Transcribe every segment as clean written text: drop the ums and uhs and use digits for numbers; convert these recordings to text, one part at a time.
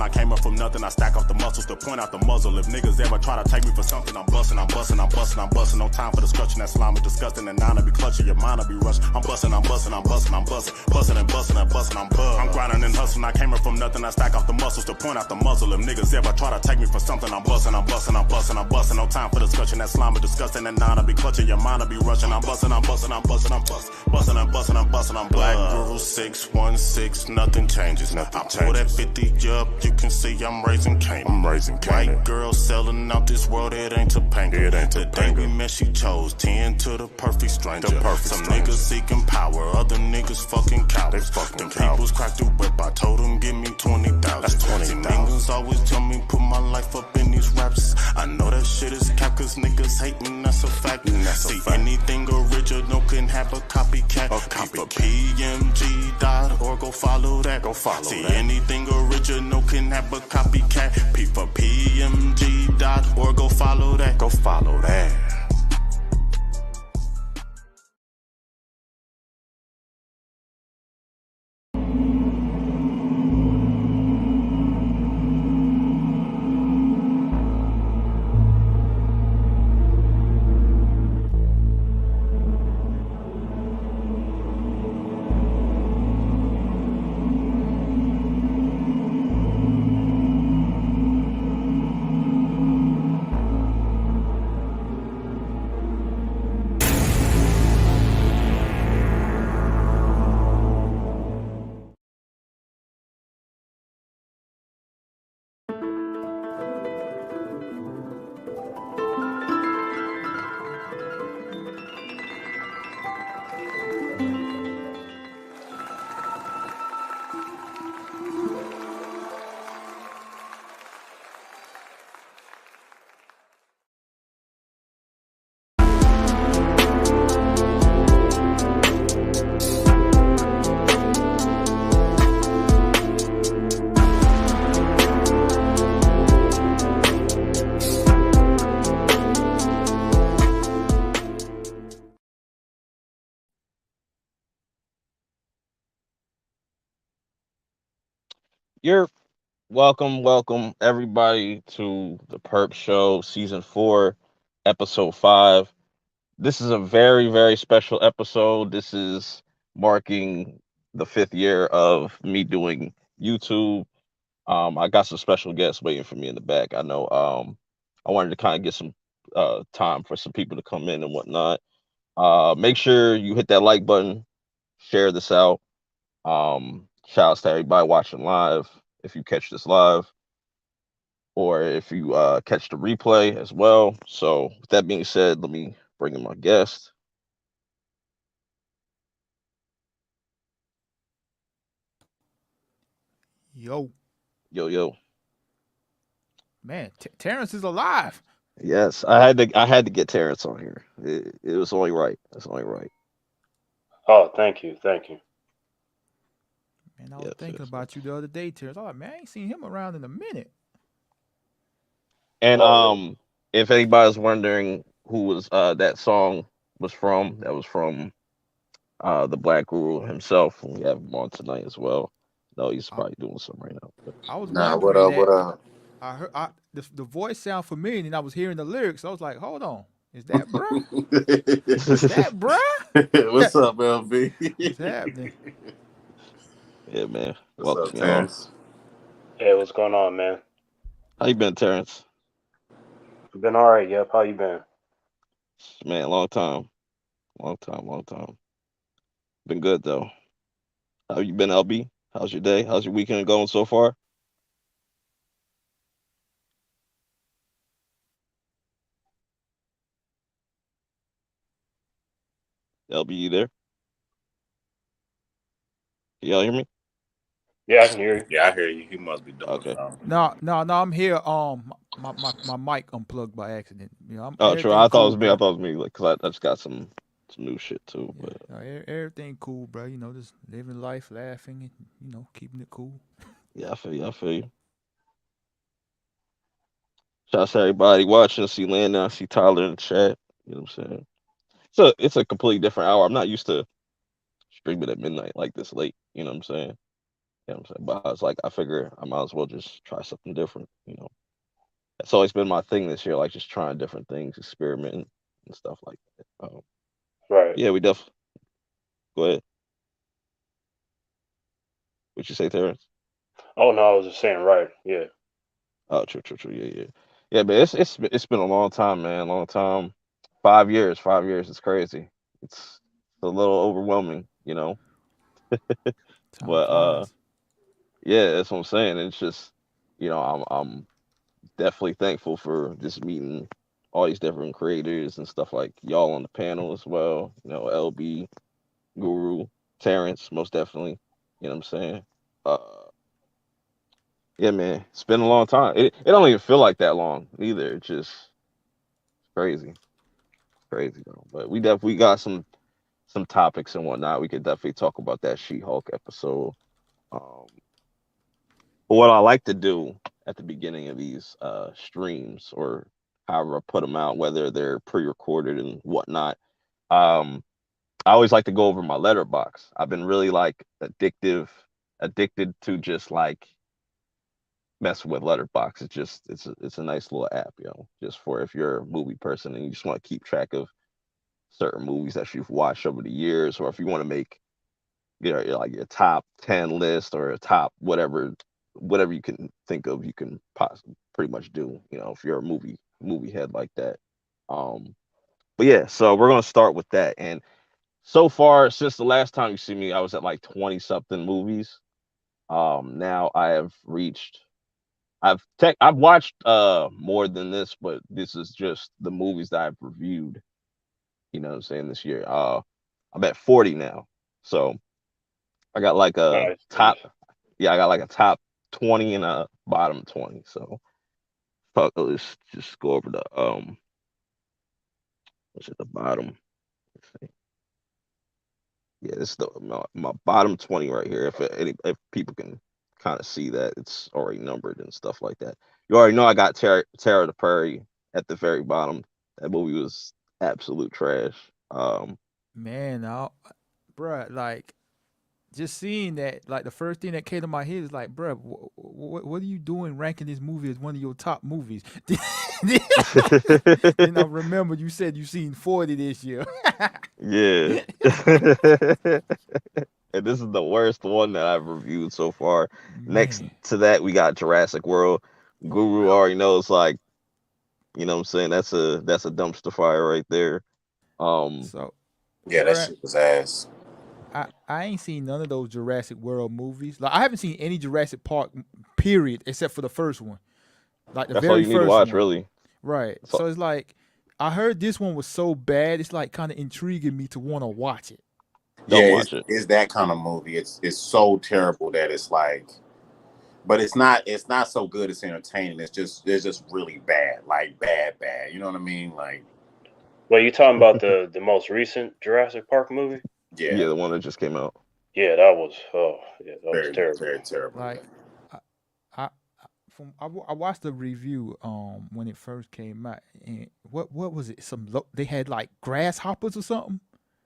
I came up from nothing. I stack off the muscles to point out the muzzle. If niggas ever try to take me for something, I'm busting. No time for discussion. That slime is disgusting. And nine will be clutching. Your mind will be rushed. I'm busting. Busting and busting. I'm buzzing. I'm grinding and hustling. I came up from nothing. I stack off the muscles to point out the muzzle. If niggas ever try to take me for something, I'm busting. No time for discussion. That slime is disgusting. And nine will be clutching. Your mind will be rushing. I'm busting. I'm Black Guru 616. Nothing changes. I pull that 50 up. You can see I'm raising cane. White girl selling out this world. It ain't Topanga. The day we met, she chose 10 to the perfect stranger. Some niggas seeking power. Other niggas fucking cowards. Them people's cracked the whip. I told them give me 20,000. That's 20,000. Niggas always tell me put my life up in these raps. I know that shit is cap cause niggas hate me, that's a fact. See, anything original can have a copycat. For PMG.org, go follow that. See, anything original can have a copycat. P for PMG.org, go follow that. You're welcome everybody to the Purp Show, season 4, episode 5. This is a very, very special episode. This is marking the 5th year of me doing YouTube. I got some special guests waiting for me in the back. I know I wanted to kind of get some time for some people to come in and whatnot. Make sure you hit that like button, share this out. Shout outs to everybody watching live. If you catch this live, or if you catch the replay as well. So with that being said, let me bring in my guest. Yo, Yo. man, Terrance is alive. Yes, I had to get Terrance on here. It was only right. It's only right. Oh, thank you. Man, I was thinking about you the other day, Terrance. I was like, man, I ain't seen him around in a minute. And if anybody's wondering who was that song was from, that was from the Black Guru himself. We have him on tonight as well. No, he's probably doing something right now. But. I was wondering that. I heard the voice sound familiar, and I was hearing the lyrics. I was like, hold on, is that bruh? Is that bruh? What's up, LB? What's happening? Yeah, man. What's up, Terrance? Hey, what's going on, man? How you been, Terrance? Been all right. Yep. How you been? Man, long time. Been good though. How you been, LB? How's your day? How's your weekend going so far? LB, you there? Can y'all hear me? Yeah, I can hear you. Yeah, I hear you. He must be doing something. No, I'm here. My mic unplugged by accident. You know, true. I thought it was me. Like, cause I just got some new shit too. Yeah, but everything cool, bro. You know, just living life, laughing, and keeping it cool. Yeah, I feel you. Shout out to everybody watching. I see Landon, I see Tyler in the chat. You know what I'm saying? It's a completely different hour. I'm not used to streaming at midnight like this late. You know what I'm saying? You know what I'm saying? But I was like, I figure I might as well just try something different. You know, that's always been my thing this year, like just trying different things, experimenting and stuff like that. Right. Yeah, we definitely go ahead. What you say, Terrance? Oh no, I was just saying right. Yeah. Oh, true, true, true. Yeah, yeah, yeah. But it's been a long time, man. Long time. 5 years. 5 years. It's crazy. It's a little overwhelming, you know. Time But flies. yeah, that's what I'm saying. It's just, I'm definitely thankful for just meeting all these different creators and stuff like y'all on the panel as well. You know, LB, Guru, Terrance, most definitely. You know what I'm saying? Uh, yeah, man, it's been a long time. It don't even feel like that long either. It's just crazy, crazy though. But we got some topics and whatnot. We could definitely talk about that She-Hulk episode. Um, but what I like to do at the beginning of these streams or however I put them out, whether they're pre-recorded and whatnot, um, I always like to go over my letterbox. I've been really like addicted to just like messing with letterbox. It's a nice little app, just for if you're a movie person and you just want to keep track of certain movies that you've watched over the years, or if you want to make like your top 10 list or a top whatever you can think of, you can possibly pretty much do, if you're a movie head like that. But yeah, so we're gonna start with that. And so far, since the last time you see me, I was at like 20 something movies. Now I have reached I've watched more than this, but this is just the movies that I've reviewed, what I'm saying, this year. I'm at 40 now. So I got like a Nice. Nice. top, yeah, I got like a top 20 and a bottom 20. So fuck, let's just go over the what's at the bottom. Let's see. Yeah, this is my bottom 20 right here. If people can kind of see that it's already numbered and stuff like that. You already know I got Terror the Prairie at the very bottom. That movie was absolute trash. Man, bruh, like just seeing that, like the first thing that came to my head is like, bruh, what are you doing ranking this movie as one of your top movies? Then I remember you said you seen 40 this year. Yeah. And this is the worst one that I've reviewed so far. Next Man. to that, we got Jurassic World. Guru already knows, like, what I'm saying, that's a dumpster fire right there. Um, So, Yeah, that bruh, shit was ass. I ain't seen none of those Jurassic World movies. Like I haven't seen any Jurassic Park period except for the first one. Like the that's all very you need to first watch, one. really. Right. So So it's like I heard this one was so bad, it's like kind of intriguing me to want to watch it. don't Yeah, watch it. it's that kind of movie. It's so terrible that it's like, but it's not so good. It's entertaining. It's just really bad, like bad. You know what I mean? Like, Well, you talking about the most recent Jurassic Park movie? yeah, Yeah, the one that just came out. Yeah, that was yeah, that was very terrible. very terrible. Like I, I I watched the review when it first came out, and what was it? They had like grasshoppers or something.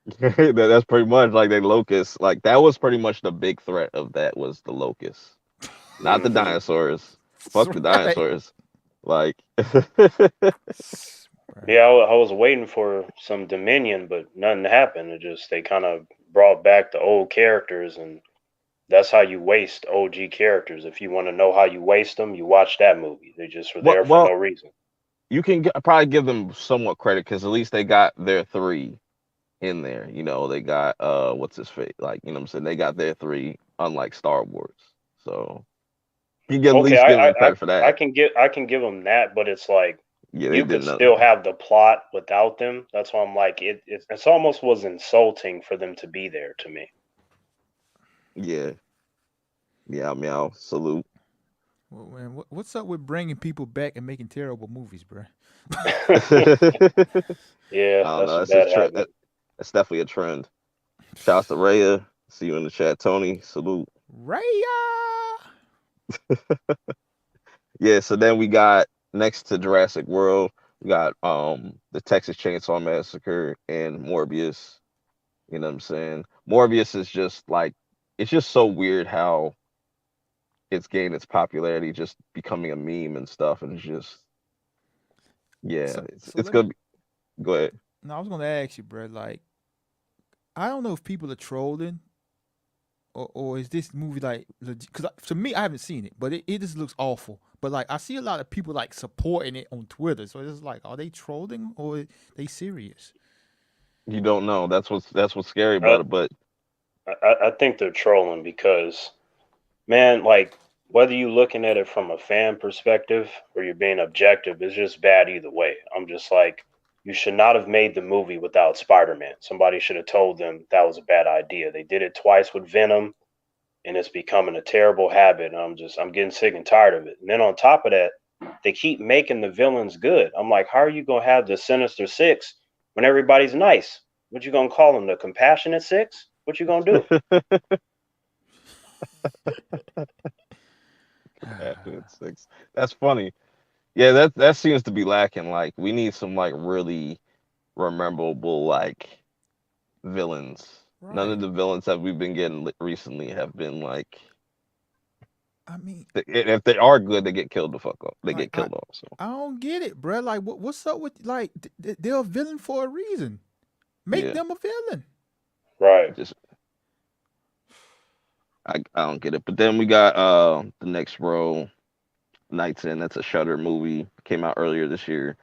That's pretty much like the locust. Like that was pretty much the big threat of that was the locust, not the Hmm. dinosaurs. That's Fuck the right. dinosaurs. Like, Yeah, I was waiting for some Dominion, but nothing happened. They kind of brought back the old characters, and that's how you waste OG characters. If you want to know how you waste them, you watch that movie. They just were well, there for no well, reason. you can probably give them somewhat credit because at least they got their three in there. They got what's his face? Like, what I'm saying, they got their three, unlike Star Wars. So you can at Okay, least give them credit for I that. can give them that, but it's like Yeah, they you did could nothing. still have the plot without them. That's why I'm like it's almost was insulting for them to be there to me. Yeah, meow meow. Salute. Well, man, what's up with bringing people back and making terrible movies, bro? I Yeah, don't that's know. a That's a bad trend. habit. That's definitely a trend. Shouts to Raya. See you in the chat, Tony. Salute. Raya. Yeah. So then we got next to Jurassic World, we got the Texas Chainsaw Massacre and Morbius. You know what I'm saying? Morbius is just like it's just so weird how it's gained its popularity, just becoming a meme and stuff, and it's just yeah, So it's let me. gonna be. Go ahead. No, I was gonna ask you, bro. Like, I don't know if people are trolling or is this movie like legit? Because to me, I haven't seen it, but it just looks awful. But like, I see a lot of people like supporting it on Twitter. So it's like, are they trolling or are they serious? You don't know. That's what's scary I, about it. But I think they're trolling because, man, like whether you looking at it from a fan perspective or you're being objective, it's just bad either way. I'm just like, you should not have made the movie without Spider-Man. Somebody should have told them that was a bad idea. They did it twice with Venom, and it's becoming a terrible habit. I'm getting sick and tired of it. And then on top of that, they keep making the villains good. I'm like, how are you gonna have the Sinister Six when everybody's nice? What you gonna call them? The Compassionate Six? What you gonna do? Compassionate Six. That's funny. Yeah, that seems to be lacking. Like we need some like really memorable like villains. None Right. of the villains that we've been getting recently have been like. I mean, If they are good, they get killed the fuck off. They like get killed off. So I don't get it, bro. Like, what's up with like they're a villain for a reason. Make yeah, them a villain. Right. just I don't get it. But then we got the next row, Nights In. That's a Shudder movie. Came out earlier this year.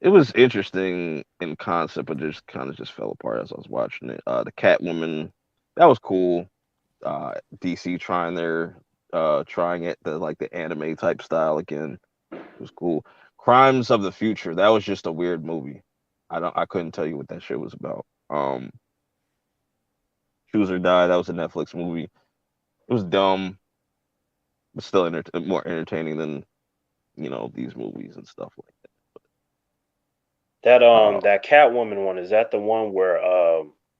It was interesting in concept, but just kind of just fell apart as I was watching it. The Catwoman, that was cool. DC trying it the like the anime type style again. It was cool. Crimes of the Future, that was just a weird movie. I couldn't tell you what that shit was about. Choose or Die, that was a Netflix movie. It was dumb, but still more entertaining than these movies and stuff like That that. that Catwoman one, is that the one where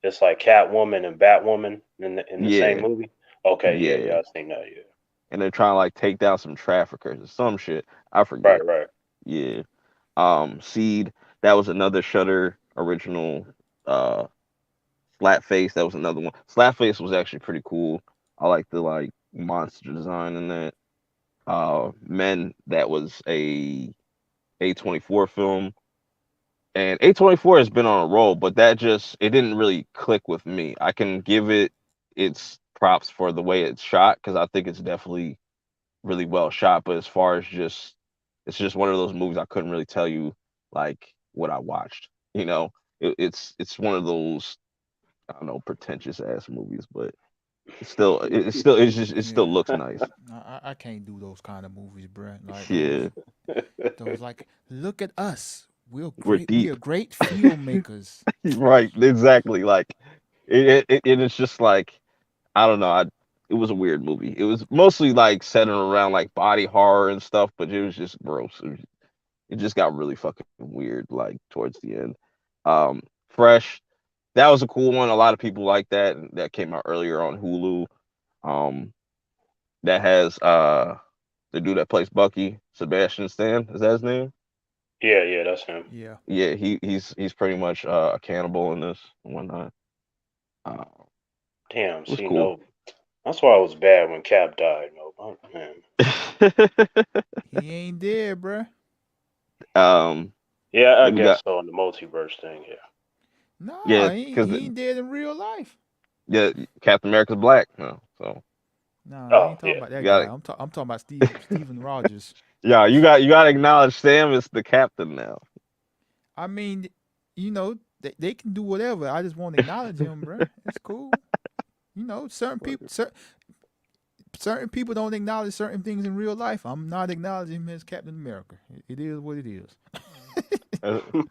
it's like Catwoman and Batwoman in the same Yeah, movie? Okay, yeah, yeah, I've seen that. Yeah, and they're trying to like take down some traffickers or some shit. I forget. right, right. Yeah. Seed, that was another Shutter original. Uh, Flatface, that was another one. Flatface was actually pretty cool. I like the like monster design in that. Men, that was a A24 film, and A24 has been on a roll, but it didn't really click with me. I can give it its props for the way it's shot because I think it's definitely really well shot. But as far as it's just one of those movies I couldn't really tell you like what I watched. It's one of those, I don't know, pretentious ass movies, but it still Yeah. looks nice. I can't do those kind of movies, bro. Like Yeah, those like, look at us. we're We are deep. great filmmakers. Right, exactly. Like it's just like I don't know. It was a weird movie. It was mostly like centered around like body horror and stuff, but it was just gross. It just got really fucking weird like towards the end. Fresh, that was a cool one. A lot of people like that. That came out earlier on Hulu. Um, that has the dude that plays Bucky, Sebastian Stan. Is that his name? Yeah, yeah, that's him. Yeah. Yeah, he's pretty much a cannibal in this and whatnot. Uh, Damn. it was See, cool. no, that's why it was bad when Cap died. No, oh, man. He ain't there, bro. um, Yeah, I then we got guess so. In the multiverse thing, yeah. No, yeah, because he ain't dead in real life. yeah, Captain America's black now, so No, I Oh, ain't talking yeah. about you that got guy. it. I'm talking about Steven Rogers. Yeah, you got to acknowledge Sam is the captain now. I mean, they can do whatever. I just want to acknowledge him, bro. It's cool. Certain people don't acknowledge certain things in real life. I'm not acknowledging him as Captain America. It is what it is.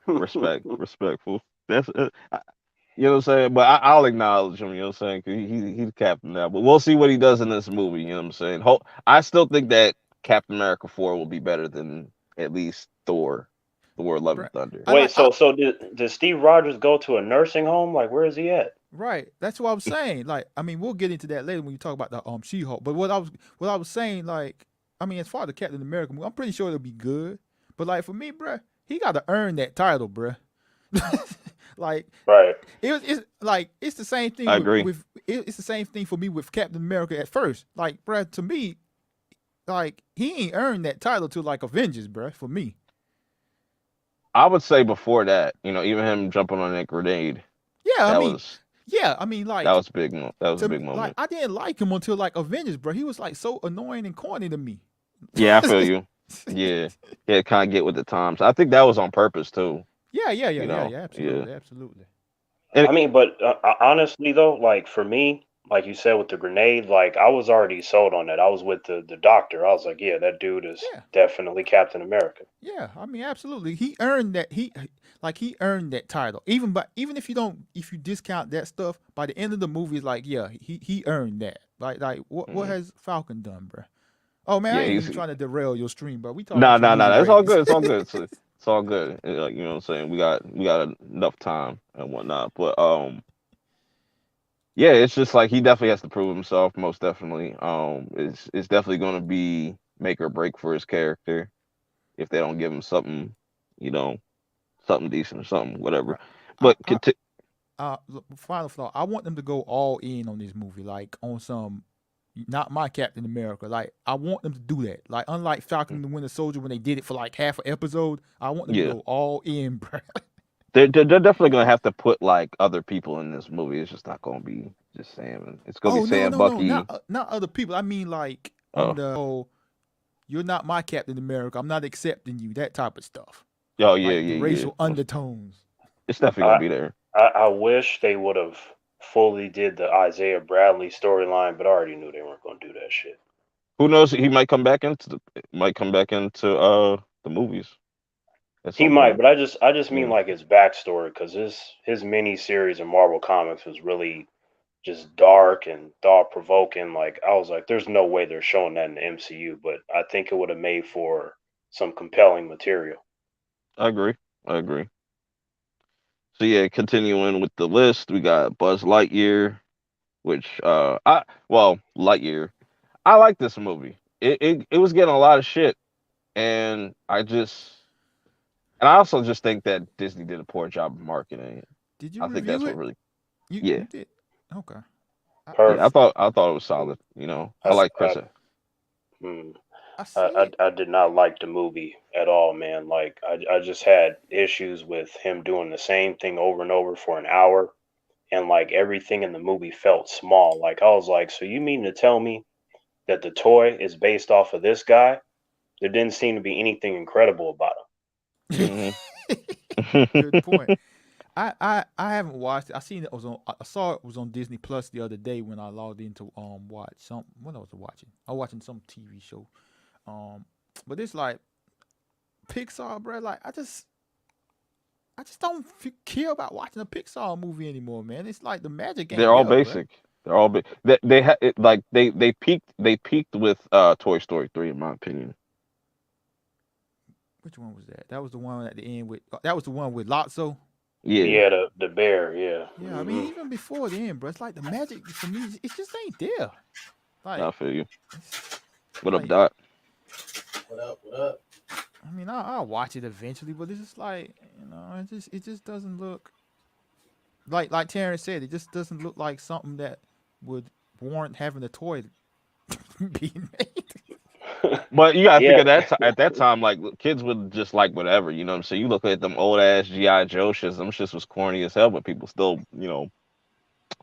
Respectful. That's you know what I'm saying. But I'll acknowledge him. You know what I'm saying? 'Cause he's the captain now. But we'll see what he does in this movie. You know what I'm saying? I still think that Captain America 4 will be better than at least Thor: Love Bro, and Thunder. I Wait, like I, so did Steve Rogers go to a nursing home? Like, where is he at? right. That's what I was saying. Like, I mean, we'll get into that later when you talk about the She-Hulk. But what I was saying, like, I mean, as far as the Captain America movie, I'm pretty sure it'll be good. But like for me, bro, he got to earn that title, bro. Like Right. it's like it's the same thing I agree. it's the same thing for me with Captain America at first. Like, bro, to me, like he ain't earned that title to like Avengers, bruh, for me. I would say before that, even him jumping on that grenade, Yeah, I that mean, was yeah, I mean, that like was big. That was a to big like moment. I didn't like him until like Avengers, bro. He was like so annoying and corny to me. Yeah, I feel you. Yeah, yeah, kind of get with the times. I think that was on purpose too. Yeah, Yeah. absolutely, absolutely. And I mean, but honestly though, like for me, like you said with the grenade, like I was already sold on that. I was with the doctor. I was like, yeah, that dude is Yeah, definitely Captain America. yeah. I mean, absolutely. He earned that. He earned that title. Even if you don't, if you discount that stuff, by the end of the movie, it's like, yeah, he earned that. Like what mm, has Falcon done, bro? Oh man, I yeah, ain't he's even trying to derail your stream, but we talking nah, about your nah, movie nah. It's all ratings. good. It's all good. It's all good. Like, you know what I'm saying? We got enough time and whatnot. But yeah, it's just like he definitely has to prove himself. Most definitely. It's definitely going to be make or break for his character if they don't give him something, you know, something decent or something, whatever. Right. I, But I look, final thought. I want them to go all in on this movie, like on some, not my Captain America. Like I want them to do that. Like unlike Falcon and the Winter Soldier when they did it for like half an episode, I want them to yeah, go all in, bro. they're definitely going to have to put like other people in this movie. It's just not going to be just Sam. It's going to be Oh no, Sam, no, no, Bucky. not other people. I mean like on Oh, the oh, you're not my Captain America. I'm not accepting you. That type of stuff. oh yeah, Like the yeah, yeah. racial undertones. It's definitely going I to be there. I wish they would have fully did the Isaiah Bradley storyline, but I already knew they weren't going to do that shit. Who knows? He might come back into the movies at He some might, point. but I just mean Yeah. like his backstory because his mini series in Marvel Comics was really just dark and thought provoking. Like I was like, there's no way they're showing that in the MCU, but I think it would have made for some compelling material. I agree. I agree. So yeah, continuing with the list, we got Buzz Lightyear, which Lightyear. I like this movie. It was getting a lot of shit, and I also just think that Disney did a poor job of marketing it. Did you I think review that's what it? really, You yeah, you did. Okay. yeah. I Perp, thought I thought it was solid. I I, like Chris. I, hmm, I see it. I did not like the movie at all, man. Like I just had issues with him doing the same thing over and over for an hour, and like everything in the movie felt small. Like I was like, so you mean to tell me that the toy is based off of this guy? There didn't seem to be anything incredible about Hmm. Good point. I haven't watched it. I seen it was on. I saw it was on Disney Plus the other day when I logged in to watch some. What I was watching? I was watching some TV show. Um, but it's like Pixar, bro. Like I just don't care about watching a Pixar movie anymore, man. It's like the magic They're ain't all there, bro. basic. They're all big. They had it, like they peaked with Toy Story 3 in my opinion. Which one was that? That was the one at the end with. That was the one with Lotso. it. Yeah, Yeah, the bear. Yeah. Yeah, I mean even before then, bro. It's like the magic for me. It just ain't there. Like, I feel you. it's What up, like Dot? What up? What up? I mean, I'll watch it eventually, but it's just like it just doesn't look like Terrance said. It just doesn't look like something that would warrant having a toy being made. But you gotta think Yeah. of at that time, like kids would just like whatever, you know what I'm saying? You look at them old ass GI Joe shits, them shits was corny as hell, but people still,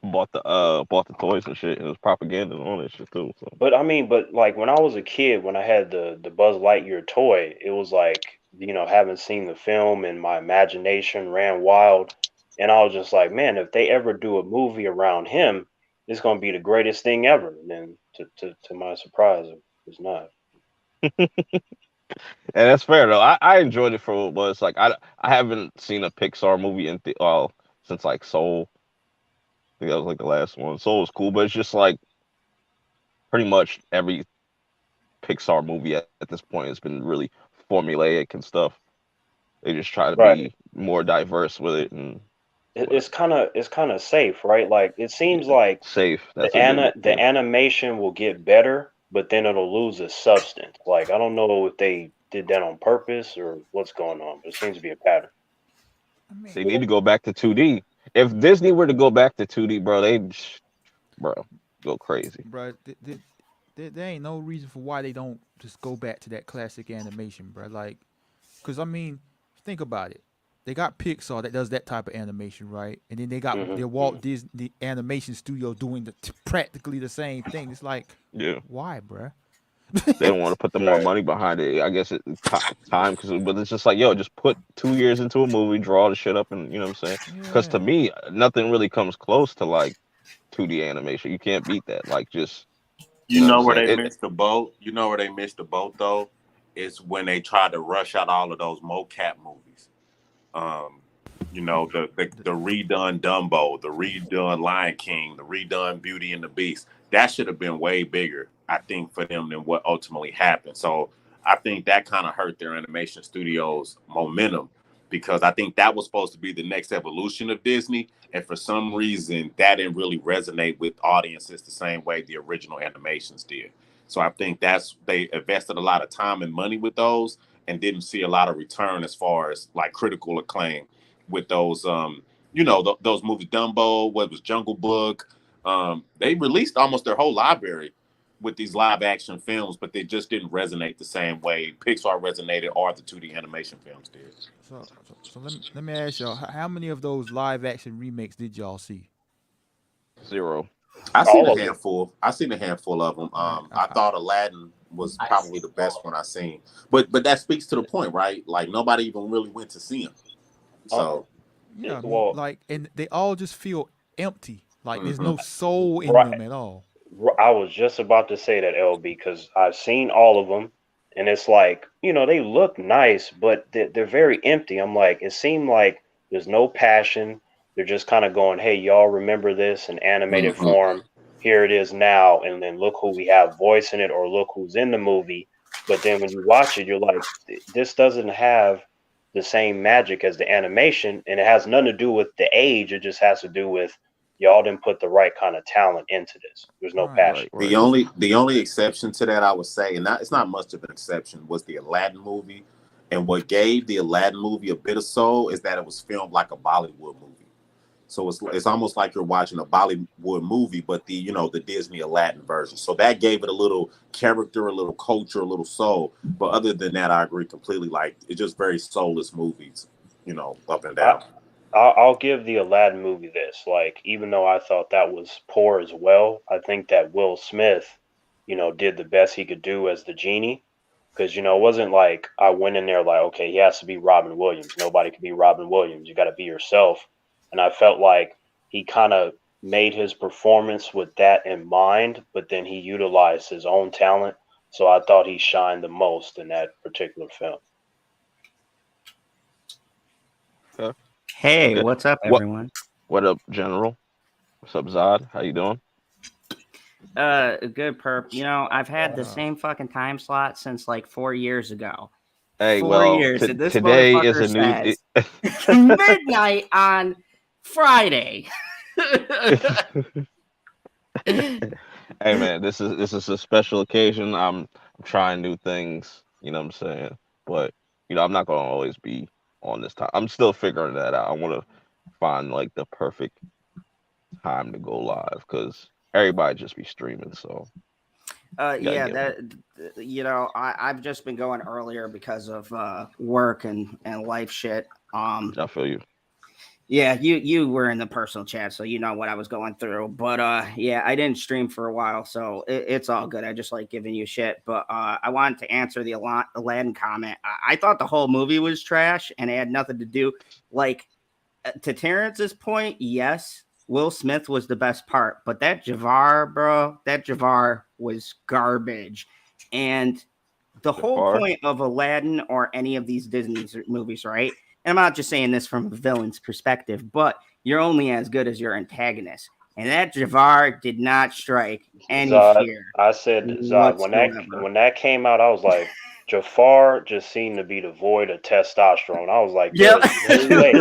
bought the toys and shit, and it was propaganda and all that shit too. So But I mean, but like when I was a kid, when I had the Buzz Lightyear toy, it was like, having seen the film and my imagination ran wild. And I was just like, man, if they ever do a movie around him, it's going to be the greatest thing ever. And then to my surprise, it's not. and that's fair though. I enjoyed it for what it was. Like I haven't seen a Pixar movie since like Soul. I think that was like the last one. Soul was cool, but it's just like pretty much every Pixar movie at this point has been really formulaic and stuff. They just try to Right. be more diverse with it and It, but it's kind of safe, right? Like it seems yeah, like safe. the That's a good the word. animation will get better, but then it'll lose its substance. Like I don't know if they did that on purpose or what's going on, but it seems to be a pattern. I They mean, need to go back to 2D. If Disney were to go back to 2D, bro, bro, go crazy. bro, there ain't no reason for why they don't just go back to that classic animation, bro. Like, cause I mean, think about it. They got Pixar that does that type of animation, right? And then they got Hmm. their Walt Disney Animation Studio doing practically the same thing. It's like, Yeah, why, bruh? they don't want to put the more Right. money behind it. I guess time, because but it's just like, yo, just put 2 years into a movie, draw the shit up, and you know what I'm saying? Because to Yeah. me, nothing really comes close to like 2D animation. You can't beat that. Like, just you You know what I'm know where saying? they missed the boat? You know where they missed the boat though? It's when they tried to rush out all of those mocap movies. Um, you know, the redone Dumbo, the redone Lion King, the redone Beauty and the Beast. That should have been way bigger, I think, for them than what ultimately happened. So I think that kind of hurt their animation studios' momentum because I think that was supposed to be the next evolution of Disney. And for some reason, that didn't really resonate with audiences the same way the original animations did. So I think that's they invested a lot of time and money with those and didn't see a lot of return as far as like critical acclaim with those those movies. Dumbo, what was Jungle Book. They released almost their whole library with these live action films, but they just didn't resonate the same way Pixar resonated or the 2D animation films did. So let me ask y'all, how many of those live action remakes did y'all see? zero. I seen All a of them. handful. I seen a handful of them. All right, I thought Aladdin was I probably the best one I seen, but that speaks to the point, right? Like nobody even really went to see him. Uh, So, yeah, I mean, well, like, and they all just feel empty. Like there's mhm. no soul in them right. at all. I was just about to say that, LB, because I've seen all of them, and it's like, they look nice, but they're very empty. I'm like, it seemed like there's no passion. They're just kind of going, hey, y'all remember this in animated Mhm. form? Here it is now, and then look who we have voicing it, or look who's in the movie. But then when you watch it, you're like, this doesn't have the same magic as the animation, and it has nothing to do with the age. It just has to do with y'all didn't put the right kind of talent into this. There's no Right. Right, passion. right. Cause The only exception to that I would say, and it's not much of an exception, was the Aladdin movie. And what gave the Aladdin movie a bit of soul is that it was filmed like a Bollywood movie. So it's almost like you're watching a Bollywood movie, but the Disney Aladdin version. So that gave it a little character, a little culture, a little soul. But other than that, I agree completely. Like it's just very soulless movies, up and I down. I'll give the Aladdin movie this. Like, even though I thought that was poor as well, I think that Will Smith, did the best he could do as the genie. Because, it wasn't like I went in there like, okay, he has to be Robin Williams. Nobody can be Robin Williams. You got to be yourself. And I felt like he kind of made his performance with that in mind, but then he utilized his own talent. So I thought he shined the most in that particular film. Okay. Hey, Okay. what's up, What everyone? what up, General? What's up, Zod? How you doing? Good perp. I've had what the up? same fucking time slot since like 4 years ago. Hey, Four well, years, and this today is motherfucker a new. says midnight on Friday. Hey man, this is a special occasion. I'm trying new things. You know what I'm saying? But I'm not gonna always be on this time. I'm still figuring that out. I want to find like the perfect time to go live because everybody just be streaming. So you gotta Yeah, get one. I've just been going earlier because of work and life shit. I feel you. Yeah, you were in the personal chat, so you know what I was going through. But yeah, I didn't stream for a while, so it's all good. I just like giving you shit. But I wanted to answer the Aladdin comment. I thought the whole movie was trash, and it had nothing to do. Like to Terrance's point, yes, Will Smith was the best part, but that Jafar, bro, that Jafar was garbage. And the whole Jafar. point of Aladdin or any of these Disney movies, right? And I'm not just saying this from a villain's perspective, but you're only as good as your antagonist. And that Jafar did not strike any Zod, fear I said Zod whatsoever. when that came out, I was like, Jafar just seemed to be devoid of testosterone. I was like, there Yep. is no way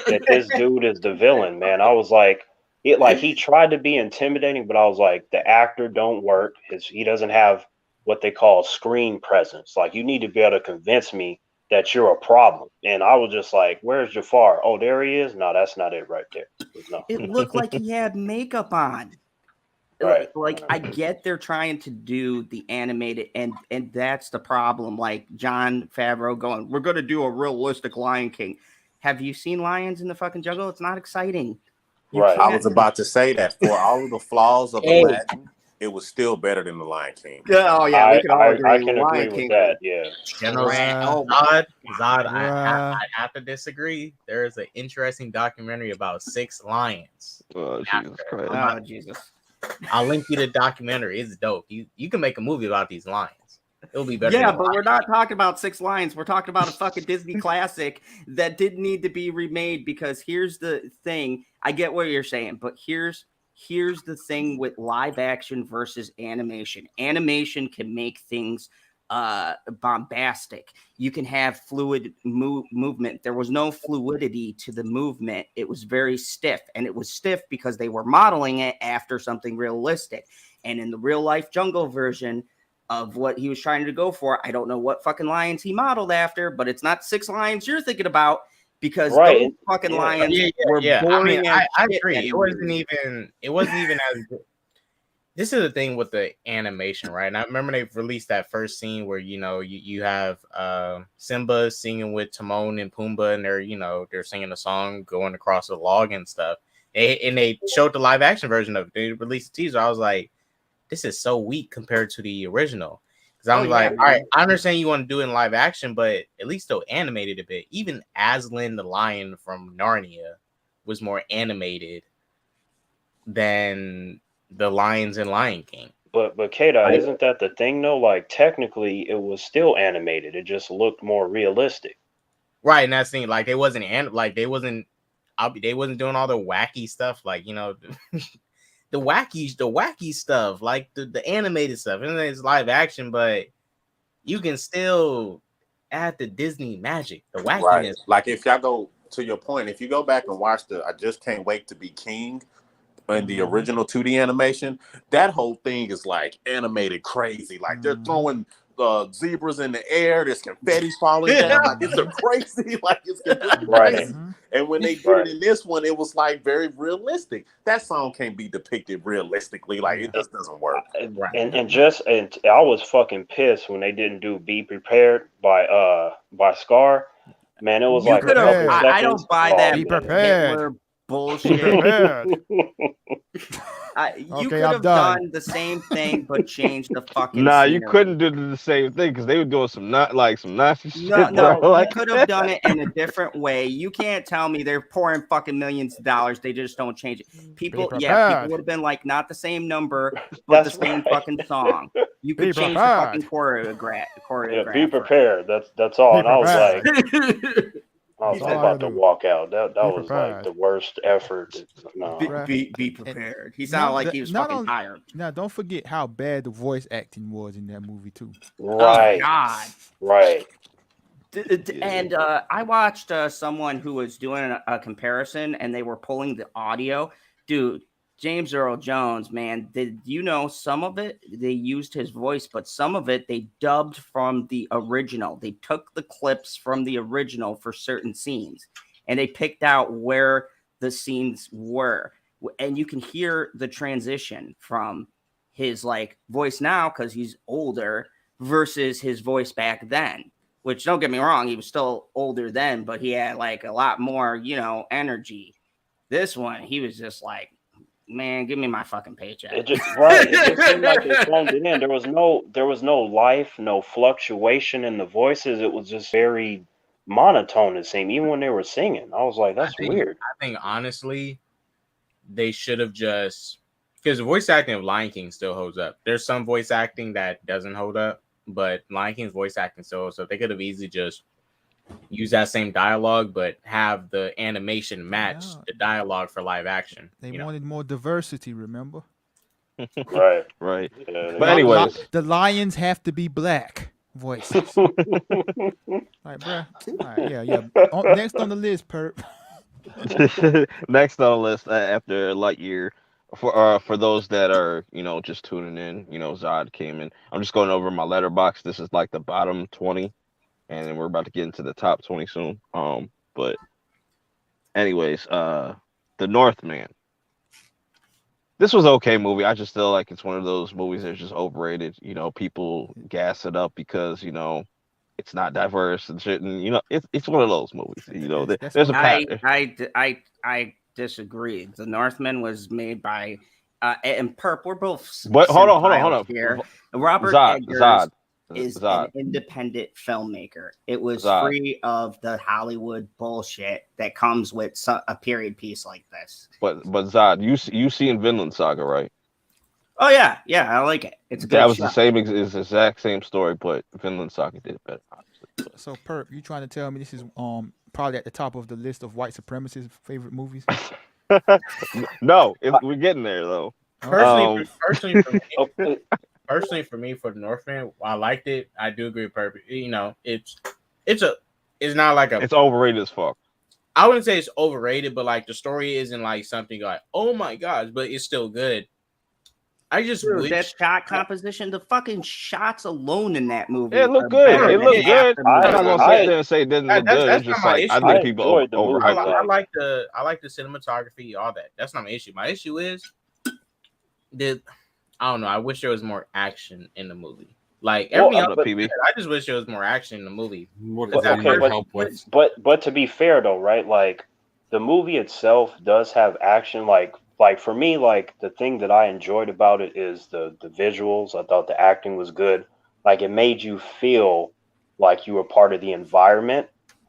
that this dude is the villain, man. I was like, he tried to be intimidating, but I was like, the actor don't work. He doesn't have what they call screen presence. Like, you need to be able to convince me that you're a problem. And I was just like, where's Jafar? Oh, there he is. No, that's not it right there. No. It looked like he had makeup on. Right. Like I get they're trying to do the animated, and that's the problem. Like Jon Favreau going, we're gonna do a realistic Lion King. Have you seen Lions in the fucking jungle? It's not exciting. You Right. I can't. was about to say that for all of the flaws of Hey. Aladdin, it was still better than the Lion King. Oh yeah, we can all agree. I can agree Lion with King that. Yeah. General Oh my Zod, I Bruh. have to disagree. There is an interesting documentary about 6 lions. Oh, Jesus Christ. Oh Jesus. I'll link you the documentary. It's dope. You can make a movie about these lions. It'll be better. Yeah, than but we're not talking about 6 Lions. We're talking about a fucking Disney classic that didn't need to be remade. Because here's the thing. I get what you're saying, but here's the thing with live action versus animation. Animation can make things bombastic. You can have fluid movement. There was no fluidity to the movement. It was very stiff, and it was stiff because they were modeling it after something realistic. And in the real life jungle version of what he was trying to go for, I don't know what fucking lions he modeled after, but it's not 6 lions you're thinking about, because those fucking lions were boring. I agree. It wasn't even as good. This is the thing with the animation, right? And I remember they released that first scene where you have Simba singing with Timon and Pumbaa, and they're singing a song going across the log and stuff. And they showed the live action version of it. They released the teaser. I was like, this is so weak compared to the original. Because I'm all right, I understand you want to do it in live action, but at least they'll animate it a bit. Even Aslan the lion from Narnia was more animated than the lions in Lion King. But KDot, isn't that the thing though? Like technically it was still animated. It just looked more realistic. Right, and that's the thing. Like they wasn't doing all the wacky stuff, like the wacky stuff, like the animated stuff. And it's live action, but you can still add the Disney magic, the wackiness. Right. Like if y'all go to your point, if you go back and watch I Just Can't Wait to Be King in the original 2D animation, that whole thing is like animated crazy. Like they're throwing zebras in the air, there's confetti falling down. Like it's a crazy, like it's completely crazy. And when they did it in this one, it was like very realistic. That song can't be depicted realistically. Like it just doesn't work. And I was fucking pissed when they didn't do "Be Prepared" by Scar. Man, it was like a couple seconds. I don't buy that. Be prepared. Hitler bullshit. You could have done the same thing, but changed the fucking. Nah, scenery. you couldn't do the same thing because they were doing some Nazi shit. No, bro. you could have done it in a different way. You can't tell me they're pouring fucking millions of dollars. They just don't change it. People would have been like, not the same number, but the same fucking song. You could change the fucking choreograph. Yeah, be prepared. That's all. And I was like, I was about to walk out. That was like the worst effort. No. Be prepared. He sounded like he was fucking tired. Now, don't forget how bad the voice acting was in that movie too. Right. Oh, God. Right. And I watched someone who was doing a comparison, and they were pulling the audio. Dude, James Earl Jones, man, did you know some of it they used his voice, but some of it they dubbed from the original. They took the clips from the original for certain scenes, and they picked out where the scenes were. And you can hear the transition from his like voice now, because he's older, versus his voice back then. Which, don't get me wrong, he was still older then, but he had like a lot more, energy. This one, he was just like, man, give me my fucking paycheck. It just seemed like they phoned it in. There was no life, no fluctuation in the voices. It was just very monotone, it seemed, even when they were singing. I was like, that's weird. I think honestly, they should have just, because the voice acting of Lion King still holds up. There's some voice acting that doesn't hold up, but Lion King's voice acting still holds up. They could have easily just use that same dialogue, but have the animation match the dialogue for live action. They wanted more diversity, remember? Right. Yeah, but anyways, the lions have to be black voices. Like, bruh. Right, yeah. Next on the list, Purp. Next on the list after Lightyear, for those that are just tuning in, Zod came in. I'm just going over my letterbox. This is like the bottom 20. And then we're about to get into the top 20 soon. But anyways, The Northman. This was okay movie. I just feel like it's one of those movies that's just overrated. You know, people gas it up because it's not diverse and shit, and it's one of those movies. That's There's a what pat. I disagree. The Northman was made by and Perp. We're both But hold cinephiles on. here. Robert Zod, Eggers Zod, is an Zod, independent filmmaker. It was Zod. free of the Hollywood bullshit that comes with a period piece like this. But Zod, you seen Vinland Saga, right? Oh yeah, I like it. It's a good That was show. it's the exact same story, but Vinland Saga did it better, obviously. So Perp, you trying to tell me this is probably at the top of the list of white supremacists' favorite movies? No, we're getting there though. Personally, Okay. personally for me, for the Northman, I liked it. I do agree with Purp. It's not like It's overrated as fuck. I wouldn't say it's overrated, but like the story isn't like something like, oh my gosh, but it's still good. I just Dude, wish that shot composition, the fucking shots alone in that movie. It looked good. better It than looked good. the I'm not movie. gonna sit there and say it didn't look good. That's It's just not my like I issue. think I people enjoyed the movie, overhyped I it. like the cinematography, all that. That's not my issue. My issue is I don't know. I wish there was more action in the movie. Like everything else, PB. I just wish there was more action in the movie. What But, does that okay, need but, help with? but to be fair though, right? Like the movie itself does have action. Like for me, like the thing that I enjoyed about it is the visuals. I thought the acting was good. Like it made you feel like you were part of the environment,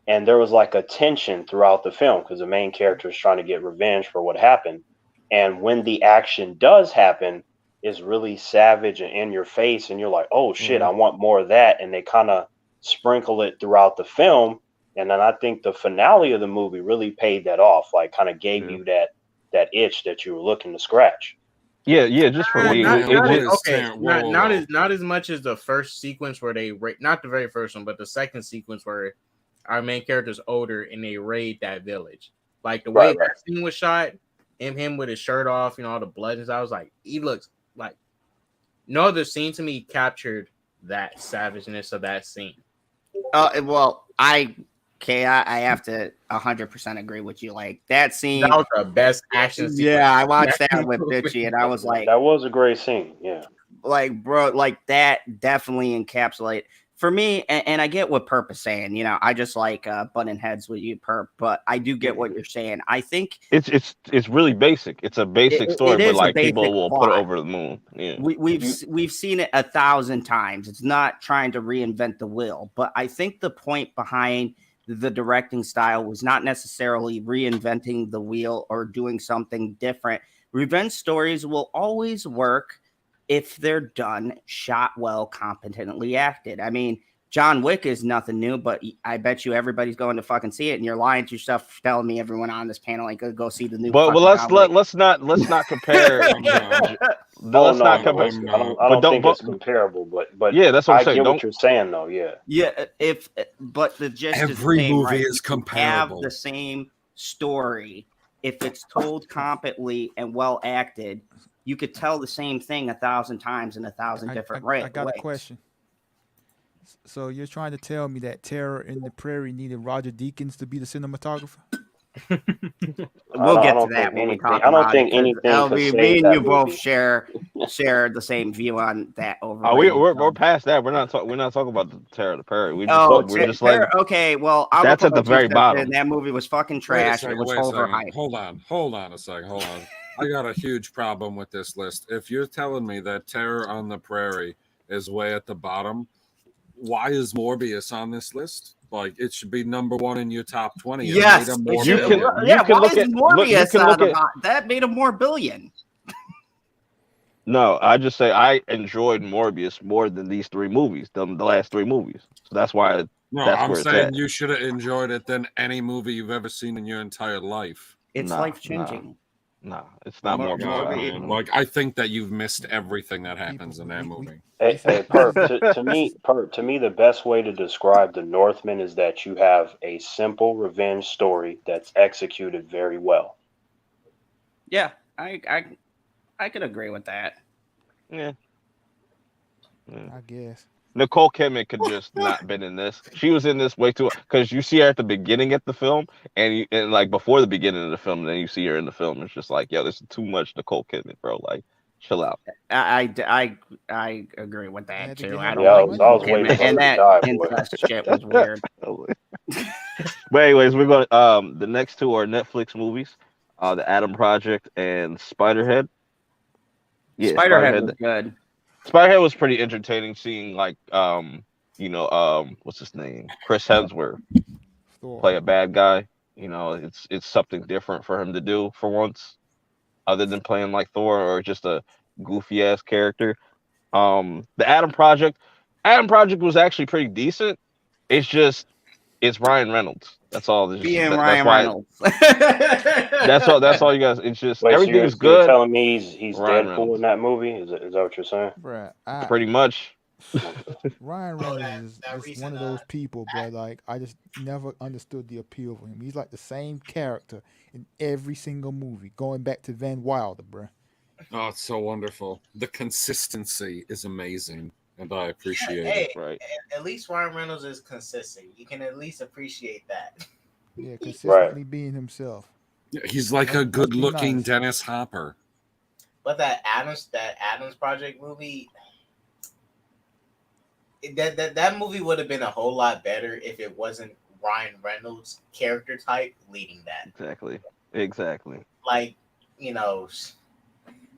and there was like a tension throughout the film because the main character is trying to get revenge for what happened. And when the action does happen, is really savage and in your face, and you're like, oh shit, I want more of that. And they kind of sprinkle it throughout the film. And then I think the finale of the movie really paid that off, like kind of gave you that itch that you were looking to scratch. Yeah. Just for me, not Not as much as the first sequence where they not the very first one, but the second sequence where our main character's older and they raid that village. Like the way that scene was shot, him with his shirt off, all the blood. I was like, he looks like no other scene to me captured that savageness of that scene. Well, I have to 100% agree with you. Like that scene, that was the best action scene. Yeah, I watched that with Bitchy, and I was like, that was a great scene. Yeah, like bro, like that definitely encapsulate for me. And I get what Purp is saying. I just like butting heads with you, Purp, but I do get what you're saying. I think it's really basic. It's a basic story, but like people will plot. put it over the moon. Yeah, we've seen it 1,000 times. It's not trying to reinvent the wheel, but I think the point behind the directing style was not necessarily reinventing the wheel or doing something different. Revenge stories will always work if they're done, shot well, competently acted. I mean, John Wick is nothing new, but I bet you everybody's going to fucking see it, and you're lying to yourself telling me everyone on this panel ain't gonna go see the new. But let's not compare. Let's not compare. I don't think it's comparable, but yeah, that's what I'm saying. I get what you're saying though. Yeah. But the gist every is the same, movie right? is comparable. Have the same story if it's told competently and well acted. You could tell the same thing 1,000 times in 1,000 different ways. I got a question. So you're trying to tell me that Terror in the Prairie needed Roger Deakins to be the cinematographer? We'll get to that when we talk about it. I don't think anything. LB, me and you both share the same view on that. We're past that. We're not talking about the Terror of the Prairie. We're just like okay. Well, that's at the very bottom. That movie was fucking trash. It was overhyped. Hold on a second. Hold on. I got a huge problem with this list. If you're telling me that Terror on the Prairie is way at the bottom, why is Morbius on this list? Like, it should be number one in your top 20. Yes, why is Morbius on the bottom? That made him more billion. No, I just say I enjoyed Morbius more than these three movies, the last three movies. So that's why. I'm saying you should have enjoyed it than any movie you've ever seen in your entire life. It's life changing. No, it's not more. Like, I think that you've missed everything that happens in that movie. Hey, Purp, to me, the best way to describe The Northman is that you have a simple revenge story that's executed very well. Yeah, I could agree with that. Yeah. I guess. Nicole Kidman could just not been in this. She was in this way too because you see her at the beginning of the film, and like before the beginning of the film, and then you see her in the film. It's just like, yo, this is too much Nicole Kidman, bro. Like, chill out. I agree with They that had to too. get I her don't Yeah, more I like was, money, I Nicole was bro. waiting Kidman, for and her to that die, boy. incest shit was weird. But anyways, we're going. The next two are Netflix movies, The Adam Project and Spiderhead. Yeah, Spiderhead was Spiderhead. good. Spiderhead was pretty entertaining. Seeing like what's his name, Chris Hemsworth Thor. play a bad guy. It's something different for him to do for once, other than playing like Thor or just a goofy ass character. The Adam Project. Adam Project was actually pretty decent. It's just it's Ryan Reynolds. That's all. Being That's Ryan why. Reynolds. That's all. That's all you guys. It's just Wait, so everything you're is you're good. telling me he's Ryan Deadpool in Reynolds, that movie? Is that what you're saying? Bruh, pretty much. Okay. Ryan Oh, Reynolds that is that just one recent of those people, bro. Like I just never understood the appeal for him. He's like the same character in every single movie, going back to Van Wilder, bro. Oh, it's so wonderful. The consistency is amazing, and I appreciate it. hey, Right. at least Ryan Reynolds is consistent. You can at least appreciate that. Yeah, Right. consistently being himself. He's like a Must be good-looking nice. Dennis Hopper. But that Adams Project movie, that movie would have been a whole lot better if it wasn't Ryan Reynolds' character type leading that. Exactly. Exactly. Like, you know,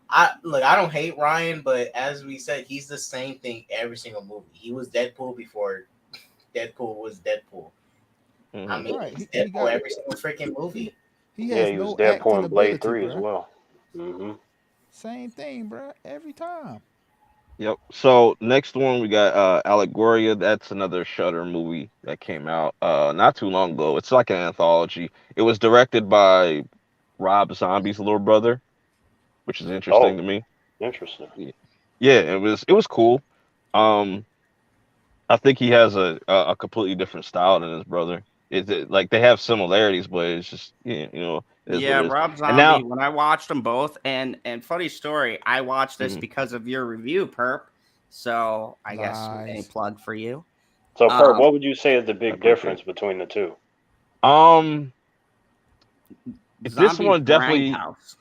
I don't hate Ryan, but as we said, he's the same thing every single movie. He was Deadpool before Deadpool was Deadpool. I Hmm. mean, Right. he's He Deadpool got every single freaking movie. he Yeah, has he was no Deadpool acting in Blade ability, 3 as bro. well. Hmm. Same thing, bro. Every time. Yep. So next one we got Allegoria. That's another Shudder movie that came out not too long ago. It's like an anthology. It was directed by Rob Zombie's little brother, which is interesting Oh, to me. interesting. Yeah, yeah, it was cool. Um, I think he has a completely different style than his brother. Like they have similarities, but it's just yeah, it is what Yeah, it is. Rob And now, Zombie. When I watched them both, and funny story, I watched this mhm, because of your review, Perp. So I guess a Lies. plug for you. So, Perp, Um, what would you say is the I big appreciate difference it. between the two? Um, this Zombie's one definitely. Grindhouse.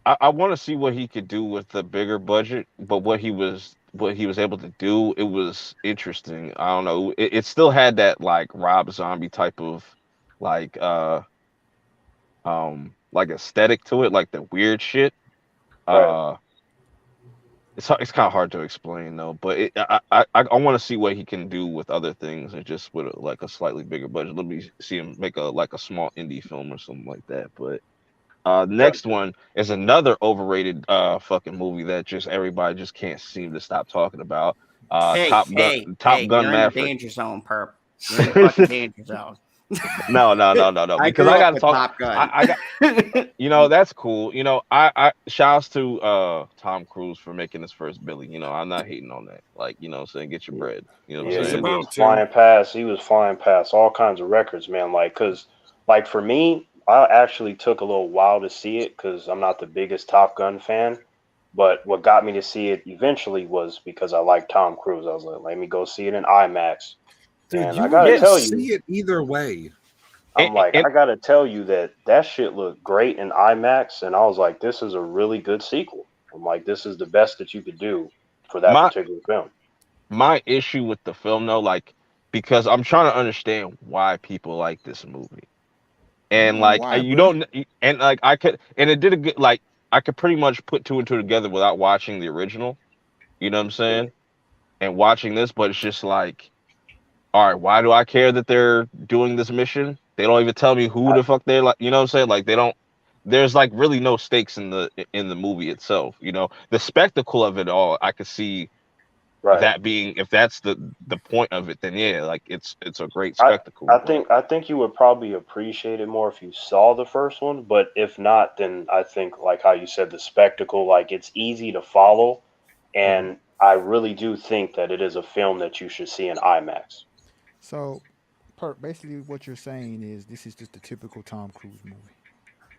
I want to see what he could do with the bigger budget, but what he was able to do, it was interesting. I don't know. It still had that like Rob Zombie type of like like aesthetic to it, like the weird shit. Right. Uh, it's kind of hard to explain though, but I want to see what he can do with other things and just with like a slightly bigger budget. Let me see him make a small indie film or something like that. But next Gotcha. one is another overrated fucking movie that just everybody just can't seem to stop talking about. Hey, Top Gun, hey, Top hey! Gun You're in the Maverick. danger zone, Perp. You're in the fucking danger zone. No, no, no, no, no. I Because grew I up gotta with talk. Top Gun. I got. That's cool. I shouts to Tom Cruise for making his first Billy. I'm not hating on that. Like, saying get your bread. You know what Yeah, I'm He's he saying? was about to. flying past. He was flying past all kinds of records, man. Like, cause, like for me, I actually took a little while to see it because I'm not the biggest Top Gun fan. But what got me to see it eventually was because I like Tom Cruise. I was like, let me go see it in IMAX. Dude, And I you were gotta gonna Yeah. tell you, see it either way. And, I'm like, and I gotta tell you that shit looked great in IMAX, and I was like, this is a really good sequel. I'm like, this is the best that you could do for that my particular film. my issue with the film though, like, because I'm trying to understand why people like this movie. You And know like why, you bro? don't and like I could and it did a good like I could pretty much put two and two together without watching the original. You know what I'm saying? And watching this, but it's just like, all right, why do I care that they're doing this mission? They don't even tell me who I, the fuck they're like. You know what I'm saying? Like they don't. There's like really no stakes in the movie itself. The spectacle of it all. I could see right. that being if that's the point of it. Then yeah, like it's a great I spectacle. I But think I think you would probably appreciate it more if you saw the first one, but if not, then I think like how you said the spectacle, like it's easy to follow, mhm. and I really do think that it is a film that you should see in IMAX. So, Perk, basically what you're saying is this is just a typical Tom Cruise movie.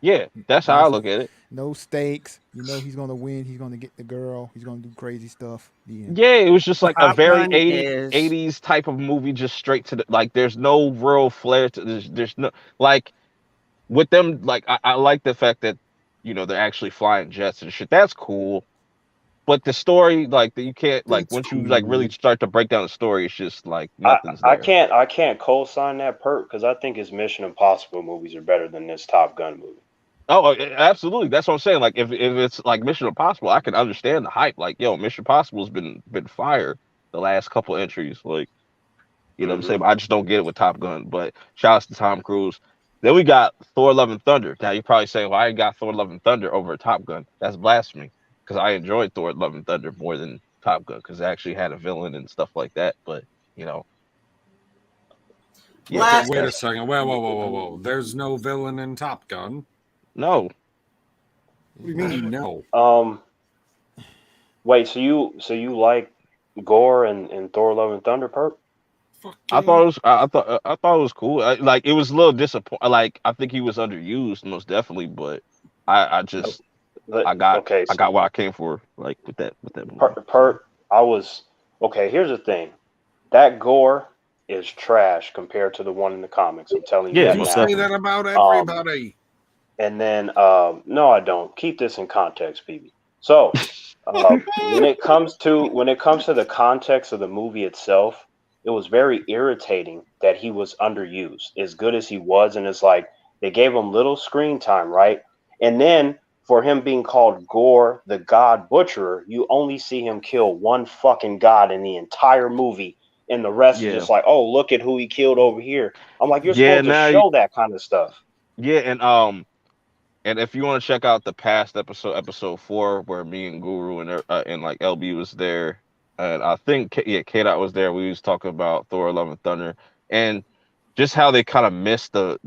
Yeah, that's how I Nice, look at it. no stakes. You know he's gonna win. He's gonna get the girl. He's gonna do crazy stuff. The end. Yeah, it was just like a Top very Gun 80s type of movie, just straight to the like. There's no real flair to there's no like with them. Like I like the fact that they're actually flying jets and shit. That's cool. But the story, like that, you can't like That's once you like really cool. start to break down the story, it's just like I, nothing's I there. can't I can't co-sign that perk because I think his Mission Impossible movies are better than this Top Gun movie. Oh, absolutely. That's what I'm saying. Like if it's like Mission Impossible, I can understand the hype. Like, yo, Mission Impossible's been fire the last couple entries. Like, you know what I'm Hmm. saying? I just don't get it with Top Gun. But shout outs to Tom Cruise. Then we got Thor Love and Thunder. Now you're probably saying, well, I got Thor Love and Thunder over Top Gun. That's blasphemy. Because I enjoyed Thor Love and Thunder more than Top Gun because it actually had a villain and stuff like that. But, you know, yeah, Okay, Blast. wait a That's second. Whoa. There's no villain in Top Gun. no. What do you mean no? wait. So you like Gore and Thor: Love and Thunder, perk? Fuck I yeah. thought it was. I thought it was cool. Like it was a little disappointing. Like I think he was underused, most definitely. But I just But, I got okay, I got what I came for. Like with that movie. perk. I was okay. Here's the thing. That Gore is trash compared to the one in the comics. I'm telling you Yeah, that You most now. say definitely. that about Um, everybody. and then no, I don't. Keep this in context, PB. So when it comes to the context of the movie itself, it was very irritating that he was underused. As good as he was, and it's like they gave him little screen time, right? And then for him being called Gore the God Butcherer, you only see him kill one fucking god in the entire movie, and the rest is Yeah, just like, oh, look at who he killed over here. I'm like, you're yeah. supposed to Now, show that kind of stuff. yeah, and if you want to check out the past episode 4, where me and Guru and like LB was there, and I think KDot was there. We was talking about Thor: Love and Thunder, and just how they kind of missed the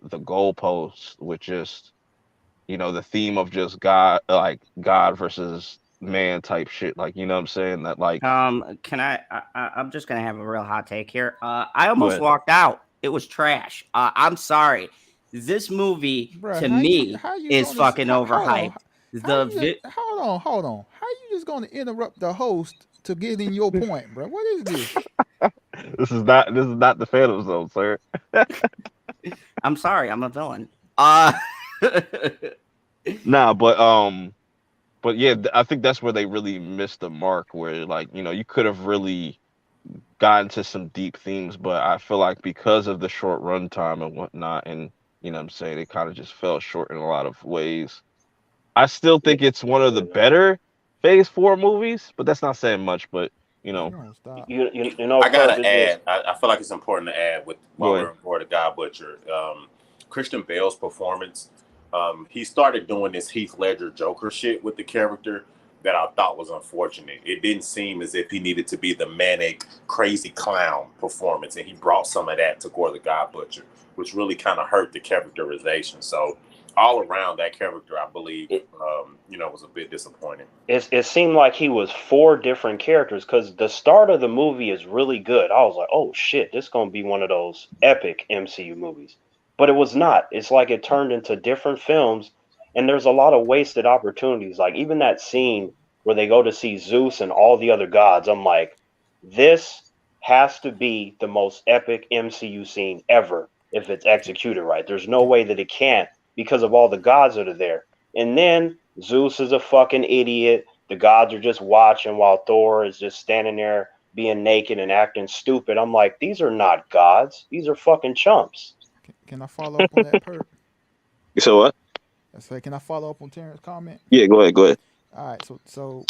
goalposts with just the theme of just God, like God versus man type shit. Like, you know what I'm saying? That like, Can I'm just gonna have a real hot take here. I go almost ahead. walked out. It was trash. I'm sorry. This movie Bruh, to me how you is gonna fucking hold on? overhyped. How The you just vi- hold on? How you just gonna interrupt the host to get in your point, bro? What is this? This is not the Phantom Zone, sir. I'm sorry. I'm a villain. Uh, Nah, but yeah, I think that's where they really missed the mark. Where like you could have really gotten to some deep themes, but I feel like because of the short runtime and whatnot, and what I'm saying, it kind of just fell short in a lot of ways. I still Yeah, think it's one of the you better Phase 4 movies, but that's not saying much. But You don't stop. know, I Perp, gotta it just add. I feel like it's important to add with go while ahead. we're for the God Butcher. Christian Bale's performance. He started doing this Heath Ledger Joker shit with the character that I thought was unfortunate. It didn't seem as if he needed to be the manic, crazy clown performance, and he brought some of that to Gore the God Butcher, which really kind of hurt the characterization. So all around, that character, I believe, it, was a bit disappointing. it seemed like he was four different characters because the start of the movie is really good. I was like, oh shit, this is gonna be one of those epic MCU movies. But it was not. It's like it turned into different films, and there's a lot of wasted opportunities. Like even that scene where they go to see Zeus and all the other gods, I'm like, this has to be the most epic MCU scene ever if it's executed right. There's no way that it can't because of all the gods that are there. And then Zeus is a fucking idiot. The gods are just watching while Thor is just standing there being naked and acting stupid. I'm like, these are not gods. These are fucking chumps. Can I follow up on that, Perp? So what? I say, can I follow up on Terrence's comment? Yeah, go ahead. Go ahead. All right, so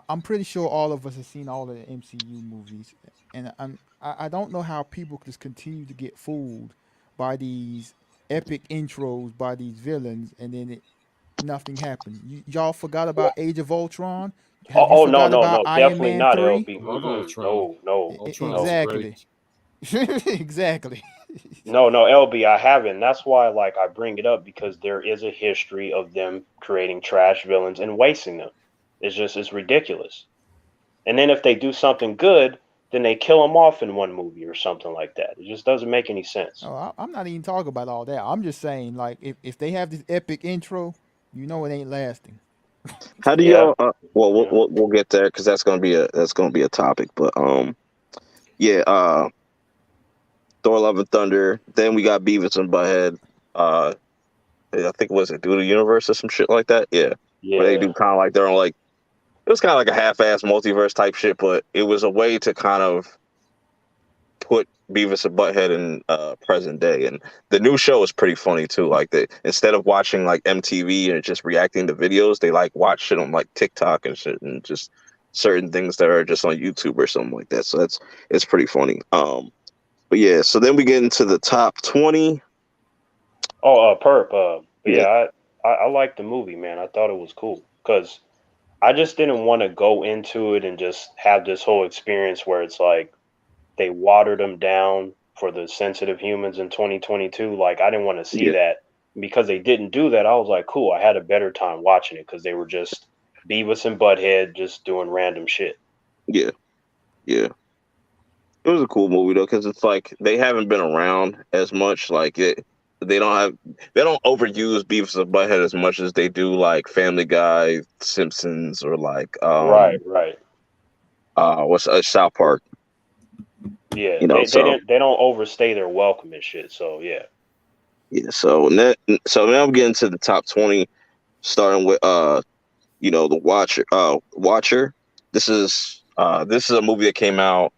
I'm pretty sure all of us have seen all of the MCU movies, and I don't know how people just continue to get fooled by these epic intros by these villains, and then nothing happened. Y'all forgot about Age of Ultron? Have you Oh no, forgot no, about no, Iron definitely Man not 3? LB. Love Ultron. No, no, Ultron was no, Exactly. great. Exactly. no, LB. I haven't. That's why, like, I bring it up because there is a history of them creating trash villains and wasting them. It's ridiculous. And then if they do something good, then they kill him off in one movie or something like that. It just doesn't make any sense. Oh, I'm not even talking about all that. I'm just saying, like, if they have this epic intro, you know it ain't lasting. How do Yeah, y'all? Well, we'll yeah, we'll get there because that's gonna be a topic. But yeah. Thor: Love and Thunder. Then we got Beavis and Butthead. Uh, I think was it Do the Universe or some shit like that. Yeah, where they yeah. do kind of like their own like it was kind of like a half-ass multiverse type shit, but it was a way to kind of put Beavis and Butthead in present day. And the new show is pretty funny too. Like they instead of watching like MTV and just reacting to videos, they like watch shit on like TikTok and shit and just certain things that are just on YouTube or something like that. So it's pretty funny. But yeah, so then we get into the top 20. Oh, Perp. But Yeah, yeah, I liked the movie, man. I thought it was cool because I just didn't want to go into it and just have this whole experience where it's like they watered them down for the sensitive humans in 2022. Like I didn't want to see yeah, that. Because they didn't do that, I was like, cool. I had a better time watching it because they were just Beavis and Butthead just doing random shit. yeah, yeah. It was a cool movie though, because it's like they haven't been around as much. Like they don't have, they don't overuse Beavis and Butthead as much as they do like Family Guy, Simpsons, or like Right, right. what's South Park. Yeah, You know, they so didn't they don't overstay their welcome and shit. So yeah. yeah, so now I'm getting to the top 20, starting with the Watcher. This is a movie that came out.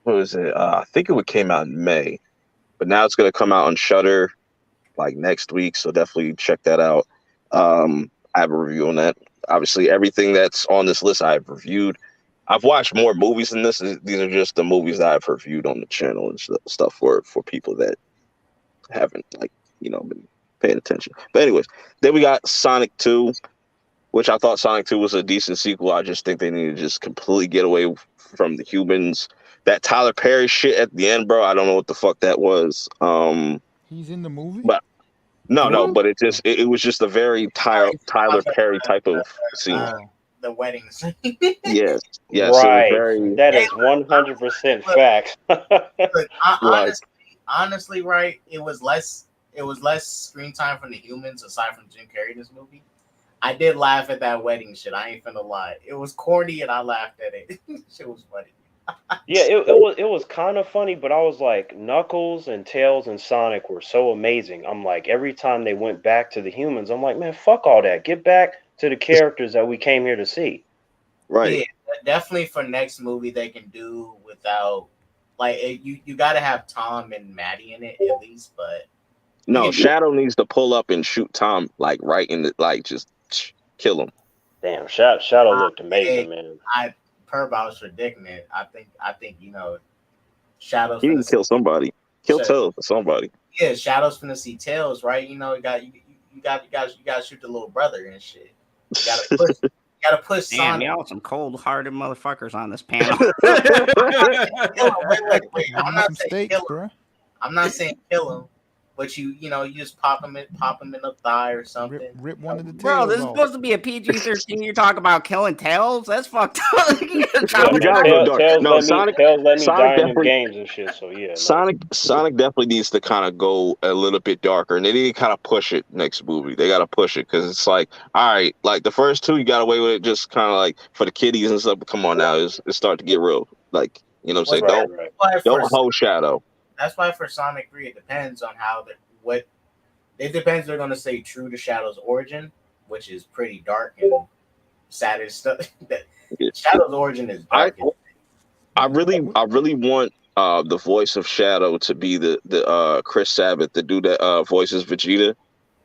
What was it? I think came out in May, but now it's going to come out on Shutter like next week, so definitely check that out. I have a review on that. Obviously, everything that's on this list I've reviewed. I've watched more movies than this. These are just the movies that I've reviewed on the channel and stuff for people that haven't been paying attention. But anyways, then we got Sonic 2, which I thought Sonic 2 was a decent sequel. I just think they need to just completely get away from the humans. That Tyler Perry shit at the end, bro. I don't know what the fuck that was. He's in the movie. But no, What? but it was just a very Tyler Perry type of scene. Oh, The wedding scene. Yes, yes, it was Right. very That Hey, is 100% look, facts. look, like honestly, right? It was less screen time from the humans aside from Jim Carrey in this movie. I did laugh at that wedding shit. I ain't finna lie. It was corny and I laughed at it. Shit was funny. Yeah, it was kind of funny, but I was like, Knuckles and Tails and Sonic were so amazing. I'm like, every time they went back to the humans, I'm like, man, fuck all that. Get back to the characters that we came here to see. right. Yeah, definitely for next movie they can do without you got to have Tom and Maddie in it at least, but you No, can do Shadow needs to pull up and shoot Tom like right in the like just kill him. Damn, Shadow I, looked amazing, man. I Purp, I was predicting it. I think Shadow's He gonna needs to see kill somebody. Kill Sh- Tails or somebody. yeah, Shadow's gonna see Tails, right? You got to shoot the little brother and shit. You gotta push. You gotta push Damn, Sonic. y'all some cold-hearted motherfuckers on this panel. Kill him. Wait. you I'm want not some saying steaks, kill him. bro? I'm not saying kill him, but you just pop him in the thigh or something. Rip one of the Bro, tails this is off. supposed to be a PG-13. You're talking about killing tails? That's fucked up. You gotta go dark. No, Sonic Tails let me Sonic die in them definitely games and shit. So yeah, no. Sonic definitely needs to kind of go a little bit darker, and they need to kind of push it next movie. They got to push it because it's like, all right, like the first two, you got away with it, just kind of like for the kiddies and stuff. But come on now, it's starting to get real. Like what I'm saying, Right, right. don't hold Shadow. That's why for Sonic 3, it depends on what it depends. They're gonna stay true to Shadow's origin, which is pretty dark and sad and stuff. Shadow's origin is I dark. I really want the voice of Shadow to be the Chris Sabat, the dude that voices Vegeta.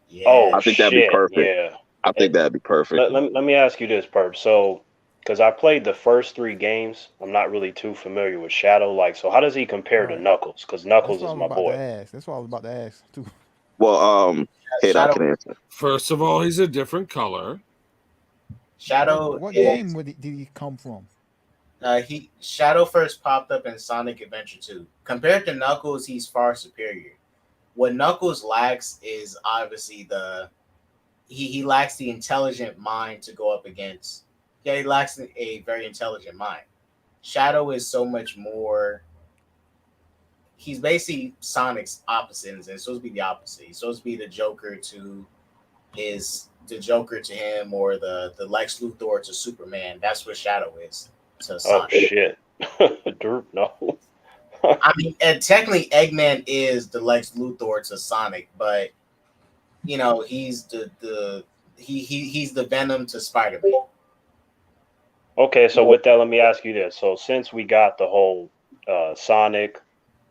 Yeah. Oh I think that'd be shit, perfect. yeah. I think that'd be perfect. Let me ask you this, Perp. So, because I played the first three games, I'm not really too familiar with Shadow. Like, so how does he compare to Right. Knuckles? Because That's Knuckles what I is was my about to boy. ask. That's what I was about to ask too. Well, KDot Shadow can answer. First of all, he's a different color. Shadow What is game did he come from? Shadow first popped up in Sonic Adventure 2. Compared to Knuckles, he's far superior. What Knuckles lacks is obviously he lacks the intelligent mind to go up against. Yeah, he lacks a very intelligent mind. Shadow is so much more. He's basically Sonic's opposite, and it's supposed to be the opposite. He's supposed to be the Joker to him, or the Lex Luthor to Superman. That's what Shadow is to Oh Sonic. shit. Derp, no. I mean, and technically, Eggman is the Lex Luthor to Sonic, but he's he's the Venom to Spider-Man. Okay, so with that, let me ask you this. So since we got the whole Sonic,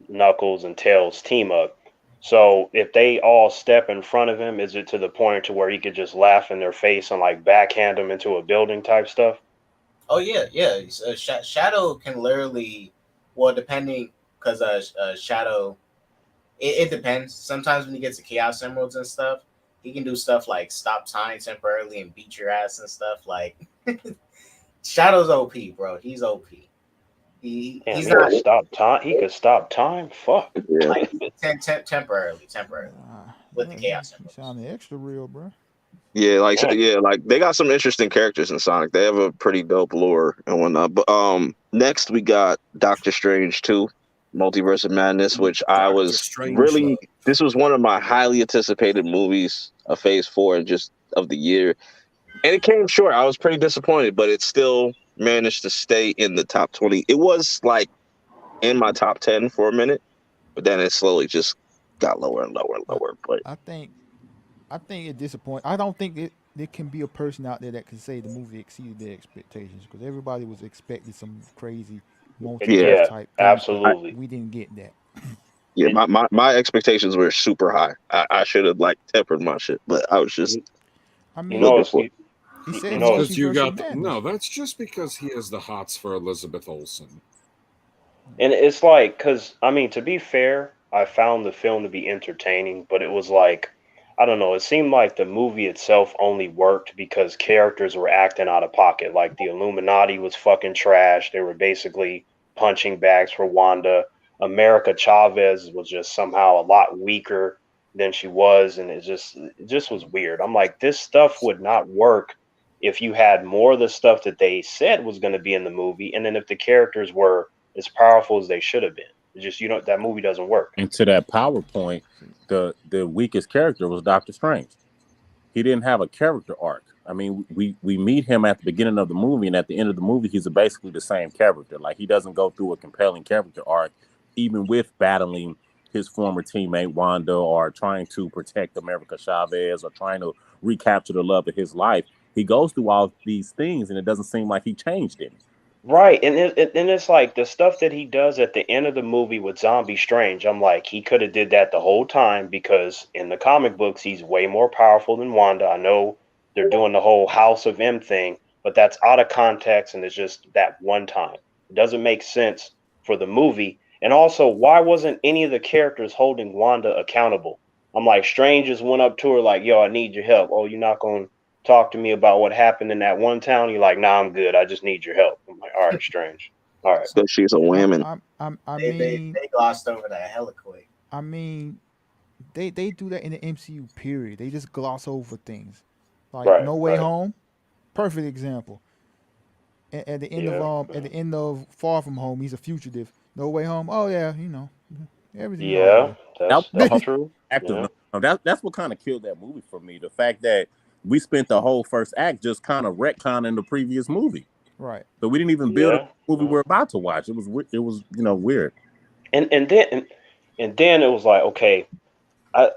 Knuckles, and Tails team up, so if they all step in front of him, is it to the point to where he could just laugh in their face and like backhand them into a building type stuff? Oh yeah. Shadow can literally, well, depending, because Shadow, it depends. Sometimes when he gets the Chaos Emeralds and stuff, he can do stuff like stop time temporarily and beat your ass and stuff. Like Shadow's OP, bro. He's OP. Damn, He's he not could stop time. He could stop time. Fuck. Yeah. like temporarily with the Yeah, Chaos you Emeralds. sounding extra real, bro. Yeah, like Damn. like they got some interesting characters in Sonic. They have a pretty dope lore and whatnot. But next we got Doctor Strange 2, Multiverse of Madness, which I Doctor was Strangelove. this was one of my highly anticipated movies of Phase 4 just of the year. And it came short. I was pretty disappointed, but it still managed to stay in the top 20. It was like in my top 10 for a minute, but then it slowly just got lower and lower and I, lower. But I think it disappoints. I don't think there can be a person out there that can say the movie exceeded their expectations, because everybody was expecting some crazy yeah, multiverse Yeah, type things, but absolutely. we didn't get that. yeah, And my expectations were super high. I should have like tempered my shit, but I was just you, I you know, looking mean, it's for. he you said know, Because you multiverse of got madness. that's just because he has the hots for Elizabeth Olsen. and it's like, cause I mean, to be fair, I found the film to be entertaining, but it was like, I don't know, it seemed like the movie itself only worked because characters were acting out of pocket. Like the Illuminati was fucking trash. They were basically punching bags for Wanda. America Chavez was just somehow a lot weaker than she was, and it just was weird. I'm like, this stuff would not work if you had more of the stuff that they said was going to be in the movie, and then if the characters were as powerful as they should have been. It's just that movie doesn't work. And to that PowerPoint, the weakest character was Doctor Strange. He didn't have a character arc. I mean, we meet him at the beginning of the movie, and at the end of the movie, he's basically the same character. Like, he doesn't go through a compelling character arc, even with battling his former teammate Wanda, or trying to protect America Chavez, or trying to recapture the love of his life. He goes through all these things, and it doesn't seem like he changed any. Right, and it's like the stuff that he does at the end of the movie with Zombie Strange. I'm like, he could have did that the whole time, because in the comic books he's way more powerful than Wanda. I know they're doing the whole House of M thing, but that's out of context, and it's just that one time. It doesn't make sense for the movie. And also, why wasn't any of the characters holding Wanda accountable? I'm like, Strange just went up to her like, "Yo, I need your help." "Oh, you're not going to talk to me about what happened in that one town?" You're like, "Nah, I'm good. I just need your help." I'm like, all right, Strange. All right. So she's a I woman. I They mean, glossed over that hella quick. I mean, they do that in the MCU period. They just gloss over things. Like Right, No Way right. Home, perfect example. At the end of Yeah. at the end of Far From Home, he's a fugitive. No Way Home. Oh yeah, everything's all Yeah, good. That that's was the that's whole true. active. Yeah. That's what kind of killed that movie for me. The fact that we spent the whole first act just kind of retconning the previous movie, Right. so we didn't even build up Yeah. the movie Yeah. we're about to watch. It was weird. And then it was like, okay, I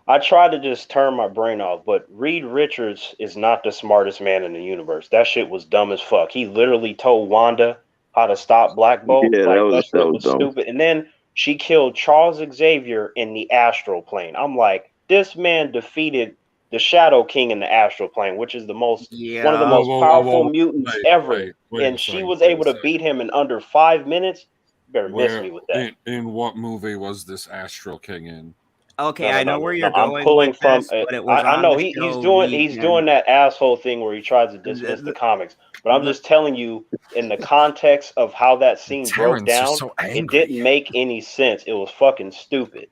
I tried to just turn my brain off, but Reed Richards is not the smartest man in the universe. That shit was dumb as fuck. He literally told Wanda how to stop Black Bolt. Yeah, Like, that that shit was was dumb. stupid. And then she killed Charles Xavier in the astral plane. I'm like, this man defeated the Shadow King in the astral plane, which is one of the Yeah. Whoa, most whoa, whoa, powerful whoa! mutants Wait, ever. wait a And she second. was Wait a able to second. beat him in under 5 minutes. You better miss Where me with that. in what movie was this Astral King in? Okay, No, no, I no, know no, where no. you're I'm going with pulling from. this, but it was I on know the he's show doing he's Legion. doing that asshole thing where he tries to dismiss the The, comics. But I'm the, just telling you, in the context of how that scene broke Terrance is down, so it angry. didn't make any sense. It was fucking stupid.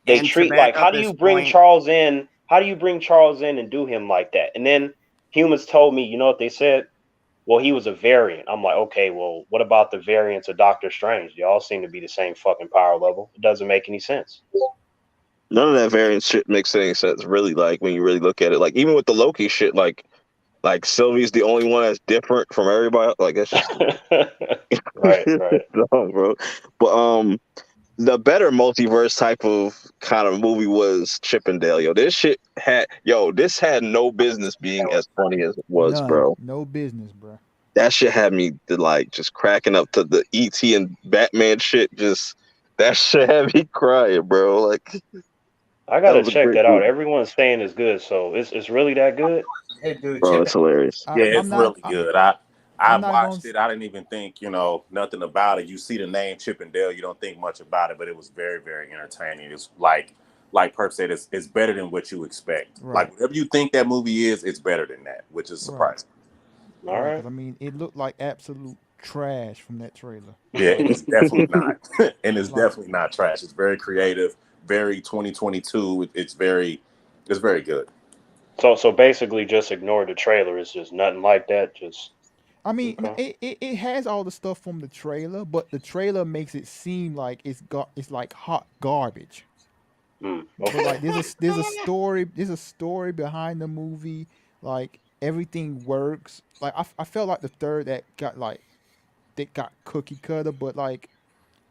They and to treat back like, up how do his you bring point, Charles in? How do you bring Charles in and do him like that? And then humans told me, you know what they said? well, he was a variant. I'm like, okay, well, what about the variants of Doctor Strange? They all seem to be the same fucking power level. It doesn't make any sense. None of that variant shit makes any sense, really. Like when you really look at it, like even with the Loki shit, like Sylvie's the only one that's different from everybody. Like that's just stupid. Right, right. No, bro. But the better multiverse type of kind of movie was Chippendale. This had no business being as funny as it was, None. bro. No business, bro. That shit had me like just cracking up to the ET and Batman shit. Just that shit had me crying, bro. Like I that gotta was a check great that out. movie, Everyone's saying it's good, so it's really that good. Hey, dude, bro. Chip. It's hilarious. Yeah, I'm it's not. really good. I I'm not gonna. watched it. I didn't even think, nothing about it. You see the name Chip and Dale, you don't think much about it, but it was very, very entertaining. It's like Perp said, it's better than what you expect. Right. Like whatever you think that movie is, it's better than that, which is Right. surprising. All Right. right. Because I mean, it looked like absolute trash from that trailer. Yeah, and it's definitely not. And it's Like, definitely not trash. It's very creative, very 2022. It's very good. So basically, just ignore the trailer. It's just nothing like that. Just I mean, okay. it has all the stuff from the trailer, but the trailer makes it seem like it's like hot garbage. But Okay. like, there's a story behind the movie. Like everything works. Like I felt like the third that got cookie cutter, but like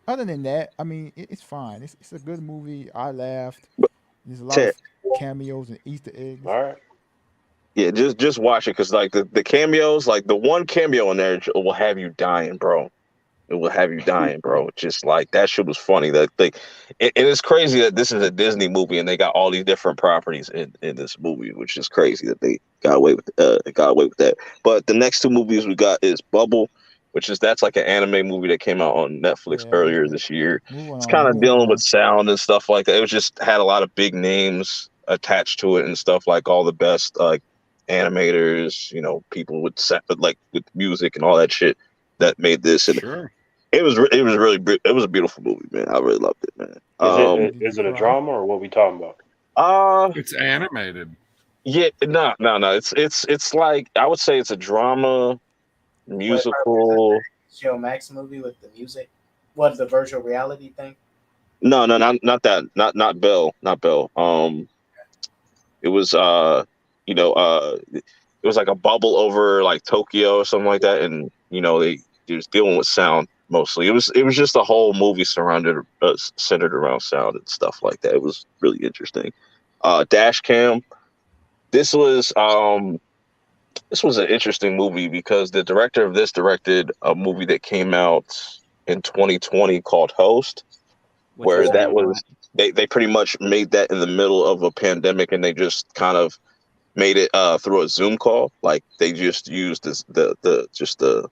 other than that, I mean, it's fine. It's a good movie. I laughed. There's a lot Ted, of cameos and Easter eggs. All right. yeah, just watch it because like the cameos, like the one cameo in there will have you dying, bro. It will have you dying, bro. Just like that shit was funny. That thing, and it's crazy that this is a Disney movie and they got all these different properties in this movie, which is crazy that they got away with that. But the next two movies we got is Bubble, that's like an anime movie that came out on Netflix Yeah, earlier this year. moving It's on, kind of moving dealing with on. sound and stuff like that. It was just had a lot of big names attached to it and stuff, like all the best like animators, people with like with music and all that shit that made this. And Sure. it was a beautiful movie, man. I really loved it, man. Is it Did you is it a cry? drama or what we talking about? It's animated. Yeah, no. It's like I would say it's a drama Wait, musical. Joe Max movie with the music. What the virtual reality thing? No, not that, not Bell, not Bell. It was it was like a bubble over like Tokyo or something like that, and they was dealing with sound mostly. It was just a whole movie centered around sound and stuff like that. It was really interesting. Dash Cam. This was um this was an interesting movie because the director of this directed a movie that came out in 2020 called Host, Which where was that excellent. was they pretty much made that in the middle of a pandemic, and they just kind of made it through a Zoom call. Like they just used the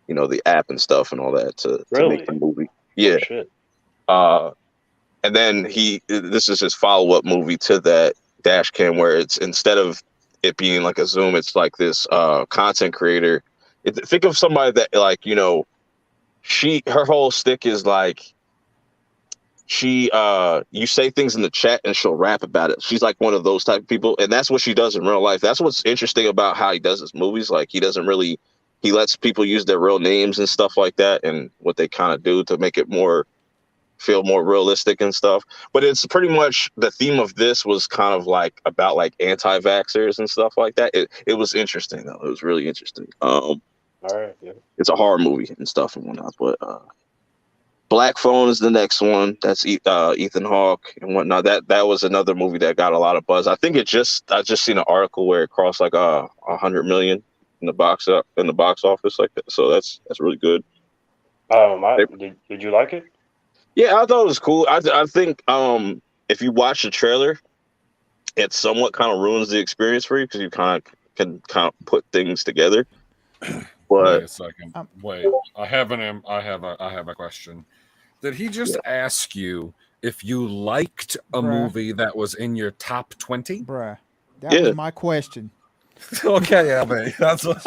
the app and stuff and all that to make Really? the movie. Oh Yeah. shit. Uh, and then this is his follow up movie to that Dash Cam, where it's instead of it being like a Zoom, it's like this content creator. Think of somebody that like her whole stick is like you say things in the chat and she'll rap about it. She's like one of those type of people, and that's what she does in real life. That's what's interesting about how he does his movies. Like he lets people use their real names and stuff like that, and what they kind of do to make it feel more realistic and stuff. But it's pretty much the theme of this was kind of like about like anti-vaxxers and stuff like that. It was interesting though. It was really interesting. All right. Yeah. It's a horror movie and stuff and whatnot, but Black Phone is the next one. That's Ethan Hawke and whatnot. That was another movie that got a lot of buzz. I just seen an article where it crossed like 100 million in the box office like that. So that's really good. Did you like it? Yeah, I thought it was cool. I think if you watch the trailer, it somewhat kind of ruins the experience for you because you kind of can put things together. Wait But a second. Wait, I have a question. Did he just ask you if you liked a Bruh. movie that was in your top 20? Bruh, that Yeah. was my question. Okay, Abby. That's what.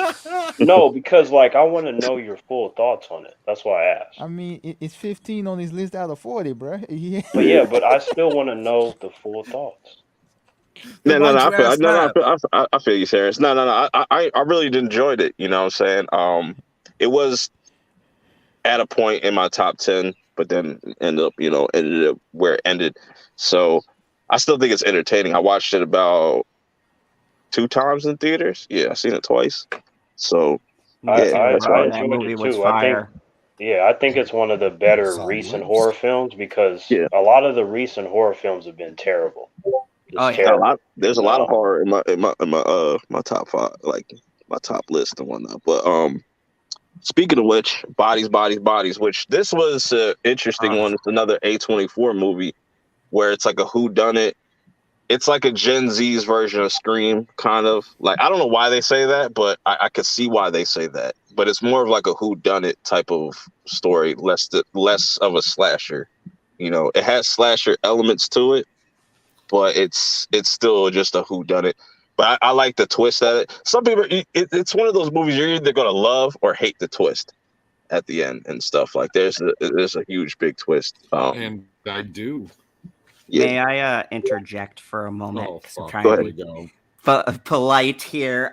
No, because like I want to know your full thoughts on it. That's why I asked. I mean, it's 15 on his list out of 40, bruh. Yeah. But yeah, but I still want to know the full thoughts. No, no, no. Why'd you ask No, no. that? I feel you, Terrence. No, no, no. I really enjoyed it. You know what I'm saying? It was at a point in my top 10, but then ended up where it ended. So I still think it's entertaining. I watched it about 2 times in theaters. Yeah, I've seen it twice. So Me I, yeah, too, I that's bro. I why. That enjoyed movie it was too. I think fire. yeah, I think it's one of the better recent horror Silence. films because Yeah, a lot of the recent horror films have been terrible. Oh Just yeah. terrible. there's a And lot of horror in my top five, like my top list and whatnot. But speaking of which, bodies, bodies, bodies. Which this was an interesting Ugh. one. It's another A24 movie where it's like a who done it. It's like a Gen Z's version of Scream, kind of. Like I don't know why they say that, but I could see why they say that. But it's more of like a who done it type of story, less of a slasher. It has slasher elements to it, but it's still just a who done it. But I like the twist at it. Some people, it's one of those movies you're either gonna love or hate the twist at the end and stuff. Like there's a huge big twist. And I do. Yeah, May I interject for a moment? Oh 'Cause I'm fuck! trying go to Here ahead. we go. be polite here.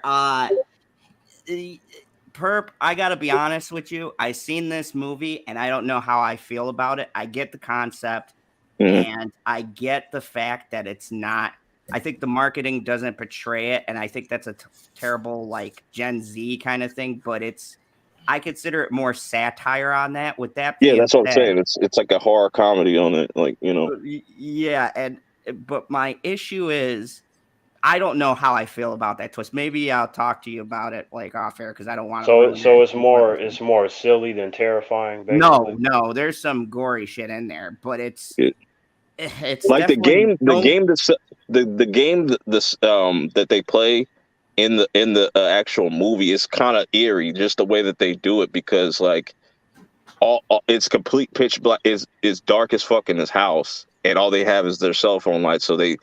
Perp, I gotta be honest with you. I seen this movie and I don't know how I feel about it. I get the concept Mhm. and I get the fact that it's not. I think the marketing doesn't portray it, and I think that's a terrible like Gen Z kind of thing. But I consider it more satire on that. With that Yeah, being that's what I'm said, saying. It's like a horror comedy on it, like. yeah, but my issue is I don't know how I feel about that twist. Maybe I'll talk to you about it like off air because I don't want to so ruin it. it's more silly than terrifying, No, basically. no, there's some gory shit in there, but it's Like the definitely game, the game that's the game that they play in the actual movie is kind of eerie, just the way that they do it, because like all it's complete pitch black, is dark as fuck in this house, and all they have is their cell phone lights. So the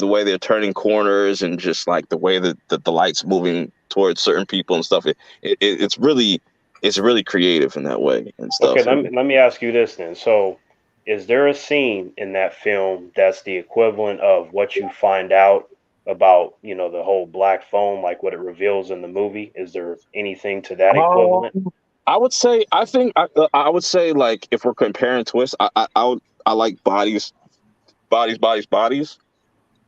way they're turning corners and just like the way that the lights moving towards certain people and stuff, it's really creative in that way and Okay, stuff. let me ask you this then. So, is there a scene in that film that's the equivalent of what you find out about, the whole black phone, like what it reveals in the movie? Is there anything to that Um, equivalent? I would say I would say, like, if we're comparing twists, I like bodies, bodies, bodies, bodies,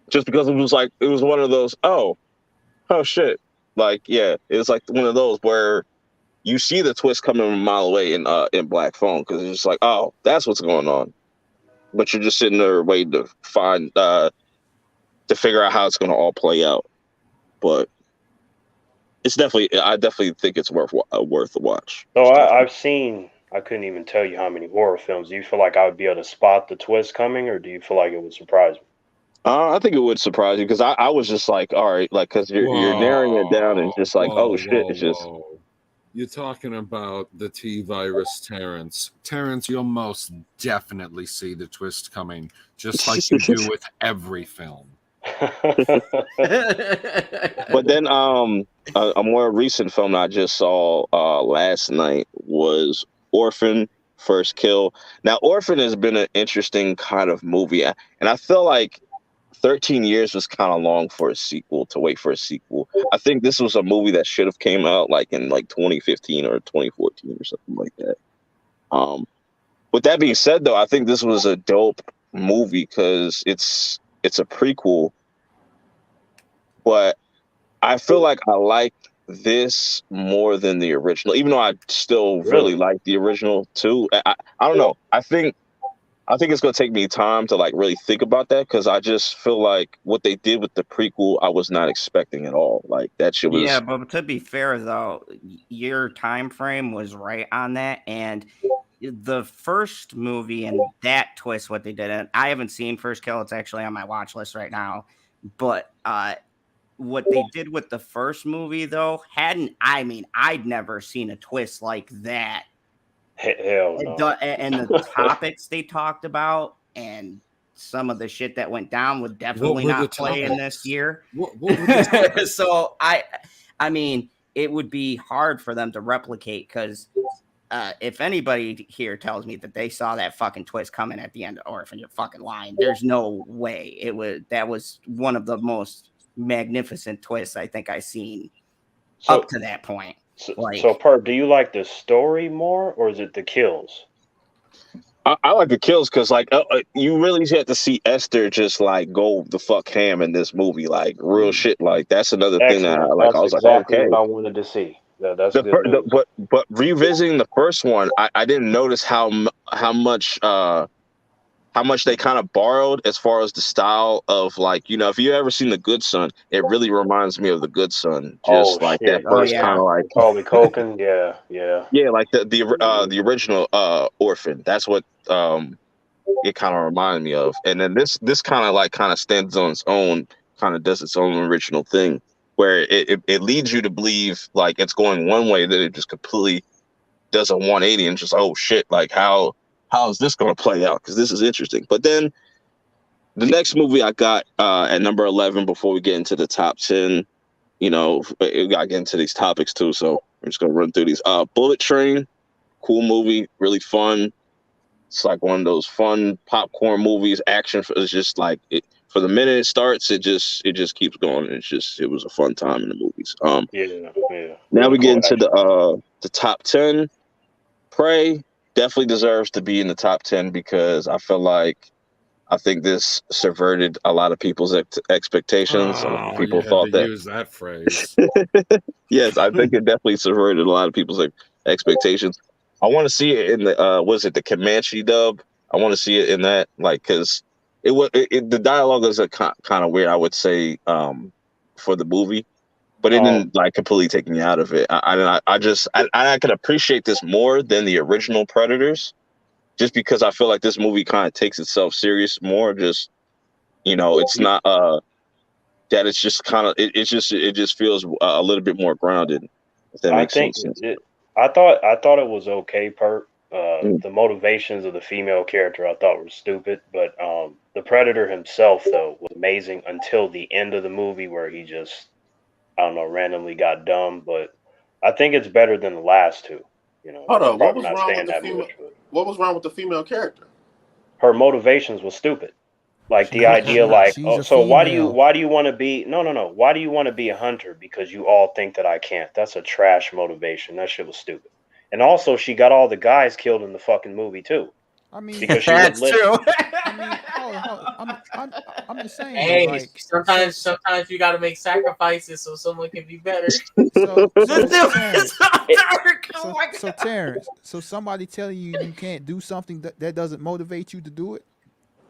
just because it was one of those, oh shit, like, yeah, it was like one of those where you see the twist coming a mile away in Black Phone, because it's just like, oh, that's what's going on, but you're just sitting there waiting to figure out how it's going to all play out. But I definitely think it's worth a watch. So It's I've definitely. seen, I couldn't even tell you how many horror films. Do you feel like I would be able to spot the twist coming, or do you feel like it would surprise me? I think it would surprise you, because I was just like, all right, like, because you're narrowing it down and Whoa, just like, oh whoa, shit, whoa, it's just. whoa. You're talking about the T virus, Terrance. Terrance, you'll most definitely see the twist coming, just like you do with every film. But then a more recent film I just saw last night was Orphan First Kill. Now Orphan has been an interesting kind of movie, and I feel like 13 years was kind of long for a sequel, to wait for a sequel. I think this was a movie that should have came out like in like 2015 or 2014 or something like that. Um, with that being said, though, I think this was a dope movie because it's a prequel, but I feel like I like this more than the original, even though I still really Really? like the original too. I don't know. I think it's gonna take me time to like really think about that, because I just feel like what they did with the prequel, I was not expecting at all. Like that shit Yeah, was. but to be fair though, your time frame was right on that, and the first movie and that twist, what they did, and I haven't seen First Kill. It's actually on my watch list right now, but what they did with the first movie though I mean, I'd never seen a twist like that. Hell no. And the topics they talked about and some of the shit that went down would What definitely were the not play in this topics? year. What were the topics? So I mean, it would be hard for them to replicate because if anybody here tells me that they saw that fucking twist coming at the end of Orphan, you're fucking lying. There's no way. That was one of the most magnificent twists I think I've seen So, up to that point. so, Like, so Purp, do you like the story more, or is it the kills? I like the kills because like you really had to see Esther just like go the fuck ham in this movie, like real shit. Like that's another thing that I Excellent. like. I That's was like, exactly okay. what I wanted to see. That's good news. But revisiting the first one, I didn't notice how much they kind of borrowed as far as the style of like, you know, if you ever seen The Good Son, it really reminds me of The Good Son. Oh Just like that shit! oh first kind yeah, of like, Macaulay Culkin. Yeah. yeah, like the original Orphan. That's what it kind of reminded me of. And then this kind of stands on its own, kind of does its own original thing, where it leads you to believe like it's going one way, that it just completely does a 180 and just, oh shit, like how is this going to play out? Because this is interesting. But then the next movie I got at number 11, before we get into the top 10, you know, we got to get into these topics too. So I'm just going to run through these. Bullet Train, cool movie, really fun. It's like one of those fun popcorn movies. Action is just like it. For the minute it starts, it just keeps going. It was a fun time in the movies. Yeah. Now Really we get cool into action. the top 10. Prey definitely deserves to be in the top 10 because I think this subverted a lot of people's expectations. A lot of Oh, you people had to thought that. use that phrase. Yes, I think it definitely subverted a lot of people's expectations. I want to see it in the was it the Comanche dub? I want to see it in that, like, because the dialogue is a kind of weird, I would say, for the movie, but it Oh, didn't like completely take me out of it. I could appreciate this more than the original Predators, just because I feel like this movie kind of takes itself serious more. Just, you know, it's not that it's just kind of it just feels a little bit more grounded, if that I makes any think sense. I thought it was okay, Perp. Mm. The motivations of the female character I thought were stupid, but the Predator himself though was amazing until the end of the movie where he just, I don't know, randomly got dumb. But I think it's better than the last two. You know, Hold that's on, what probably was not wrong with saying the that female? much, but What was wrong with the female character? her motivations was stupid. Like the idea, like, She's oh, a so female. why do you want to be? No. Why do you want to be a hunter? Because you all think that I can't. That's a trash motivation. That shit was stupid. And also, she got all the guys killed in the fucking movie too I mean, because she wouldn't that's listen. true. I mean, hold. I'm just saying though, Hey, like, so sometimes you got to make sacrifices so someone can be better. so This so dude is Terrence, so It, dark. Oh my so god. Terrence, so somebody telling you can't do something that doesn't motivate you to do it.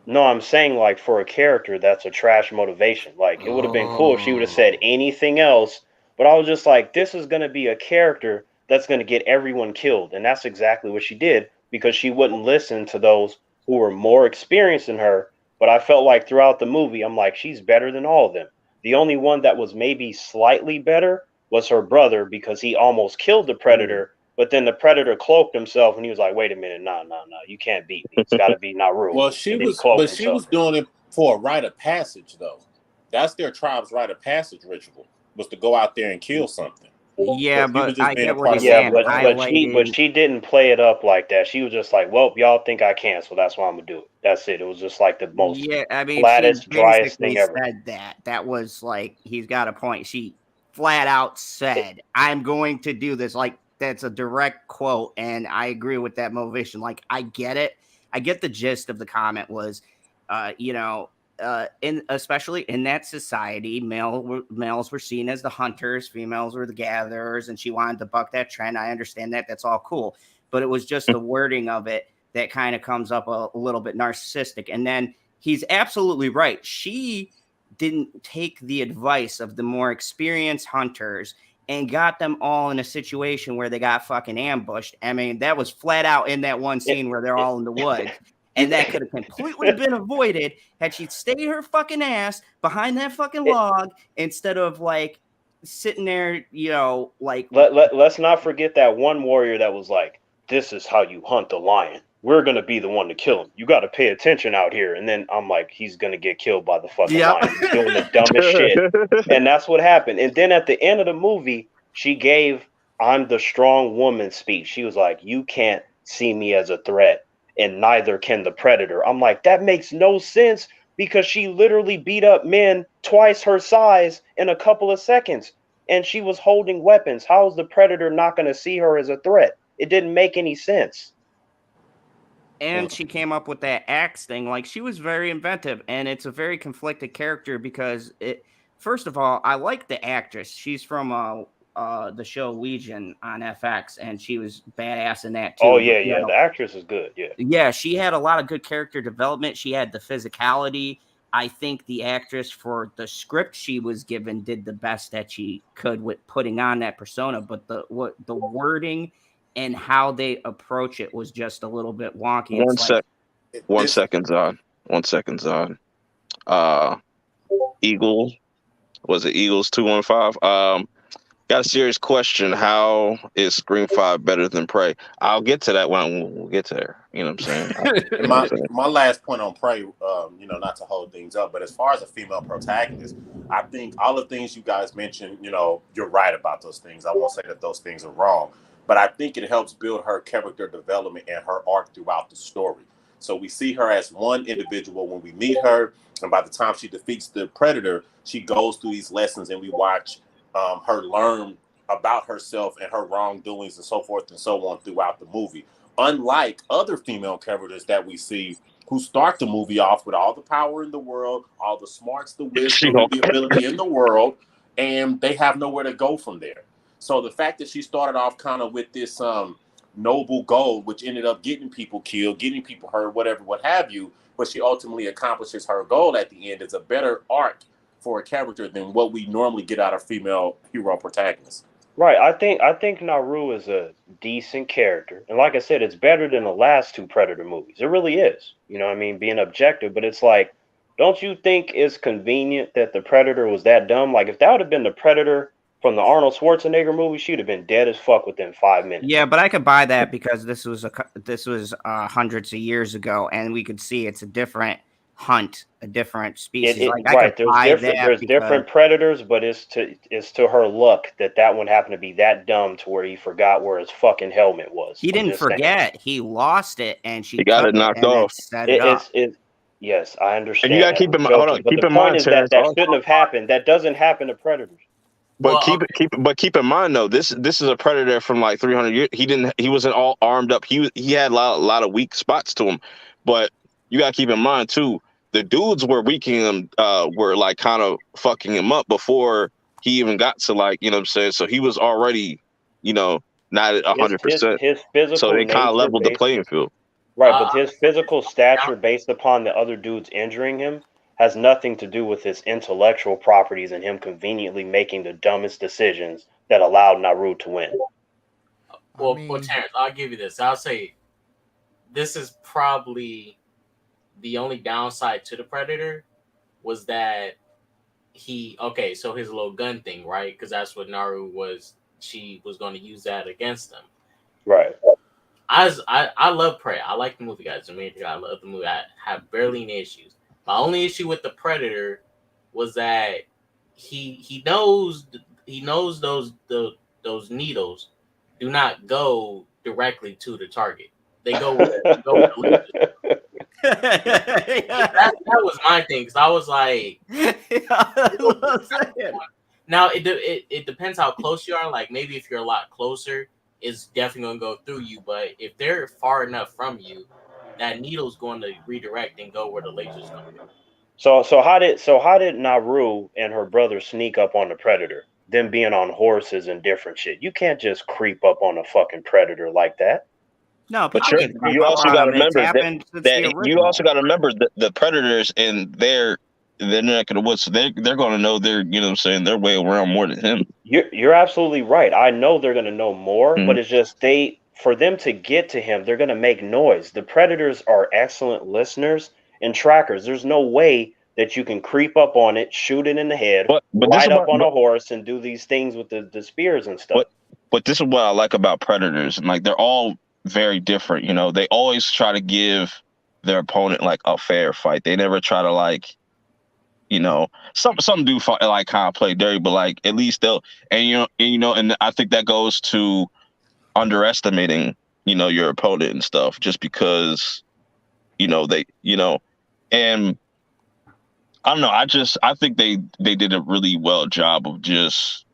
no, I'm saying like for a character, that's a trash motivation. Like it would have been cool if she would have said Oh, anything else, but I was just like, this is going to be a character that's going to get everyone killed, and that's exactly what she did because she wouldn't listen to those who were more experienced than her. But I felt like throughout the movie, I'm like, she's better than all of them. The only one that was maybe slightly better was her brother because he almost killed the predator, but then the predator cloaked himself and he was like, wait a minute, nah, you can't beat me. It's got to be Naru. Well, And then he cloaked she himself. was doing it for a rite of passage, though. That's their tribe's rite of passage ritual, was to go out there and kill something. Yeah, So she was but just I being a get what part he's of what Yeah, they saying. were but doing. but she but Highlighting. she didn't play it up like that. She was just like, well, y'all think I can, so that's why I'm gonna do it. That's it. It was just like the most Yeah, I mean, she flattest, driest basically thing ever. said that. That was like, he's got a point. She flat out said, I'm going to do this. Like, that's a direct quote. And I agree with that motivation. Like, I get it. I get the gist of the comment was, you know, in especially in that society, males were seen as the hunters, females were the gatherers, and she wanted to buck that trend. I understand that. That's all cool. But it was just the wording of it that kind of comes up a little bit narcissistic. And then he's absolutely right. She didn't take the advice of the more experienced hunters and got them all in a situation where they got fucking ambushed. I mean, that was flat out in that one It, scene where they're it, all in the woods. And that could have completely been avoided had she stayed her fucking ass behind that fucking it, log instead of like sitting there, you know, like let's not forget that one warrior that was like, "This is how you hunt the lion. We're gonna be the one to kill him. You got to pay attention out here." And then I'm like, he's gonna get killed by the fucking yep. lion. He's doing the dumbest shit, and that's what happened. And then at the end of the movie, she gave I'm the strong woman speech. She was like, you can't see me as a threat, and neither can the predator. I'm like, that makes no sense because she literally beat up men twice her size in a couple of seconds, and she was holding weapons. How is the predator not going to see her as a threat? It didn't make any sense. And she came up with that axe thing. Like, she was very inventive, and it's a very conflicted character because first of all, I like the actress. She's from the show Legion on FX, and she was badass in that too. Oh yeah. The actress is good. Yeah, she had a lot of good character development. She had the physicality. I think the actress, for the script she was given, did the best that she could with putting on that persona. But the wording and how they approach it was just a little bit wonky. One second, Zod. 1 second, Zod. Eagle, was it Eagles 215? Got a serious question. How is Scream 5 better than Prey? I'll get to that when we'll get to there. You know what I'm saying? My last point on Prey, not to hold things up, but as far as a female protagonist, I think all the things you guys mentioned, you're right about those things. I won't say that those things are wrong, but I think it helps build her character development and her arc throughout the story. So we see her as one individual when we meet her, and by the time she defeats the Predator, she goes through these lessons, and we watch her learn about herself and her wrongdoings and so forth and so on throughout the movie. Unlike other female characters that we see who start the movie off with all the power in the world, all the smarts, the wisdom, the ability in the world, and they have nowhere to go from there. So the fact that she started off kind of with this noble goal, which ended up getting people killed, getting people hurt, whatever, what have you, but she ultimately accomplishes her goal at the end, is a better arc for a character than what we normally get out of female hero protagonists. Right. I think Naru is a decent character. And like I said, it's better than the last two Predator movies. It really is. You know what I mean? Being objective, but it's like, don't you think it's convenient that the Predator was that dumb? Like, if that would have been the Predator from the Arnold Schwarzenegger movie, she'd have been dead as fuck within 5 minutes. Yeah, but I could buy that because this was hundreds of years ago, and we could see it's a different hunt, a different species. There's different predators, but it's to her luck that one happened to be that dumb to where he forgot where his fucking helmet was. He didn't forget; he lost it, and she got it knocked off. Yes, I understand. And you gotta keep in mind. Hold on, keep in mind, Terrance, that shouldn't have happened. That doesn't happen to predators. But keep in mind though, this is a predator from like 300 years. He wasn't all armed up. He had a lot of weak spots to him. But you gotta keep in mind too, the dudes were weakening him, were like kind of fucking him up before he even got to, like, you know what I'm saying. So he was already, not at 100%. His physical, so they kind of leveled the playing field. Right, but his physical stature based upon the other dudes injuring him has nothing to do with his intellectual properties and him conveniently making the dumbest decisions that allowed Naru to win. Well, Terrance, I'll give you this. I'll say this is probably the only downside to the Predator was that so his little gun thing, right? Because that's what Naru was. She was going to use that against him. Right. I love Prey. I like the movie, guys. I love the movie. I have barely any issues. My only issue with the Predator was that he knows those needles do not go directly to the target. They go with the that was my thing, because I was like, now it depends how close you are. Like, maybe if you're a lot closer, it's definitely gonna go through you. But if they're far enough from you, that needle's going to redirect and go where the lasers come from. So how did Naru and her brother sneak up on the Predator? Them being on horses and different shit. You can't just creep up on a fucking Predator like that. No, but you also got to remember the Predators and they're not going to win, so they're going to know their way around more than him. You're absolutely right. I know they're going to know more, but it's just for them to get to him, they're going to make noise. The Predators are excellent listeners and trackers. There's no way that you can creep up on it, shoot it in the head, ride up on a horse, and do these things with the spears and stuff. But this is what I like about Predators, and like they're all very different. They always try to give their opponent like a fair fight. They never try to you know, some do like kind of play dirty, but like at least they'll and I think that goes to underestimating, your opponent and stuff, just because, they, and I don't know. I think they did a really well job of just,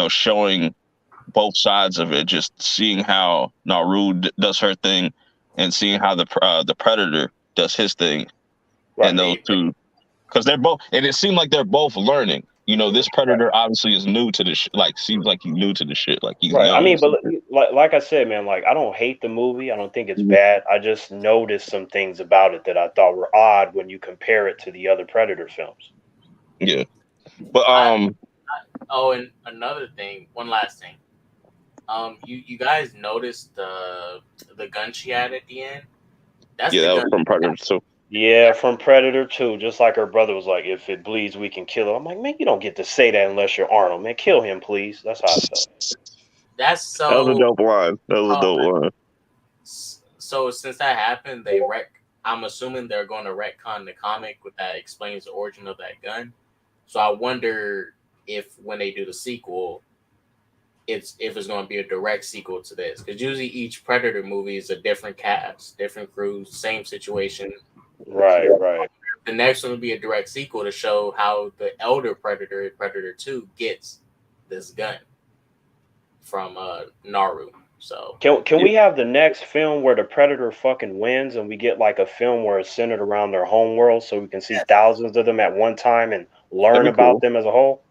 showing both sides of it, just seeing how Naru does her thing and seeing how the Predator does his thing, and those two, because they're both, and it seemed like they're both learning. This Predator obviously is new to this. Like, seems like he's new to the shit. Like, he's Right. I young. mean, but like I said, man, like I don't hate the movie. I don't think it's bad. I just noticed some things about it that I thought were odd when you compare it to the other Predator films. Yeah. But and another thing, one last thing. You guys noticed the gun she had at the end? That's that was from Predator 2. Yeah, from Predator 2. Just like her brother was like, if it bleeds, we can kill it. I'm like, man, you don't get to say that unless you're Arnold. Man, kill him, please. That's how I felt. That's so. That was a dope line. That was a dope line. So since that happened, I'm assuming they're going to retcon the comic with that explains the origin of that gun. So I wonder if when they do the sequel, if it's going to be a direct sequel to this, because usually each Predator movie is a different cast, different crews, same situation. Right. The next one will be a direct sequel to show how the elder Predator, Predator 2, gets this gun from Naru. So can we have the next film where the Predator fucking wins, and we get like a film where it's centered around their home world, so we can see thousands of them at one time and learn about them as a whole?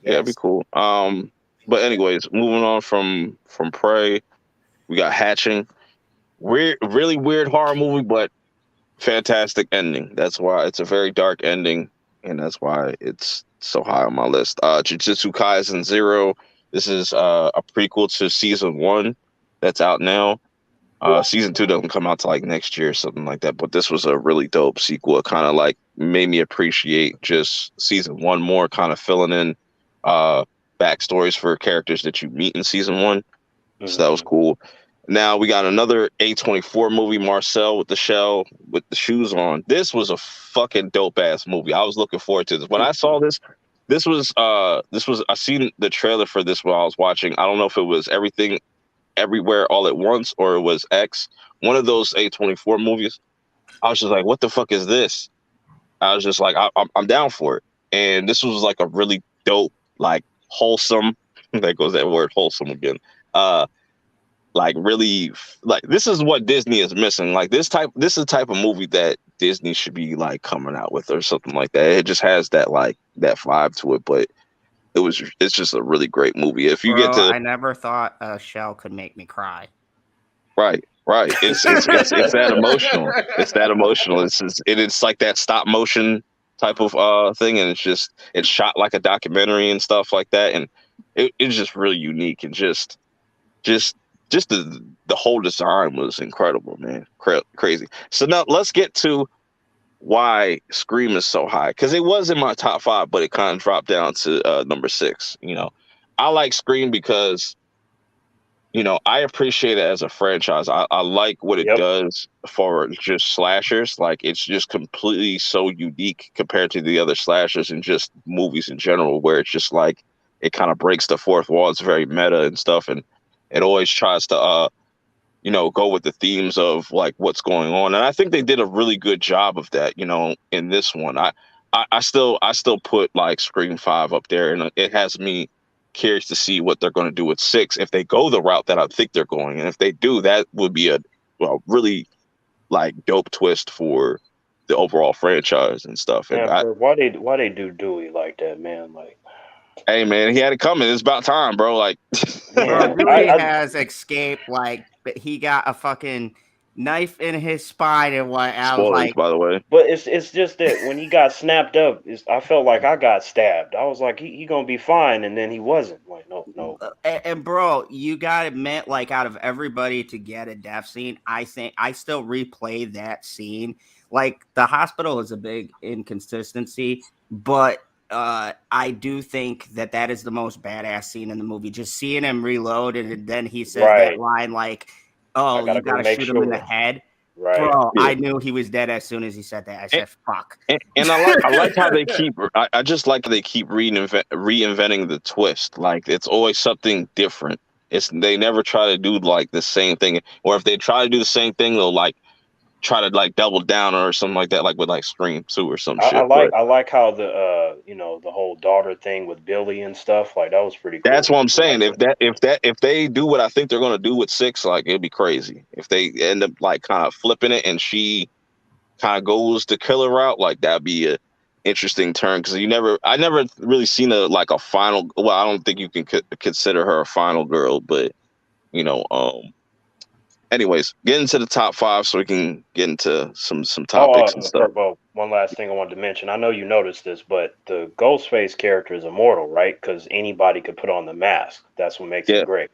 Yeah, that'd be cool. But anyways, moving on from Prey, we got Hatching. Really weird horror movie, but fantastic ending. That's why it's a very dark ending, and that's why it's so high on my list. Jujutsu Kaisen 0. This is a prequel to season 1 that's out now. Season 2 doesn't come out till like next year or something like that, but this was a really dope sequel. It kind of like made me appreciate just season 1 more, kind of filling in backstories for characters that you meet in season 1. So that was cool. Now we got another A24 movie, Marcel with the Shell with the shoes on. This was a fucking dope ass movie. I was looking forward to this. When I saw this was I seen the trailer for this while I was watching. I don't know if it was Everything Everywhere All at Once or it was X, one of those A24 movies. I was just like, what the fuck is this? I was just like, I'm down for it. And this was like a really dope, like wholesome. There goes that word, wholesome again. Like really, like this is what Disney is missing. Like this is the type of movie that Disney should be like coming out with or something like that. It just has that like that vibe to it, but it's just a really great movie. If you get to, I never thought a shell could make me cry. Right. It's that emotional. It's that emotional. It's like that stop motion type of thing, and it's shot like a documentary and stuff like that, and it's just really unique and just the whole design was incredible, man. Crazy. So now let's get to why Scream is so high, because it was in my top 5, but it kind of dropped down to number 6. I like Scream because I appreciate it as a franchise. I like what it does for just slashers. Like, it's just completely so unique compared to the other slashers and just movies in general, where it's just like it kind of breaks the fourth wall. It's very meta and stuff, and it always tries to go with the themes of like what's going on. And I think they did a really good job of that, in this one. I still put like Scream 5 up there, and it has me curious to see what they're going to do with 6 if they go the route that I think they're going. And if they do, that would be a really like dope twist for the overall franchise and stuff. Man, And why they do Dewey like that, man? Like, hey man, he had it coming. It's about time, bro. Like, Bro, Dewey has escaped. Like, he got a fucking knife in his spine and what. I was like, by the way. But it's just that when he got snapped up, I felt like I got stabbed. I was like, he gonna be fine, and then he wasn't. Like, no. And bro, you gotta admit, like, out of everybody to get a death scene, I think I still replay that scene. Like, the hospital is a big inconsistency, but I do think that is the most badass scene in the movie. Just seeing him reload, and then he says that line like, "Oh, you gotta shoot him in the head." Right. Bro, Yeah. I knew he was dead as soon as he said that. I said, "Fuck." And I like how they keep. I just like they keep reinventing the twist. Like it's always something different. They never try to do like the same thing. Or if they try to do the same thing, they'll like try to like double down or something like that, like with like Scream 2 or some shit. But I like how the the whole daughter thing with Billy and stuff, like that was pretty that's cool. what I'm I like saying. If they do what I think they're gonna do with 6, like it'd be crazy. If they end up like kind of flipping it and she kind of goes the killer route, like that'd be a interesting turn because I never really seen a final. Well, I don't think you can consider her a final girl, but you know, anyways, get into the top 5 so we can get into some topics and stuff. Well, one last thing I wanted to mention. I know you noticed this, but the Ghostface character is immortal, right? Because anybody could put on the mask. That's what makes Yeah. it great.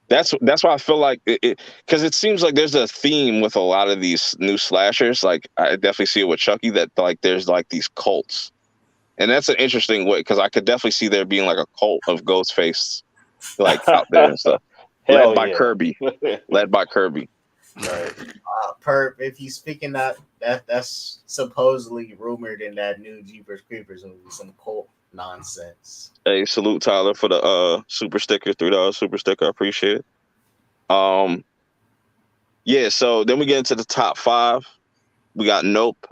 That's why I feel like because it seems like there's a theme with a lot of these new slashers. Like I definitely see it with Chucky that like there's like these cults, and that's an interesting way because I could definitely see there being like a cult of Ghostface like out there and stuff, Hell led by yeah. Kirby, led by Kirby. Right. Perp, if you speaking that's supposedly rumored in that new Jeepers Creepers movie, some cult nonsense. Hey, salute Tyler for the super sticker, $3 super sticker. I appreciate it. Yeah. So then we get into the top 5. We got Nope,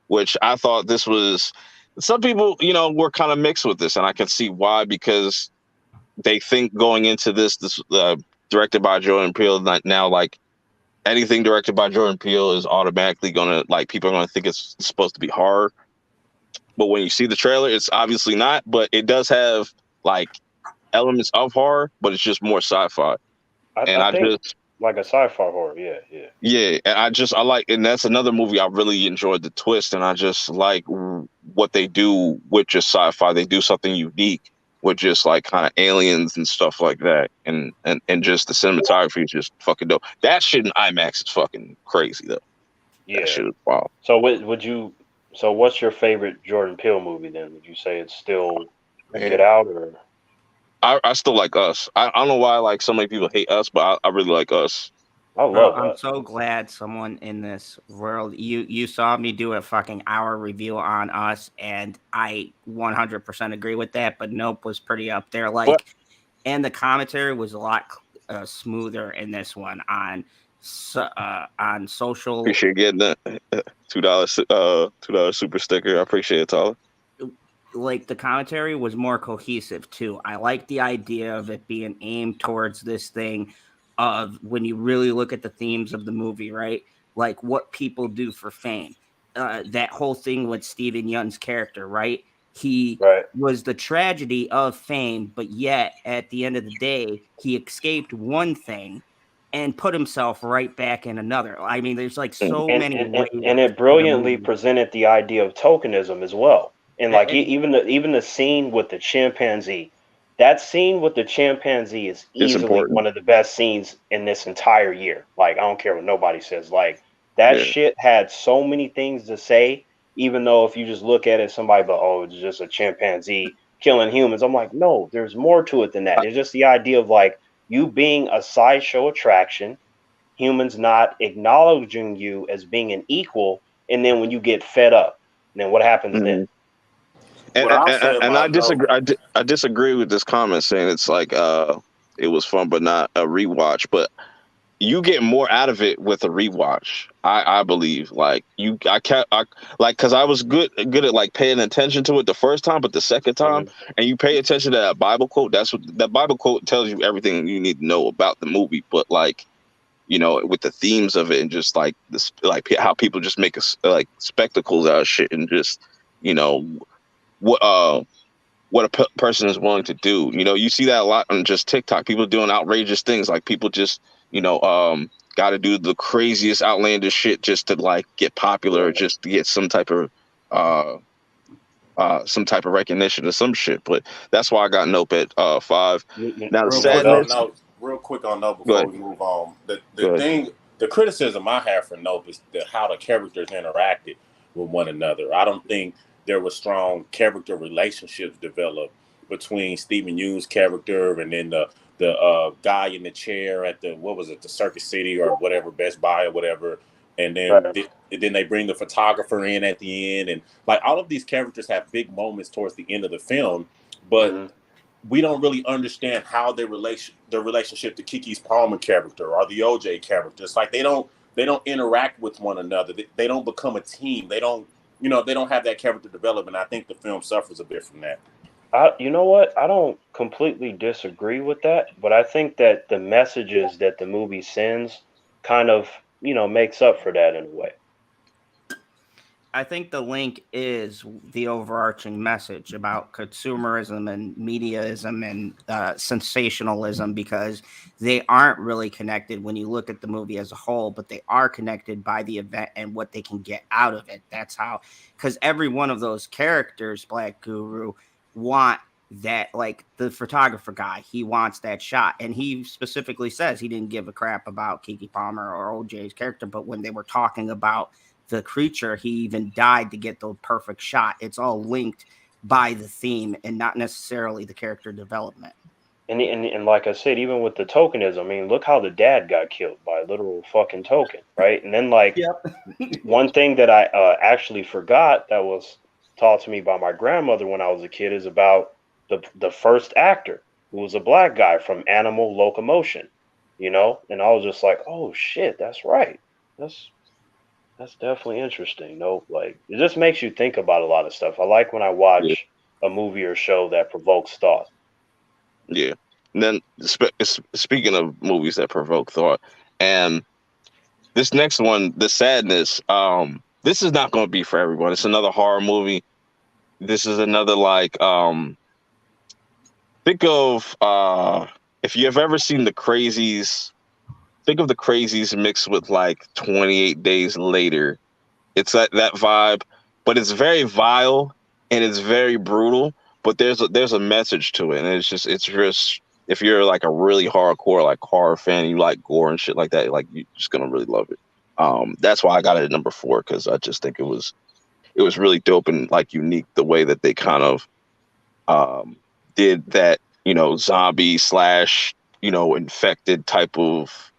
which I thought this was. Some people, were kind of mixed with this, and I can see why because they think going into this directed by Jordan Peele, now like anything directed by Jordan Peele is automatically gonna like people are gonna think it's supposed to be horror. But when you see the trailer, it's obviously not. But it does have like elements of horror, but it's just more sci-fi. And I think like a sci-fi horror. Yeah, yeah. Yeah, and I like, and that's another movie I really enjoyed the twist, and I just like what they do with just sci-fi. They do something unique with just like kind of aliens and stuff like that, and just the cinematography is just fucking dope. That shit in IMAX is fucking crazy though. Yeah. That shit is wild. So So what's your favorite Jordan Peele movie then? Would you say it's still Get Out or? I still like Us. I don't know why like so many people hate Us, but I really like Us. I love I'm Us. so glad someone in this world you saw me do a fucking hour review on Us, and I 100% agree with that. But Nope was pretty up there, and the commentary was a lot smoother in this one on social. Appreciate getting that $2 super sticker. I appreciate it, Tyler. Like the commentary was more cohesive too. I like the idea of it being aimed towards this thing of when you really look at the themes of the movie, right? Like what people do for fame. That whole thing with Steven Yeun's character, right? He was the tragedy of fame, but yet at the end of the day, he escaped one thing and put himself right back in another. I mean, there's like so many ways. And it brilliantly presented the idea of tokenism as well. And like even the scene with the chimpanzee, that scene with the chimpanzee is easily one of the best scenes in this entire year. Like I don't care what nobody says. Like that shit had so many things to say. Even though if you just look at it, somebody but it's just a chimpanzee killing humans. I'm like, no, there's more to it than that. It's just the idea of like you being a sideshow attraction, humans not acknowledging you as being an equal, and then when you get fed up, then what happens then? And I disagree. I disagree with this comment saying it's like it was fun but not a rewatch. But you get more out of it with a rewatch. I believe like because I was good at like paying attention to it the first time, but the second time, and you pay attention to that Bible quote. That's what that Bible quote tells you everything you need to know about the movie. But like with the themes of it and just like this, like how people just make like spectacles out of shit and just what a person is willing to do. You see that a lot on just TikTok. People doing outrageous things, like people just got to do the craziest outlandish shit just to like get popular, or just to get some type of recognition or some shit. But that's why I got Nope at 5. Now real quick on Nope before we move on. The criticism I have for Nope is how the characters interacted with one another. I don't think there were strong character relationships developed between Steven Yeun's character and then the guy in the chair at the Circus City or whatever, Best Buy or whatever, and then Right. then they bring the photographer in at the end, and like all of these characters have big moments towards the end of the film, but Hmm. we don't really understand how their relationship to Kiki's Palmer character or the OJ character. It's like they don't interact with one another. They don't become a team. They don't they don't have that character development. I think the film suffers a bit from that. You know what? I don't completely disagree with that, but I think that the messages that the movie sends kind of, makes up for that in a way. I think the link is the overarching message about consumerism and mediaism and sensationalism, because they aren't really connected when you look at the movie as a whole, but they are connected by the event and what they can get out of it. That's how, because every one of those characters, Black Guru, want that, like the photographer guy, he wants that shot. And he specifically says he didn't give a crap about Keke Palmer or OJ's character, but when they were talking about the creature, he even died to get the perfect shot. It's all linked by the theme and not necessarily the character development. And like I said, even with the tokenism, I mean, look how the dad got killed by a literal fucking token, right? And then, like, one thing that I actually forgot that was taught to me by my grandmother when I was a kid is about the first actor, who was a black guy from Animal Locomotion, And I was just like, oh shit, that's right. That's definitely interesting. No, like, it just makes you think about a lot of stuff. I like when I Yeah. watch a movie or show that provokes thought. Yeah. And then speaking of movies that provoke thought, and this next one, The Sadness, this is not going to be for everyone. It's another horror movie. This is another like think of if you have ever seen The Crazies, think of The Crazies mixed with like 28 Days Later. It's that vibe, but it's very vile and it's very brutal. But there's a message to it, and it's just if you're like a really hardcore like horror fan, you like gore and shit like that, like you're just gonna really love it. That's why I got it at number 4, because I just think it was really dope and like unique the way that they kind of did that, zombie slash infected type of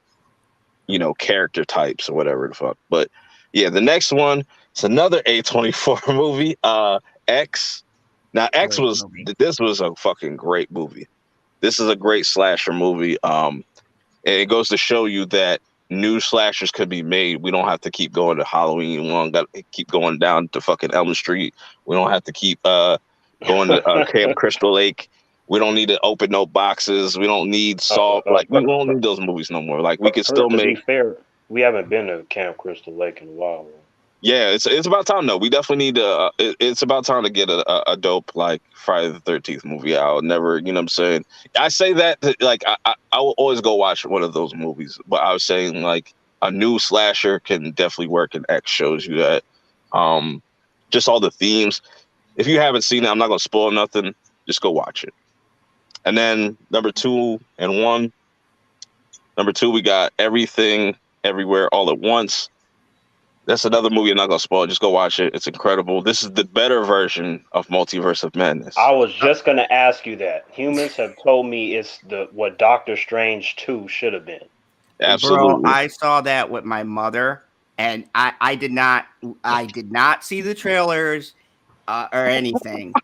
character types or whatever the fuck. But yeah, the next one, it's another A24 movie, X. Now X Great was movie. this was a fucking great movie. This is a great slasher movie. And it goes to show you that new slashers could be made. We don't have to keep going to Halloween. We don't got to keep going down to fucking Elm Street. We don't have to keep going to Camp Crystal Lake. We don't need to open no boxes. We don't need salt. Like we don't need those movies no more. Like we could still To be make. fair, we haven't been to Camp Crystal Lake in a while. Yeah, it's about time though. We definitely need to. It's about time to get a dope like Friday the 13th movie out. Never, you know what I'm saying. I say that like I will always go watch one of those movies, but I was saying like a new slasher can definitely work, and X shows you that. Just all the themes. If you haven't seen it, I'm not gonna spoil nothing. Just go watch it. And then number 2 and 1. Number 2, we got Everything Everywhere All at Once. That's another movie I'm not gonna spoil. Just go watch it. It's incredible. This is the better version of Multiverse of Madness. I was just gonna ask you that. Humans have told me it's what Doctor Strange 2 should have been. Bro, Absolutely. I saw that with my mother, and I did not see the trailers or anything.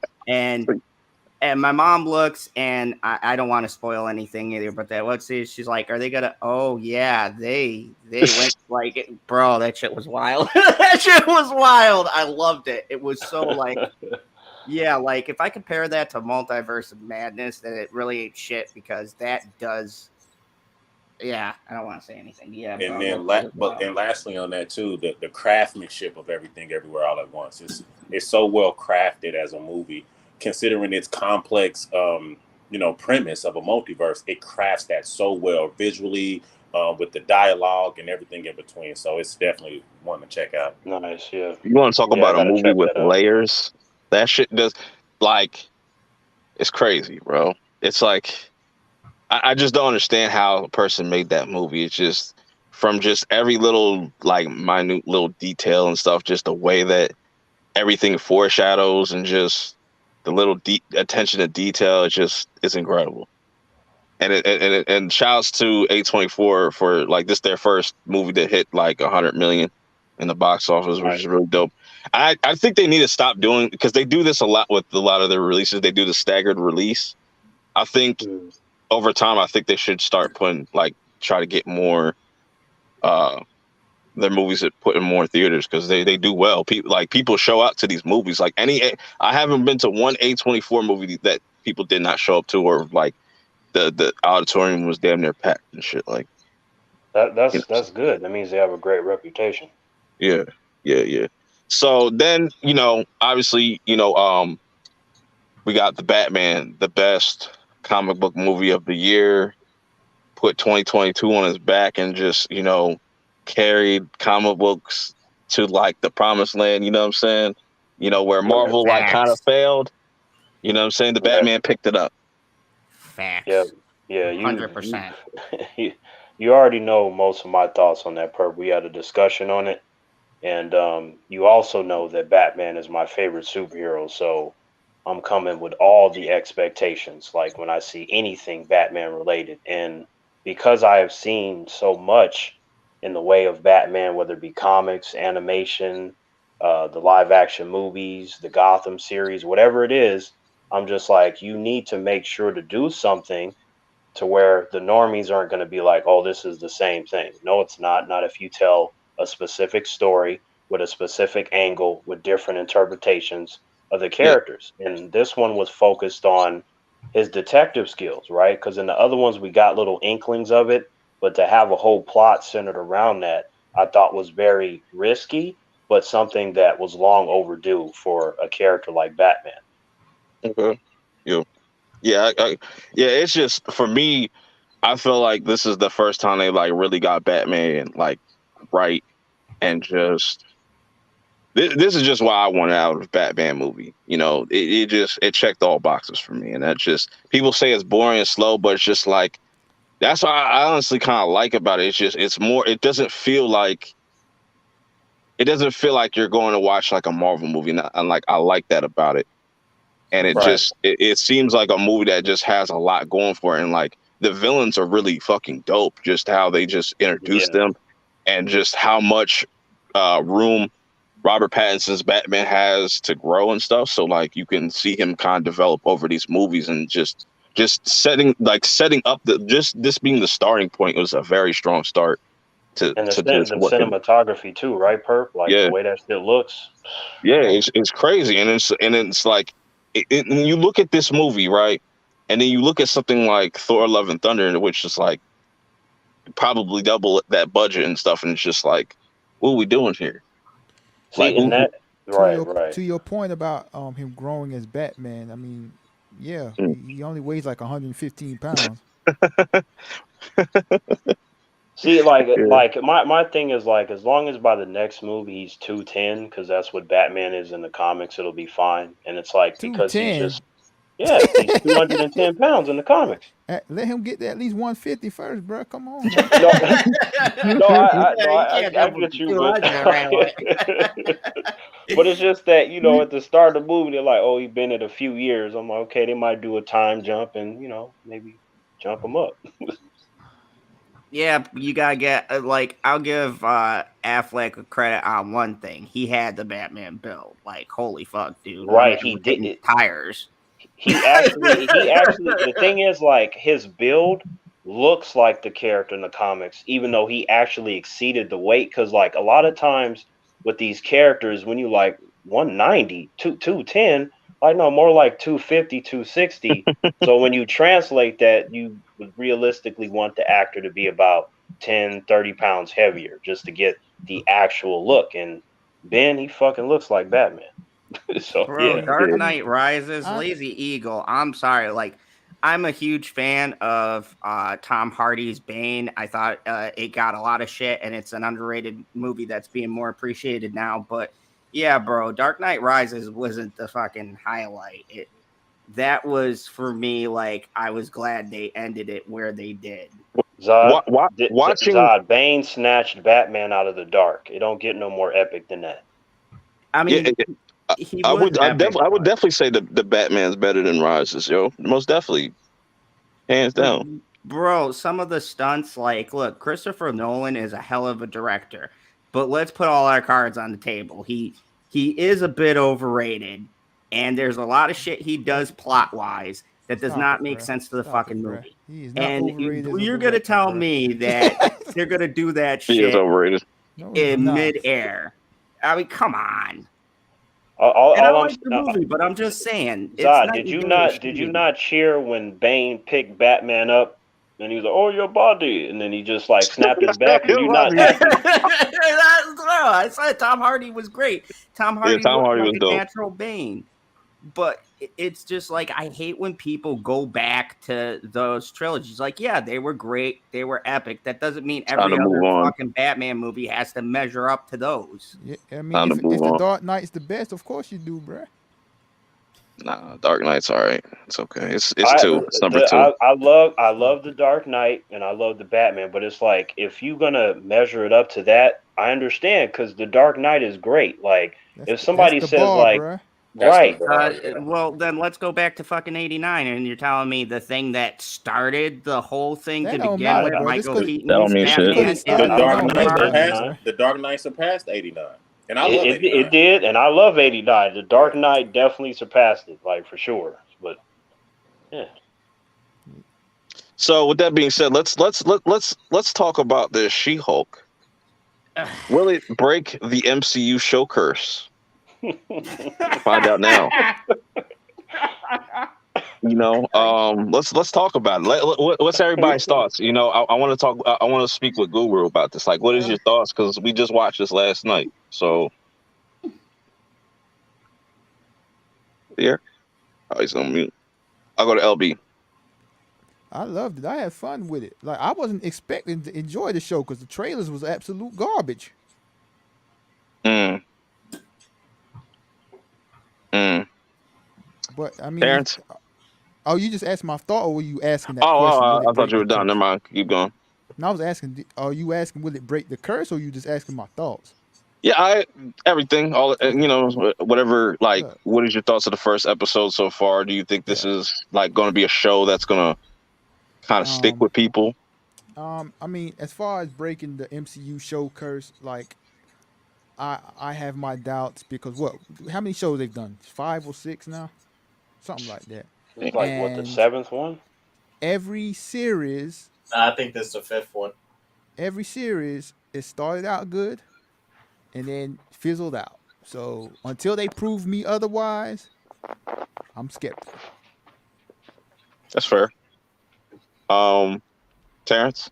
And my mom looks, and I don't want to spoil anything either, but that looks, she's like, are they gonna? Oh yeah, they went like it, bro. That shit was wild. That shit was wild. I loved it. It was so like, yeah, like if I compare that to Multiverse of Madness, then it really ain't shit, because that does. Yeah, I don't want to say anything. Yeah, And bro, then, and lastly on that too, the craftsmanship of Everything Everywhere All at Once is so well crafted as a movie, considering its complex, premise of a multiverse. It crafts that so well visually, with the dialogue and everything in between. So it's definitely one to check out. Nice, yeah. You want to talk Yeah, I about a gotta movie check with that out. layers? That shit does like it's crazy, bro. It's like I just don't understand how a person made that movie. It's just from just every little like minute little detail and stuff, just the way that everything foreshadows and just the little attention to detail. It's incredible. And shouts to A24 for like this their first movie to hit like 100 million. in the box office, which Right. is really dope. I think they need to stop doing, because they do this a lot with a lot of their releases. They do the staggered release. I think Mm. over time, I think they should start putting try to get more their movies that put in more theaters, because they do well. People show out to these movies. Like I haven't been to one A24 movie that people did not show up to, or like the auditorium was damn near packed and shit. Like, you know, That's good. That means they have a great reputation. yeah, yeah. So then, obviously, we got the Batman, the best comic book movie of the year, put 2022 on his back and just, carried comic books to like the promised land, you know what I'm saying? Where Yeah. Marvel like kind of Facts. failed, you know what I'm saying? The Yeah. Batman picked it up. Yeah. Facts. Yeah. 100%. You already know most of my thoughts on that, Perp. We had a discussion on it. And you also know that Batman is my favorite superhero, so I'm coming with all the expectations, like when I see anything Batman related. And because I have seen so much in the way of Batman, whether it be comics, animation, the live action movies, the Gotham series, whatever it is, I'm just like, you need to make sure to do something to where the normies aren't going to be like, oh, this is the same thing. No, it's not. Not if you tell a specific story with a specific angle with different interpretations of the Yeah. characters. And this one was focused on his detective skills, right? Because in the other ones, we got little inklings of it. But to have a whole plot centered around that, I thought was very risky, but something that was long overdue for a character like Batman. Okay. Yeah. Yeah. Yeah. It's just, for me, I feel like this is the first time they like really got Batman like right, and just this is just why I wanted out of Batman movie. It checked all boxes for me, and that's just, people say it's boring and slow, but it's just like, that's what I honestly kind of like about it. It's just, it's more. It doesn't feel like you're going to watch like a Marvel movie, and like I like that about it. And Right. it seems like a movie that just has a lot going for it, and like the villains are really fucking dope. Just how they just introduce Yeah. them, and just how much room Robert Pattinson's Batman has to grow and stuff. So like you can see him kind of develop over these movies, and just setting up just this being the starting point was a very strong start to And just the what him. cinematography too, right, Perp? Like the Yeah, way that shit looks. yeah, Man. it's crazy, and it's like, when you look at this movie, right, and then you look at something like Thor: Love and Thunder, which is like probably double that budget and stuff, and it's just like, what are we doing here? Like, See, and that To right, your right. point about him growing as Batman, I mean, yeah, mm, he only weighs like 115 pounds. See, yeah, my thing is like, as long as by the next movie he's 210, because that's what Batman is in the comics, it'll be fine. And it's like, because he's 210. just, yeah, he's 210 pounds in the comics. Let him get to at least 150 first, bro. Come on, man. No, no, Yeah, you can't I jump from get you, but 200 right away. but it's just that, at the start of the movie they're like, oh, he's been at a few years. I'm like, okay, they might do a time jump and maybe jump him up. Yeah, you gotta get like, I'll give Affleck credit on one thing. He had the Batman build. Like, holy fuck, dude. Right, Man he was did hitting it. tires. He actually the thing is, like, his build looks like the character in the comics, even though he actually exceeded the weight. Because like a lot of times with these characters, when you like 190 210, like, no, more like 250 260. So when you translate that, you would realistically want the actor to be about 10-30 pounds heavier just to get the actual look. And Ben, he fucking looks like Batman. So Bro, yeah. Dark I mean, Knight Rises, I Lazy Eagle. I'm sorry. Like, I'm a huge fan of Tom Hardy's Bane. I thought it got a lot of shit, and it's an underrated movie that's being more appreciated now. But yeah, bro, Dark Knight Rises wasn't the fucking highlight. That was, for me, like, I was glad they ended it where they did. Zod, watching. Zod, Bane snatched Batman out of the dark. It don't get no more epic than that. I Yeah, mean, he was epic, I would but definitely say the Batman's better than Rises, yo. Most definitely, hands But, down. bro, some of the stunts, like, look, Christopher Nolan is a hell of a director. but let's put all our cards on the table. He is a bit overrated, and there's a lot of shit he does plot wise that does not make sense to the fucking movie. He is not And overrated as a you're gonna director, tell bruh. me that they're gonna do that He is shit overrated. No, he's in not. midair? I mean, come on. All And I I'm like the movie, but I'm just saying, it's Zod, not did you not cheer when Bane picked Batman up and he was like, "Oh, your body," and then he just like snapped his back? Did you not actually? I said Tom Hardy was great. Tom Hardy Tom looked Hardy like was a dope. natural Bane. But it's just like I hate when people go back to those trilogies. Like, yeah, they were great, they were epic. That doesn't mean Time every to move other on. fucking Batman movie has to measure up to those. Yeah, I Time mean, to if move the on. Dark Knight's the best, of course you do, bruh. Nah, Dark Knight's all right. It's okay. It's two. It's number two. I love the Dark Knight and I love the Batman, but it's like if you're gonna measure it up to that, I understand because the Dark Knight is great. Like if somebody That's the says bar, like, bruh. right, Well, then let's go back to fucking '89, and you're telling me the thing that started the whole thing That to don't begin matter, with, bro. Michael That Keaton's don't mean shit. Batman, it is started, The it Dark don't Knight matter, surpassed bruh. the Dark Knight surpassed 89, and I love 89. it did, and I love '89. The Dark Knight definitely surpassed it, like for sure. But yeah, So with that being said, let's talk about this She-Hulk. Will it break the MCU show curse? Find out now. Let's talk about it. What's everybody's thoughts? I want to talk. I want to speak with Guru about this. Like, what is your thoughts? Because we just watched this last night. So, here, he's on mute. I'll go to LB. I loved it. I had fun with it. Like, I wasn't expecting to enjoy the show because the trailers was absolute garbage. But I mean, Terrance? You just asked my thought, or were you asking that Oh, question? Will it I thought break you were the done. curse? Never mind. Keep going. And I was asking, are you asking will it break the curse, or you just asking my thoughts? Yeah, everything, all whatever. Like, Look, what is your thoughts of the first episode so far? Do you think this is like going to be a show that's going to kind of stick with people? I mean, as far as breaking the MCU show curse, like, I have my doubts because how many shows they've done? 5 or 6 now, something like that. it's like what, the 7th one? Every series, I think this is the 5th one. Every series, it started out good, and then fizzled out. So until they prove me otherwise, I'm skeptical. That's fair. Terrance?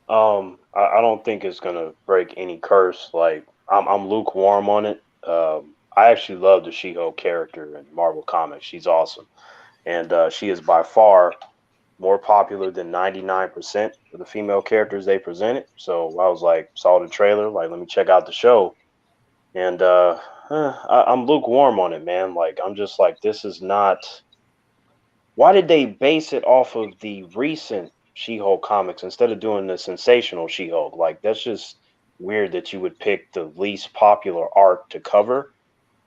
I don't think it's gonna break any curse. Like I'm lukewarm on it. I actually love the She-Hulk character in Marvel Comics. She's awesome, and she is by far more popular than 99% of the female characters they presented. So I was like, saw the trailer, like let me check out the show, and I'm lukewarm on it, man. Like I'm just like, this is not. Why did they base it off of the recent She-Hulk comics instead of doing the sensational She-Hulk? Like that's just weird that you would pick the least popular arc to cover.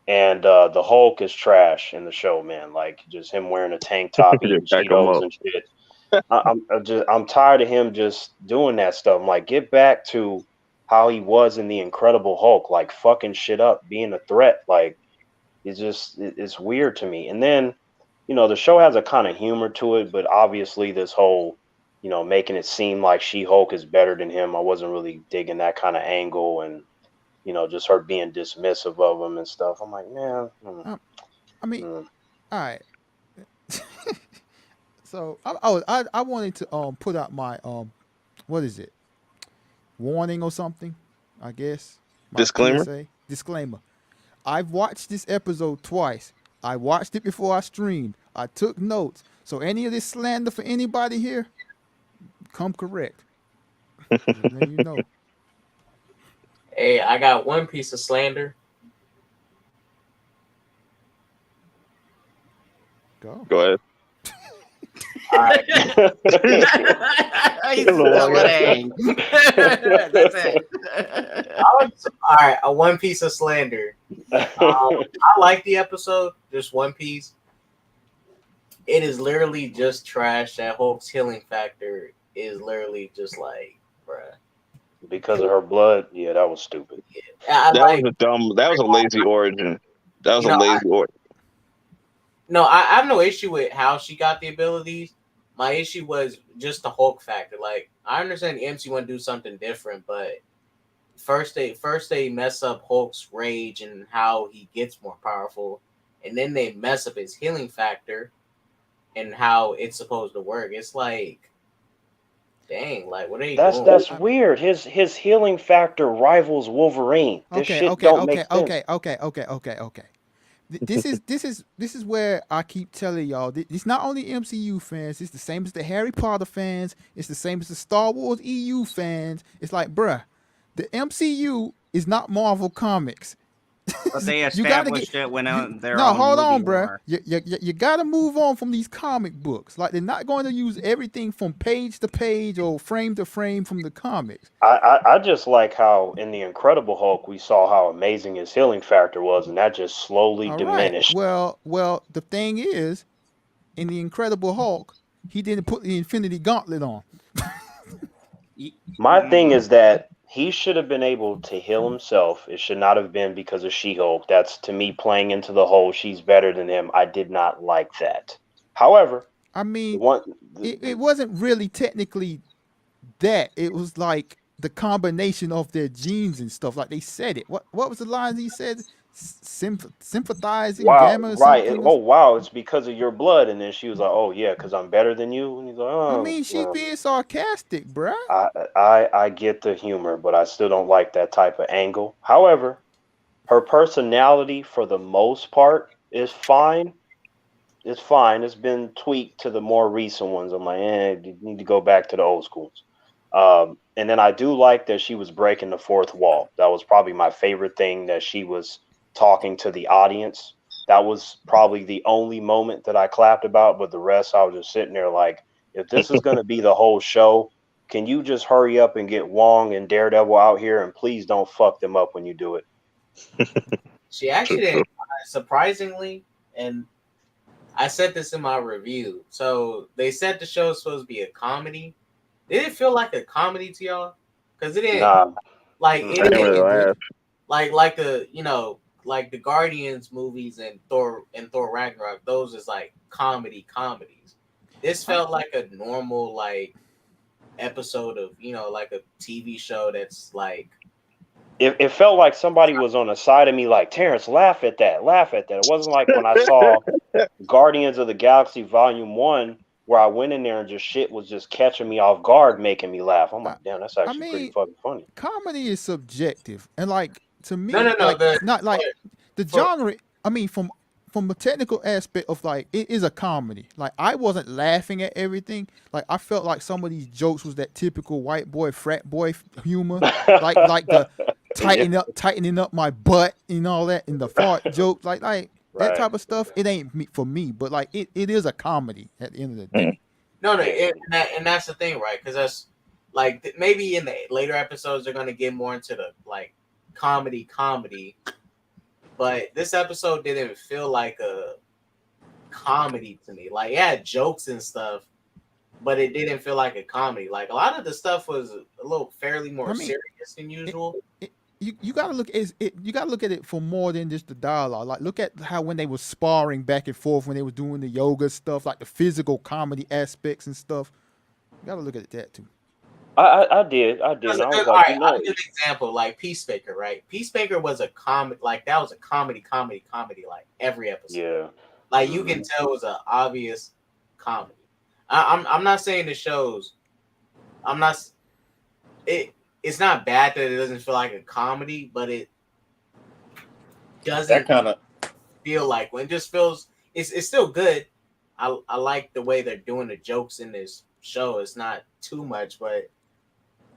And the Hulk is trash in the show, man. Like just him wearing a tank top, eating Back 'em Cheetos up. and shit. I'm tired of him just doing that stuff. I'm like, get back to how he was in the Incredible Hulk, like fucking shit up, being a threat. Like it's weird to me. And then the show has a kind of humor to it, but obviously this whole, making it seem like She-Hulk is better than him, I wasn't really digging that kind of angle, and just her being dismissive of him and stuff. I'm like, man. I mean, all right. So I wanted to put out my what is it? Warning or something, I guess. My Disclaimer? PSA. Disclaimer. I've watched this episode twice. I watched it before I streamed. I took notes. So any of this slander for anybody here, come correct. Just letting you know. Hey, I got one piece of slander. Go ahead. All right. He's still hang. That's it. All right, a one piece of slander. I like the episode. Just one piece. It is literally just trash. That Hulk's healing factor is literally just like, bruh. Because of her blood, yeah, that was stupid. I That like, was a dumb. That was a lazy origin. That was you a know, lazy origin. no, I have no issue with how she got the abilities. My issue was just the Hulk factor. Like, I understand the MC want to do something different, but first they mess up Hulk's rage and how he gets more powerful, and then they mess up his healing factor and how it's supposed to work. It's like, dang, like what are you doing? That's weird. His healing factor rivals Wolverine. This Okay, shit okay, don't okay, make sense. okay. This is where I keep telling y'all. It's not only MCU fans. It's the same as the Harry Potter fans. It's the same as the Star Wars EU fans. It's like, bruh, the MCU is not Marvel Comics. But they You gotta get established it when their no. own Hold movie on, bruh. war. You gotta move on from these comic books. Like they're not going to use everything from page to page or frame to frame from the comics. I just like how in the Incredible Hulk we saw how amazing his healing factor was, and that just slowly All right. diminished. Well. The thing is, in the Incredible Hulk, he didn't put the Infinity Gauntlet on. My thing is that he should have been able to heal himself. It should not have been because of She-Hulk. That's to me playing into the whole she's better than him. I did not like that. However, I mean, one it wasn't really technically that. It was like the combination of their genes and stuff. Like they said it. What was the lines he said? Sympathizing wow, gamma or right? something. Oh wow, it's because of your blood. And then she was like, "Oh yeah, because I'm better than you." And he's like, I "Oh, mean, she's being sarcastic, bruh. I get the humor, but I still don't like that type of angle. However, her personality for the most part is fine. It's fine. It's been tweaked to the more recent ones. I'm like, you need to go back to the old schools. And then I do like that she was breaking the fourth wall. That was probably my favorite thing, that she was talking to the audience. That was probably the only moment that I clapped about, but the rest I was just sitting there like, if this is going to be the whole show, can you just hurry up and get Wong and Daredevil out here, and please don't fuck them up when you do it. She actually didn't, surprisingly, and I said this in my review. So they said the show was supposed to be a comedy. Did it feel like a comedy to y'all? Because it didn't. Nah, Like I it didn't really didn't. laugh. Like the like the Guardians movies and Thor Ragnarok. Those is like comedies. This felt like a normal like episode of like a TV show that's like. it felt like somebody was on the side of me like, Terrance, laugh at that, laugh at that. It wasn't like when I saw Guardians of the Galaxy Volume 1, where I went in there and just shit was just catching me off guard, making me laugh. I'm like, damn, that's I actually pretty mean, fucking funny. comedy is subjective, and like to me, No. like not like the genre. I mean, from a technical aspect of like it is a comedy. Like I wasn't laughing at everything. Like I felt like some of these jokes was that typical white boy frat boy humor, like the tightening up my butt and all that, and the fart joke, like that Right. type of stuff. It ain't for me, but like it is a comedy at the end of the day. No, and that's the thing, right? Because that's like maybe in the later episodes they're gonna get more into the like comedy, but this episode didn't feel like a comedy to me. Like it had jokes and stuff, but it didn't feel like a comedy. Like a lot of the stuff was a little fairly more serious than usual. You gotta look you gotta look at it for more than just the dialogue. Like look at how when they were sparring back and forth, when they were doing the yoga stuff, like the physical comedy aspects and stuff. You gotta look at that too. I did. And I was like, I'll give an example, like Peacemaker, right? Peacemaker was a comedy, like that was a comedy, like every episode. Yeah. Like you can tell it was an obvious comedy. I'm not saying the shows. It's not bad that it doesn't feel like a comedy, but it doesn't That kind of feel like when it just feels it's still good. I like the way they're doing the jokes in this show. It's not too much, but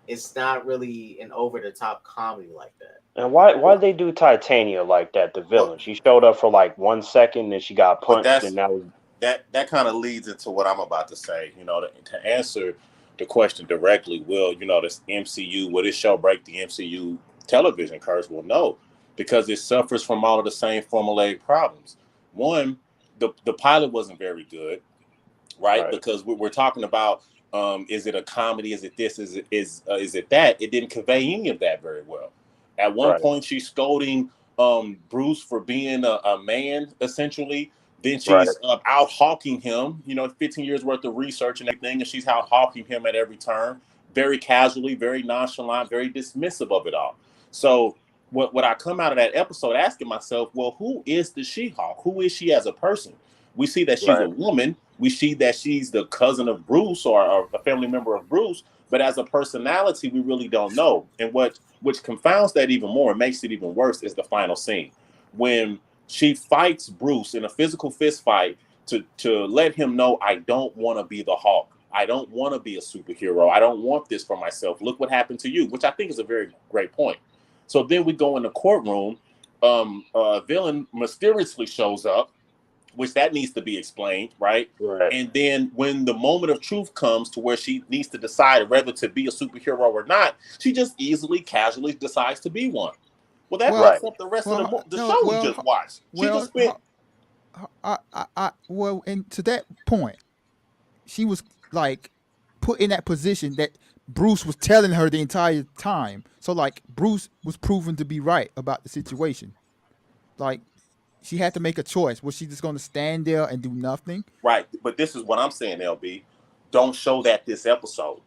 it's not really an over the top comedy like that. And why they do Titania like that? The villain. She showed up for like 1 second, and she got punched, and that was that kind of leads into what I'm about to say. To answer the question directly, will this MCU, will this show break the MCU television curse? Well, no, because it suffers from all of the same formulaic problems. One, the pilot wasn't very good, right? Because we're talking about Is it a comedy? Is it this? Is it that? It didn't convey any of that very well. At one point, she's scolding Bruce for being a man, essentially. Then she's out hawking him, 15 years worth of research and everything, and she's out hawking him at every turn, very casually, very nonchalant, very dismissive of it all. So what I come out of that episode asking myself, well, who is the She-Hulk? Who is she as a person? We see that she's a woman. We see that she's the cousin of Bruce or a family member of Bruce. But as a personality, we really don't know. And which confounds that even more and makes it even worse is the final scene. When she fights Bruce in a physical fist fight to let him know, I don't want to be the Hulk. I don't want to be a superhero. I don't want this for myself. Look what happened to you, which I think is a very great point. So then we go in the courtroom. A villain mysteriously shows up, which that needs to be explained, right? And then when the moment of truth comes to where she needs to decide whether to be a superhero or not, she just easily, casually decides to be one. Well, that fucks up the rest of the show we just watched. She just spent. Well, and to that point, she was like put in that position that Bruce was telling her the entire time. So like Bruce was proven to be right about the situation. Like she had to make a choice. Was she just going to stand there and do nothing? Right. But this is what I'm saying, LB. Don't show that this episode,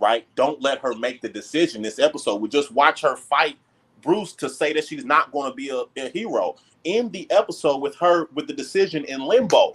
right? Don't let her make the decision this episode. We just watch her fight Bruce to say that she's not going to be a hero. In the episode with her with the decision in limbo,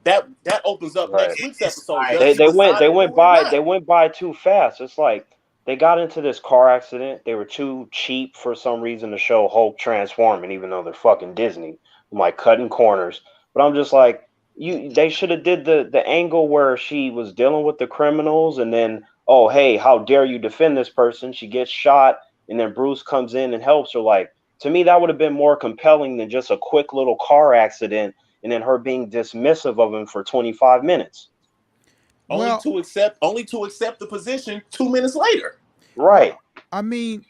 that opens up next week's episode. They went by too fast. It's like they got into this car accident. They were too cheap for some reason to show Hulk transforming, even though they're fucking Disney. I'm like cutting corners. But I'm just like, they should have did the angle where she was dealing with the criminals and then, oh hey, how dare you defend this person? She gets shot and then Bruce comes in and helps her. Like, to me, that would have been more compelling than just a quick little car accident and then her being dismissive of him for 25 minutes. Only to accept the position 2 minutes later. Right. I mean,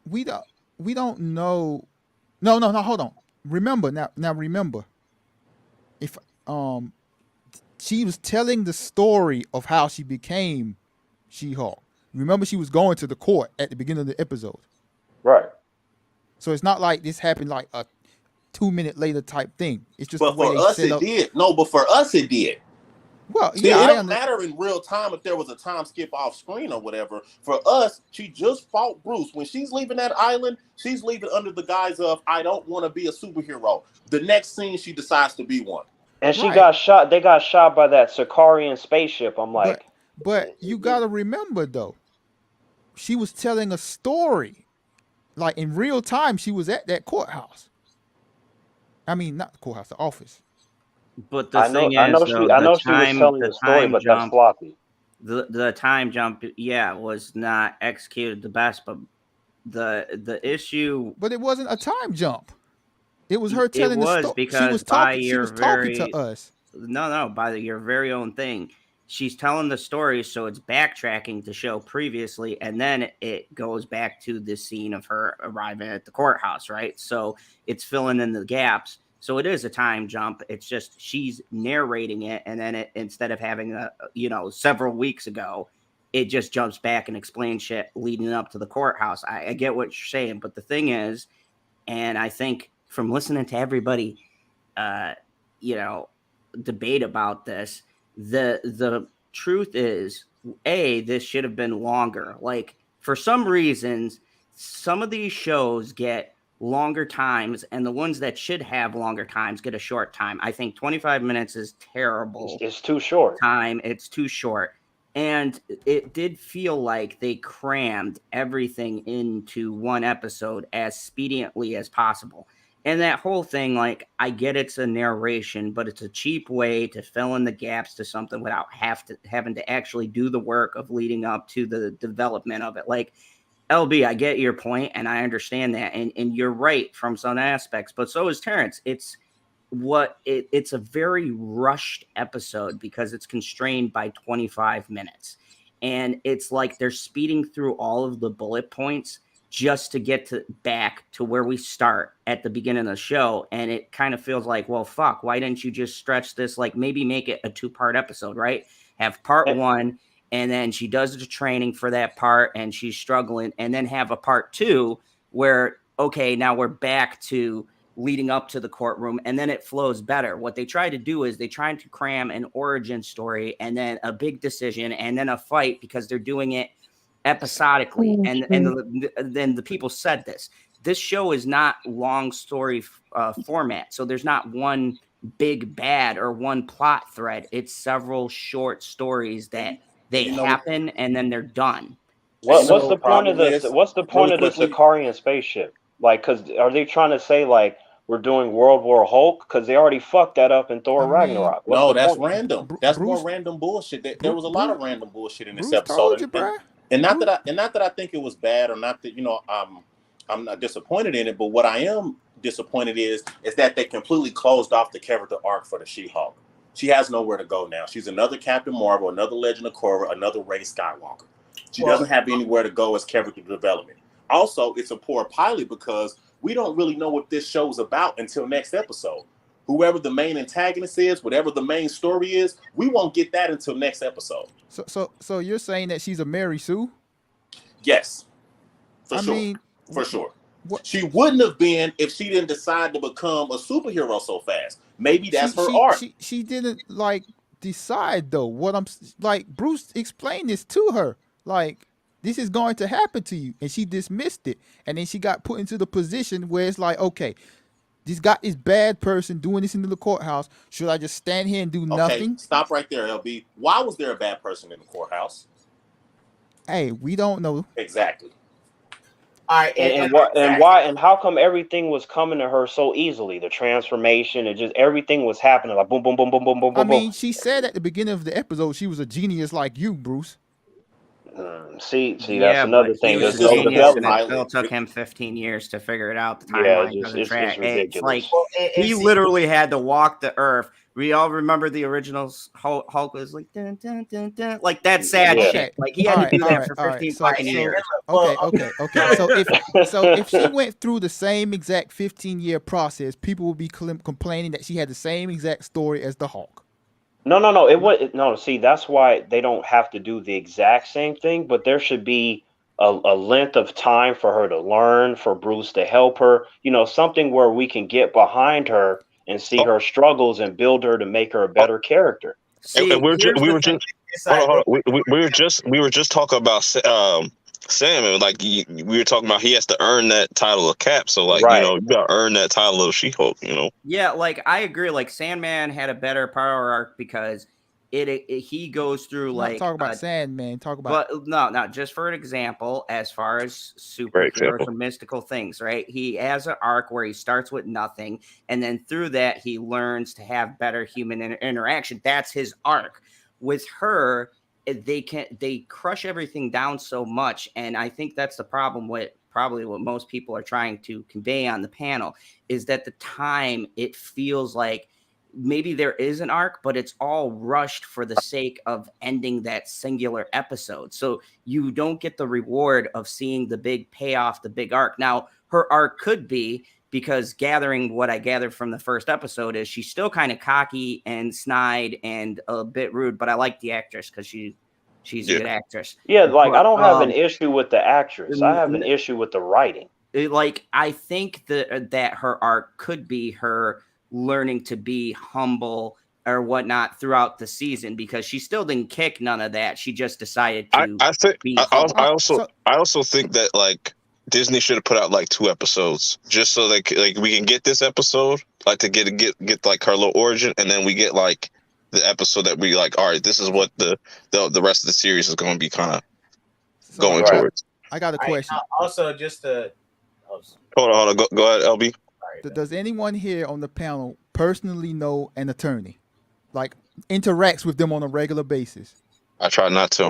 we don't know. No, hold on. Remember. If she was telling the story of how she became She-Hulk. Remember, she was going to the court at the beginning of the episode. Right. So it's not like this happened like a 2 minute later type thing. It's just but the way for they us set it up. did. No, but for us it did. Well, see, yeah, it don't matter in real time if there was a time skip off screen or whatever. For us, she just fought Bruce. When she's leaving that island, she's leaving under the guise of, I don't want to be a superhero. The next scene, she decides to be one. And she got shot. They got shot by that Sicarian spaceship. I'm like. But you got to remember, though, she was telling a story. Like, in real time, she was at that courthouse. I mean, not the courthouse, the office. But the thing is, I know she was telling the story, but that's sloppy. The time jump, was not executed the best, but the issue. But it wasn't a time jump. It was her telling the story. Because she was talking to us. No, by your very own thing. She's telling the story, so it's backtracking to show previously, and then it goes back to the scene of her arriving at the courthouse, right? So it's filling in the gaps. So it is a time jump. It's just she's narrating it, and then instead of having several weeks ago, it just jumps back and explains shit leading up to the courthouse. I get what you're saying, but the thing is, and I think from listening to everybody, debate about this, the truth is, this should have been longer. Like, for some reasons, some of these shows get longer times, and the ones that should have longer times get a short time. I think 25 minutes is terrible. It's too short. It's too short. And it did feel like they crammed everything into one episode as expediently as possible. And that whole thing, like, I get it's a narration, but it's a cheap way to fill in the gaps to something without having to actually do the work of leading up to the development of it. Like, LB, I get your point, and I understand that, and you're right from some aspects, but so is Terrance. It's a very rushed episode because it's constrained by 25 minutes, and it's like they're speeding through all of the bullet points just to get back to where we start at the beginning of the show. And it kind of feels like, well, fuck, why didn't you just stretch this? Like, maybe make it a 2-part episode, right? Have part 1 and then she does the training for that part and she's struggling, and then have a part 2 where, okay, now we're back to leading up to the courtroom, and then it flows better. What they try to do is they try to cram an origin story and then a big decision and then a fight, because they're doing it episodically. And then the people said this show is not long story format, so there's not one big bad or one plot thread. It's several short stories that they happen and then they're done. What's So- the point of Problem is, what's the point of the really quickly- Sicarian spaceship? Like, cause are they trying to say like we're doing World War Hulk? Cause they already fucked that up in Thor I mean, Ragnarok. What's No, the that's point? random. Bru- That's Bruce- more random bullshit. There was a lot of random bullshit in this Bruce episode. told you, and, bruh. and not that I think it was bad, or not that I'm not disappointed in it. But what I am disappointed is that they completely closed off the character arc for the She-Hulk. She has nowhere to go now. She's another Captain Marvel, another Legend of Korra, another Rey Skywalker. She doesn't have anywhere to go as character development. Also, it's a poor pilot because we don't really know what this show's about until next episode. Whoever the main antagonist is, whatever the main story is, we won't get that until next episode. So you're saying that she's a Mary Sue? Yes, for I sure. mean, For sure. what She wouldn't have been if she didn't decide to become a superhero so fast. Maybe that's her arc. She didn't like decide though. What I'm like, Bruce explained this to her. Like, this is going to happen to you, and she dismissed it, and then she got put into the position where it's like, okay, this got this bad person doing this into the courthouse. Should I just stand here and do Okay, nothing? stop right there, LB. Why was there a bad person in the courthouse? Hey, we don't know. Exactly. All right, And how come everything was coming to her so easily? The transformation and just everything was happening like boom, boom, boom, boom, boom, boom, I boom, mean, boom. she said at the beginning of the episode she was a genius like you, Bruce. See, Yeah, that's another but thing. he There's was There's a no still genius, and it development. still pilot. took him 15 years to figure it out. The Yeah, timeline it's doesn't track. It's ridiculous. like Well, he literally had to walk the earth. We all remember the original Hulk was like dun, dun, dun, dun, like that sad Yeah. shit. Like he had to do that for 15 fucking years. Okay. So if she went through the same exact 15-year process, people would be complaining that she had the same exact story as the Hulk. No. It was no. See, that's why they don't have to do the exact same thing, but there should be a length of time for her to learn, for Bruce to help her. Something where we can get behind her and see her struggles and build her to make her a better character. See, And we were here's the thing. hold on. We were just talking about Sam, and like we were talking about he has to earn that title of Cap. So like Right. you gotta earn that title of She-Hulk. Yeah, like I agree. Like Sandman had a better power arc because he goes through like talk about Sandman. Talk about. But no, just for an example, as far as Great superheroes example. or mystical things, right? He has an arc where he starts with nothing, and then through that he learns to have better human interaction. That's his arc. With her, they crush everything down so much, and I think that's the problem with probably what most people are trying to convey on the panel is that the time it feels like maybe there is an arc, but it's all rushed for the sake of ending that singular episode. So you don't get the reward of seeing the big payoff, the big arc. Now, her arc could be, because gathering what I gathered from the first episode is she's still kind of cocky and snide and a bit rude, but I like the actress because she's a good actress. Yeah, like But, I don't have an issue with the actress. I have an n- issue with the writing. I think that her arc could be her learning to be humble or whatnot throughout the season, because she still didn't kick none of that. She just decided to I think be I humble. also think that like Disney should have put out like 2 episodes just so like we can get this episode like to get like her little origin, and then we get like the episode that we like. All right, this is what the rest of the series is going to be kind of going Right. towards. I got a question. Also, just to Hold on. Go ahead, LB. Does anyone here on the panel personally know an attorney? Like, interacts with them on a regular basis? I try not to.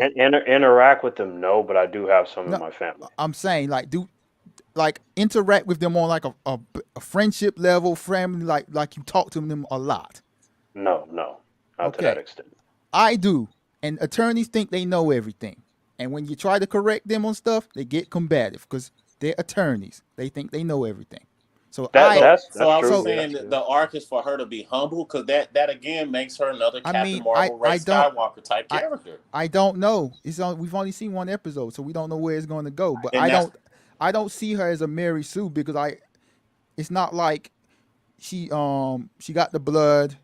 Interact with them, no, but I do have some No. in my family. I'm saying, like interact with them on like a friendship level, family, like you talk to them a lot. No, not to Okay. that extent. I do, and attorneys think they know everything, and when you try to correct them on stuff, they get combative because they're attorneys. They think they know everything. So That's So are we true. so Yeah. saying that the arc is for her to be humble? Because that again makes her another I Captain mean, Marvel, Ray I don't Skywalker type I character. I don't know. We've only seen one episode, so we don't know where it's going to go. But And that's I don't see her as a Mary Sue because it's not like she got the blood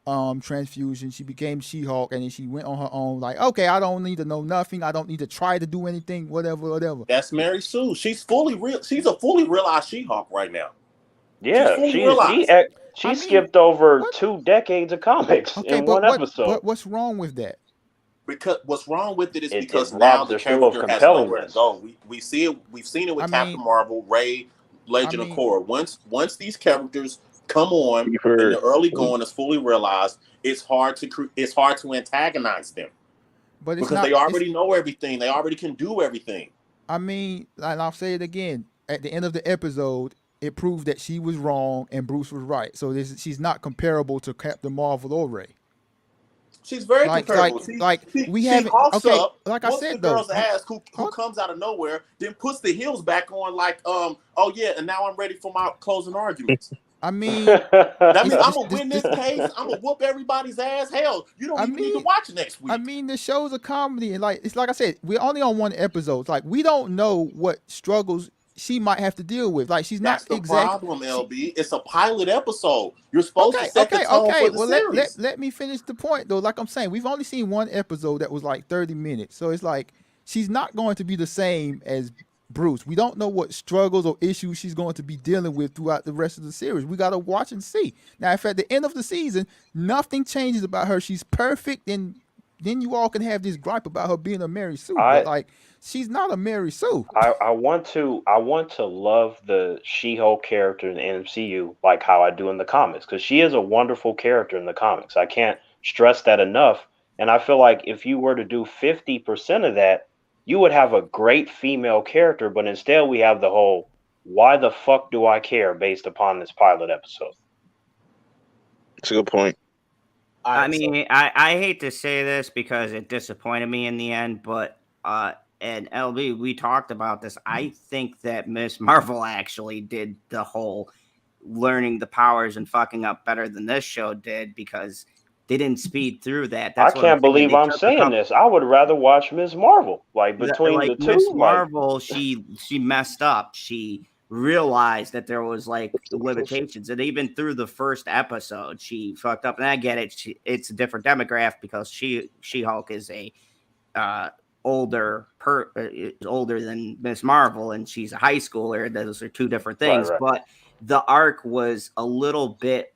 transfusion. She became She-Hulk, and then she went on her own. Like, okay, I don't need to know nothing. I don't need to try to do anything. Whatever. that's Mary Sue. She's fully real. She's a fully realized She-Hulk right now. She's Yeah, fully realized. I she mean, skipped over what? 2 decades of comics Okay, in one episode. what's wrong with that? Because what's wrong with it is It because now robs the the show of character has nowhere to compellingness. go. We see it. We've seen it I with Captain mean, Marvel, Ray, I Legend of mean, Korra. Once these characters come on We've and heard. the early going is fully realized, it's hard to antagonize them but it's because they not. It's. already know everything. They already can do everything. I mean, and I'll say it again. At the end of the episode, it proved that she was wrong and Bruce was right. So she's not comparable to Captain Marvel or Ray. She's very Like, comparable. we She haven't. hawks Okay, up, like I whoops the said though. girl's ass who Hold, comes out of nowhere, then puts the heels back on like oh yeah, and now I'm ready for my closing arguments. I mean, That means it's I'm gonna win this case. I'm gonna whoop everybody's ass. Hell, you don't I even need to mean, watch next week. I mean, the show's a comedy, and like it's like I said, we're only on one episode. It's like we don't know what struggles she might have to deal with. Like she's That's not the exactly. problem, LB. It's a pilot episode. You're supposed to set the tone for the Well, series. let me finish the point though. Like I'm saying, we've only seen one episode that was like 30 minutes, so it's like she's not going to be the same as Bruce. We don't know what struggles or issues she's going to be dealing with throughout the rest of the series. We got to watch and see. Now, if at the end of the season nothing changes about her, she's perfect, then you all can have this gripe about her being a Mary Sue. But like, she's not a Mary Sue. I want to love the She-Hulk character in the MCU like how I do in the comics, because she is a wonderful character in the comics. I can't stress that enough. And I feel like if you were to do 50% of that, you would have a great female character, but instead we have the whole why the fuck do I care based upon this pilot episode. That's a good point. I mean, I hate to say this because it disappointed me in the end, but and LB, we talked about this. I think that Miss Marvel actually did the whole learning the powers and fucking up better than this show did, because they didn't speed through that. That's I can't believe I'm saying this. I would rather watch Ms. Marvel. Like between the two, Miss Marvel, she messed up. She realized that there was like limitations, and even through the first episode, she fucked up. And I get it; it's a different demographic because She-Hulk is a older than Miss Marvel, and she's a high schooler. Those are two different things. Right. But the arc was a little bit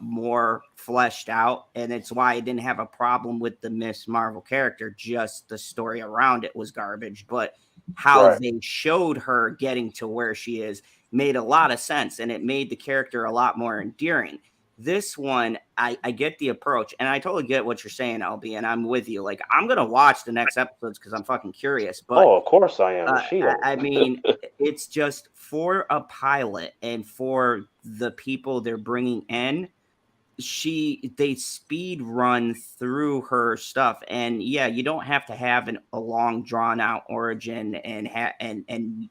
more fleshed out, and it's why I didn't have a problem with the Miss Marvel character. Just the story around it was garbage, but how they showed her getting to where she is made a lot of sense, and it made the character a lot more endearing. This one, I get the approach, and I totally get what you're saying, LB, and I'm with you. Like, I'm gonna watch the next episodes because I'm fucking curious. But of course I am. I mean, it's just for a pilot and for the people they're bringing in. They speed run through her stuff, and yeah, you don't have to have a long drawn out origin and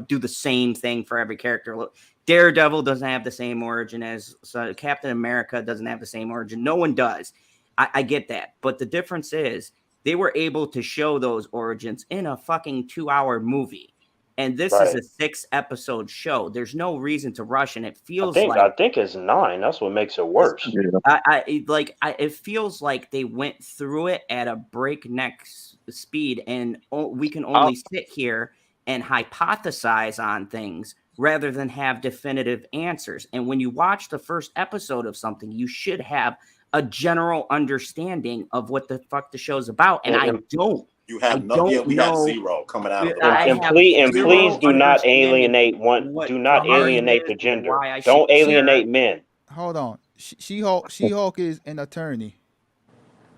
do the same thing for every character. Look, Daredevil doesn't have the same origin as Captain America doesn't have the same origin. No one does. I get that, but the difference is they were able to show those origins in a fucking 2-hour movie. And this is a 6-episode show. There's no reason to rush, and it feels I think it's 9. That's what makes it worse. It feels like they went through it at a breakneck speed, and we can only sit here and hypothesize on things rather than have definitive answers. And when you watch the first episode of something, you should have a general understanding of what the fuck the show's about, and I don't. You have we got zero coming out of the and please do not alienate the gender. Don't alienate men. Hold on. She-Hulk is an attorney.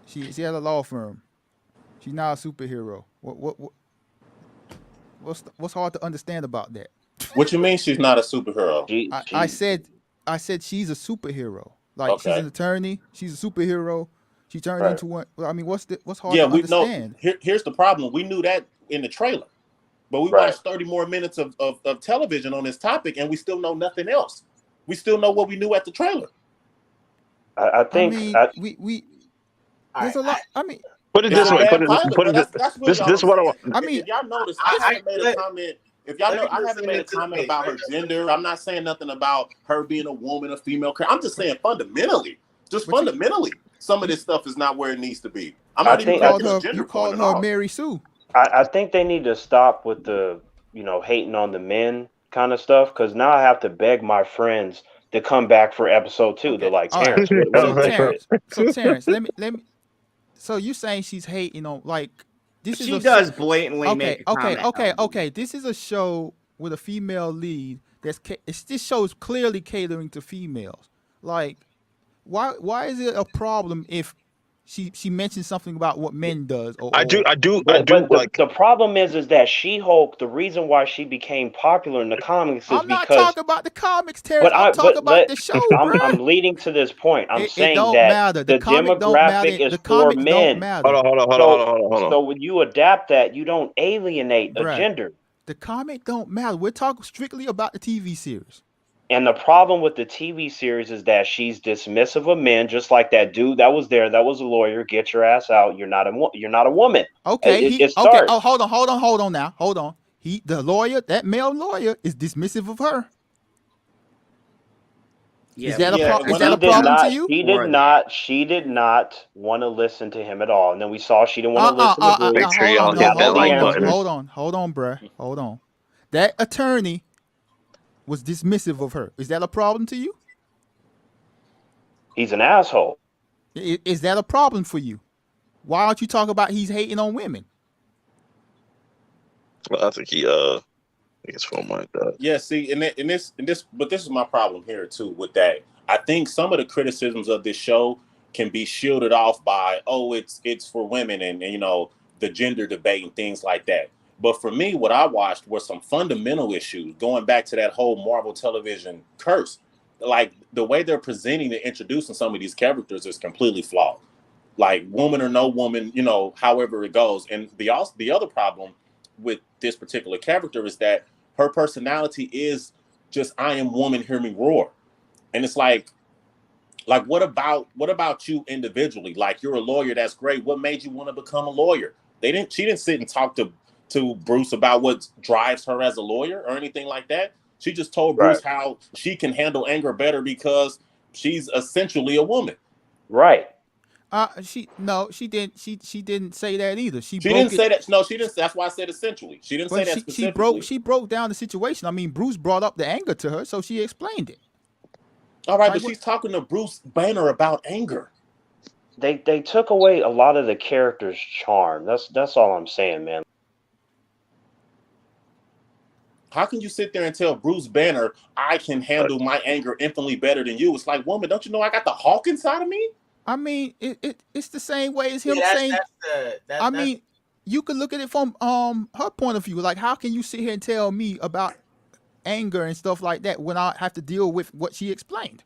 She has a law firm. She's not a superhero. What's hard to understand about that? What you mean she's not a superhero? I said she's a superhero. Like, she's an attorney. She's a superhero. She turned into one. I mean, what's hard to understand? Here's the problem. We knew that in the trailer, But we watched 30 more minutes of television on this topic, and we still know nothing else. We still know what we knew at the trailer. I think there's a lot. I mean, put it it's this a way. bad pilot, but that's really all This I'm what saying. I mean, if y'all notice, I haven't made a comment. If y'all know, I haven't made a comment about her gender. I'm not saying nothing about her being a woman, a female. I'm just saying fundamentally, some of this stuff is not where it needs to be. I'm not even making a gender point at all. Mary Sue. I think they need to stop with the hating on the men kind of stuff, because now I have to beg my friends to come back for episode 2. They're like, Terrance, so Terrance, let me. So you saying she's hating on like this? She does blatantly make a comment. Okay. This is a show with a female lead. This show is clearly catering to females. Like, why is it a problem if she mentions something about what men does? But the problem is that She-Hulk, the reason why she became popular in the comics is because... I'm not talking about the comics, Terrence. I'm talking about the show, bro. I'm leading to this point. I'm saying don't that matter. the demographic is for men. Hold on. So when you adapt that, you don't alienate a gender. The comic don't matter. We're talking strictly about the TV series. And the problem with the TV series is that she's dismissive of men, just like that dude that was there. That was a lawyer. Get your ass out. You're not a woman. Okay. Okay. Oh, hold on now. Hold on. The lawyer, that male lawyer, is dismissive of her. Yeah, is that a problem to you? She did not want to listen to him at all. And then we saw she didn't want to listen to Bruce. Make sure y'all hit that like button. Hold on, bruh. Hold on. That attorney was dismissive of her. Is that a problem to you? He's an asshole. Is that a problem for you? Why don't you talk about he's hating on women? Well, I think he gets phone like that. Yeah, see, but this is my problem here too with that. I think some of the criticisms of this show can be shielded off by, it's for women and the gender debate and things like that. But for me, what I watched were some fundamental issues going back to that whole Marvel television curse. Like the way they're presenting and introducing some of these characters is completely flawed. Like woman or no woman, however it goes. And the other problem with this particular character is that her personality is just, I am woman, hear me roar. And it's like what about you individually? Like, you're a lawyer, that's great. What made you want to become a lawyer? She didn't sit and talk to Bruce about what drives her as a lawyer or anything like that. She just told Bruce how she can handle anger better because she's essentially a woman. Right. She didn't. She didn't say that either. She didn't say that. No, she didn't. That's why I said essentially. She didn't say that specifically. She broke down the situation. I mean, Bruce brought up the anger to her, so she explained it. All right, but she's talking to Bruce Banner about anger. They took away a lot of the character's charm. That's all I'm saying, man. How can you sit there and tell Bruce Banner, I can handle my anger infinitely better than you? It's like, woman, don't you know I got the Hulk inside of me? I mean, it's the same way as him saying. You could look at it from her point of view. Like, how can you sit here and tell me about anger and stuff like that when I have to deal with what she explained?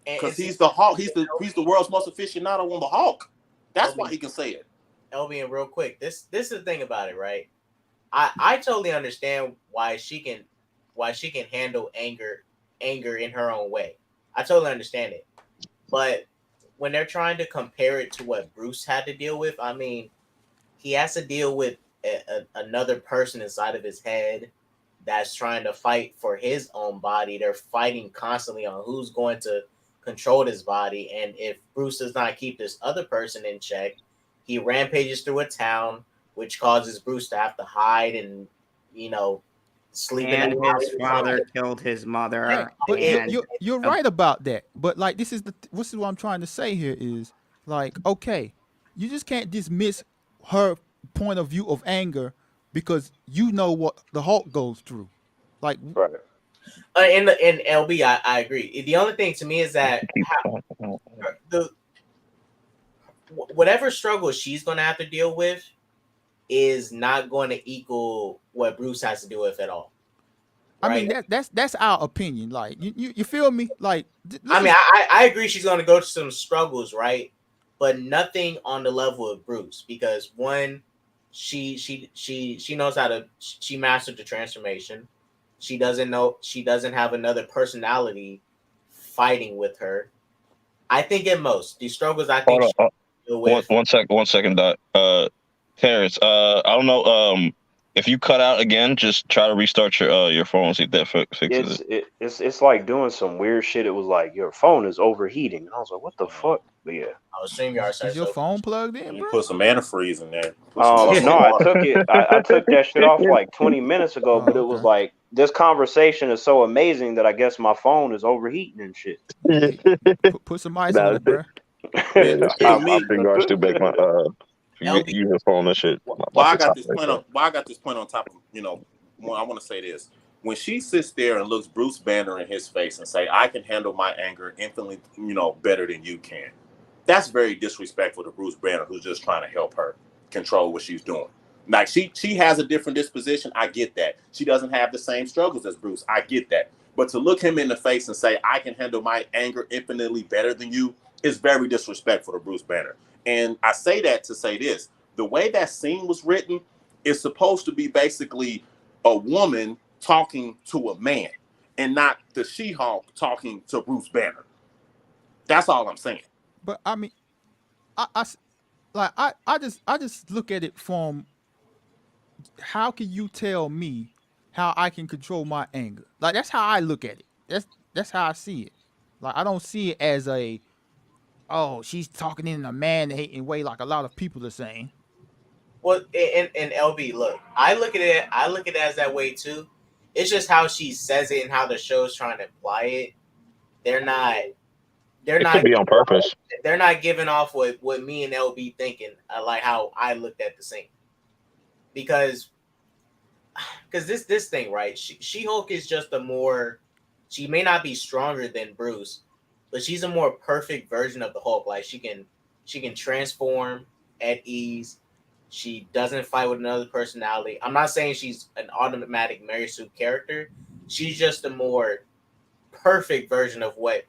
Because he's the Hulk. He's the world's most aficionado on the Hulk. That's why he can say it. LB, and real quick, this is the thing about it, right? I totally understand why she can handle anger in her own way. I totally understand it. But when they're trying to compare it to what Bruce had to deal with, I mean, he has to deal with another person inside of his head that's trying to fight for his own body. They're fighting constantly on who's going to control his body. And if Bruce does not keep this other person in check, he rampages through a town, which causes Bruce to have to hide and, sleep in the house. His father killed his mother. Yeah, but you're right about that. But like, this is what I'm trying to say here is like, okay, you just can't dismiss her point of view of anger because you know what the Hulk goes through. Like, right. In LB, I agree. The only thing to me is that whatever struggle she's going to have to deal with is not going to equal what Bruce has to deal with at all. Right? I mean, that's our opinion. Like, you feel me? Like, I agree she's going to go through some struggles, right? But nothing on the level of Bruce, because one, she knows how to. She mastered the transformation. She doesn't have another personality fighting with her. I think at most these struggles I think Hold she on. deal with. One second, Dot. Terrance, I don't know. If you cut out again, just try to restart your phone. See if that fixes it. It's like doing some weird shit. It was like your phone is overheating. And I was like, what the fuck? But yeah. Oh, StreamYard Is starts your over. phone plugged in, You bro? put some antifreeze in there. Put some fucking No, I water. took it. I took that shit off like 20 minutes ago, but Oh, it was okay. like this conversation is so amazing that I guess my phone is overheating and shit. Hey, put some ice Nah, on it, bro. Yeah, this For I me, think ours too big. My LB. use your phone and shit. why I got this point on top of I want to say this. When she sits there and looks Bruce Banner in his face and say, I can handle my anger infinitely, better than you can. That's very disrespectful to Bruce Banner, who's just trying to help her control what she's doing. Like she has a different disposition. I get that. She doesn't have the same struggles as Bruce. I get that. But to look him in the face and say, I can handle my anger infinitely better than you is very disrespectful to Bruce Banner. And I say that to say this. The way that scene was written is supposed to be basically a woman talking to a man and not the She-Hulk talking to Bruce Banner. That's all I'm saying. But I mean, I just look at it from how can you tell me how I can control my anger? Like that's how I look at it. That's how I see it. Like I don't see it as she's talking in a man hating way like a lot of people are saying. Well, and LB, look, I look at it as that way too. It's just how she says it and how the show's trying to apply it. They're not It could be on purpose. They're not giving off what me and LB thinking, like how I looked at the scene. Because this thing, right? She-Hulk is just she may not be stronger than Bruce, but she's a more perfect version of the Hulk. Like she can transform at ease. She doesn't fight with another personality. I'm not saying she's an automatic Mary Sue character. She's just a more perfect version of what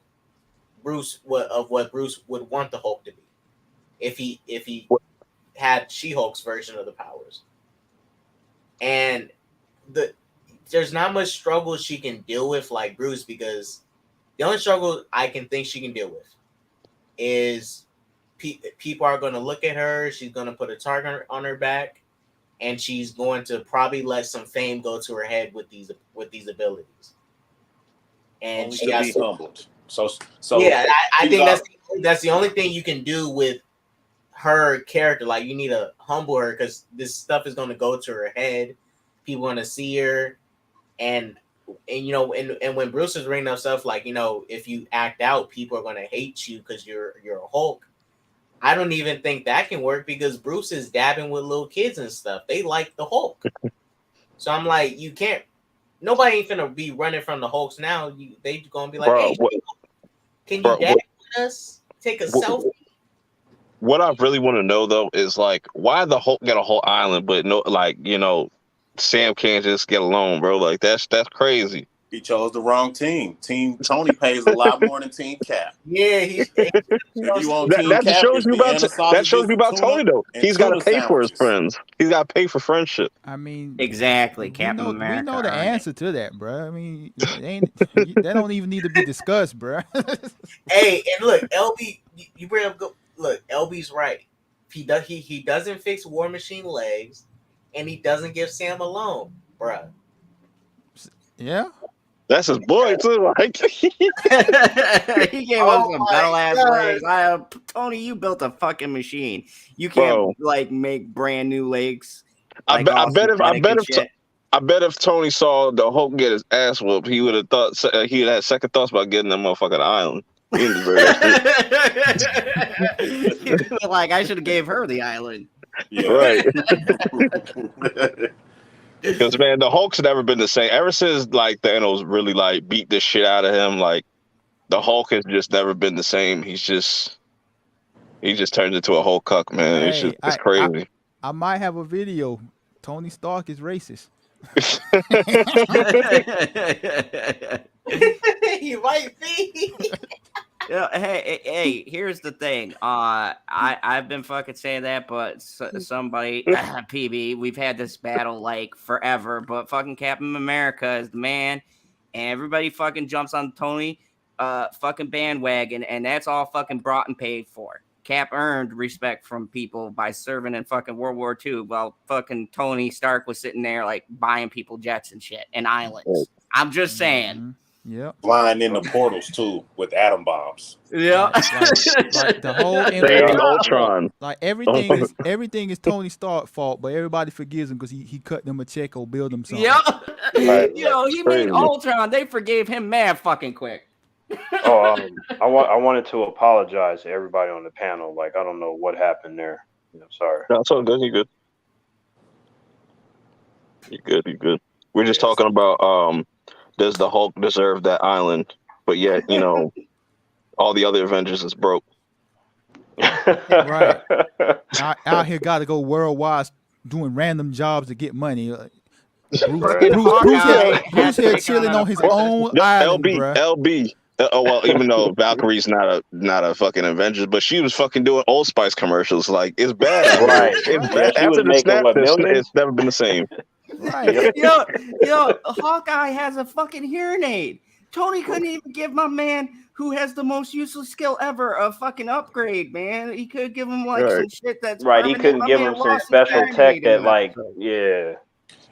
Bruce would want the Hulk to be, if he had She-Hulk's version of the powers. And there's not much struggle she can deal with like Bruce, because the only struggle I can think she can deal with is people are going to look at her. She's going to put a target on her back, and she's going to probably let some fame go to her head with these abilities. And Only she to has be humbled. So yeah, I think that's the only thing you can do with her character. Like you need to humble her, because this stuff is going to go to her head. People want to see her, and when Bruce is bringing up stuff like if you act out, people are going to hate you because you're a Hulk. I don't even think that can work, because Bruce is dabbing with little kids and stuff. They like the Hulk. So I'm like, you can't. Nobody ain't finna be running from the Hulks now. They gonna be like, hey, can you dab with us? Take a selfie. What I really want to know though is like, why the Hulk got a whole island, but no, like Sam can't just get alone, bro. Like that's crazy. He chose the wrong team. Team Tony pays a lot more than Team Cap. Yeah, that shows you about Tony though. He's got to pay for his friends. He's got to pay for friendship. I mean, exactly. Captain America. We know the answer to that, bro. I mean, that don't even need to be discussed, bro. Hey, and look, LB, you bring up. Look, LB's right. He doesn't fix War Machine legs, and he doesn't give Sam a loan, bro. Yeah. That's his boy too. Like he gave us some battle ass legs. Tony, you built a fucking machine. You can't make brand new legs. I bet if Tony saw the Hulk get his ass whooped, he would have thought he had second thoughts about getting that motherfucking island. Like I should have gave her the island. Yeah. Right. Because man, the Hulk's never been the same ever since like Thanos really beat the shit out of him. Like the Hulk has just never been the same. He just turned into a Hulk cuck, man. Hey, it's crazy. I might have a video. Tony Stark is racist. He might be. Yeah, hey, here's the thing. I've been fucking saying that, but somebody, PB, we've had this battle like forever. But fucking Captain America is the man, and everybody fucking jumps on Tony, fucking bandwagon, and that's all fucking brought and paid for. Cap earned respect from people by serving in fucking World War II, while fucking Tony Stark was sitting there like buying people jets and shit and islands. I'm just saying. Yep. Flying in the portals too with atom bombs. Yeah. Like the whole Saving Ultron. Like everything is Tony Stark's fault, but everybody forgives him because he cut them a check or build them something. Yeah. Right. He made Ultron. They forgave him mad fucking quick. Oh, I wanted to apologize to everybody on the panel. Like, I don't know what happened there. I'm sorry. No, it's all good. You're good. You're good. We're just talking about does the Hulk deserve that island? But yet, all the other Avengers is broke. Right. Out here got to go worldwide doing random jobs to get money. Bruce here chilling on his own island, LB. Well, even though Valkyrie's not a fucking Avenger, but she was fucking doing Old Spice commercials. Like, it's bad. Right. It's Yeah, bad. After the snap, it's never been the same. Right. Yo, Hawkeye has a fucking hearing aid. Tony couldn't even give my man who has the most useless skill ever a fucking upgrade, man. He could give him like some shit that's right. He couldn't give him some special tech that, like,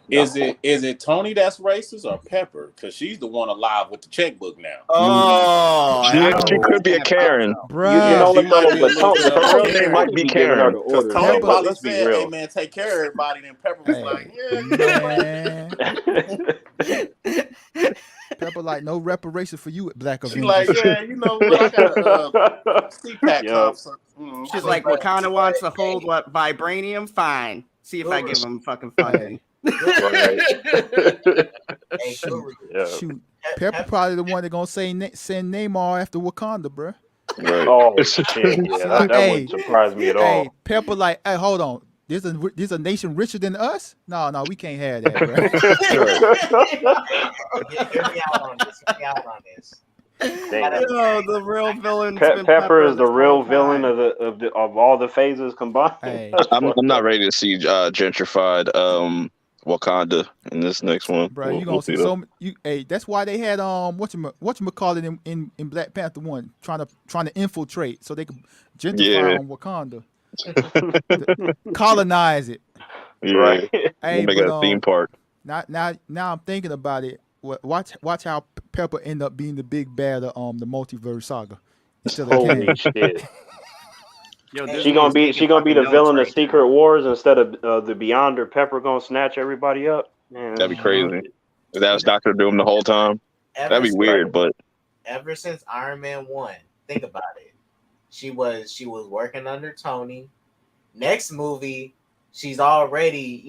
Is it Tony that's racist or Pepper? Because she's the one alive with the checkbook now. Oh, she could be a Karen, bro. Her real name might be Karen. Because Tony probably said, "Hey man, take care of everybody." Then Pepper was like, "Yeah." Pepper like, no reparation for you at Black Avengers. She like, yeah, you know what? I got a CPAC cup. She's like, Wakanda wants to hold what vibranium? Fine. See if I give him fucking funding. Shoot, Pepper probably the one that gonna send Neymar after Wakanda, bro. Right. Oh shit! Yeah, that wouldn't surprise me at all. Hey, Pepper like, hey, hold on. There's a nation richer than us? No, we can't have that, bro. Hear me out on this. The real villain. Pepper is the real villain of all the phases combined. Hey. I'm not ready to see gentrified Wakanda in this next one. Bro, you gonna see hey, that's why they had whatchamacallit in Black Panther 1 trying to infiltrate so they could gentrify on Wakanda. Colonize it. Right. Hey, make a theme park. Now I'm thinking about it. Watch how Pepper end up being the big bad of the multiverse saga. Holy shit! She gonna be the villain of Secret Wars instead of the Beyonder. Pepper gonna snatch everybody up. Man, that'd be crazy. If that was Doctor Doom the whole time, that'd be weird. But ever since Iron Man 1, think about it. She was working under Tony. Next movie, she's already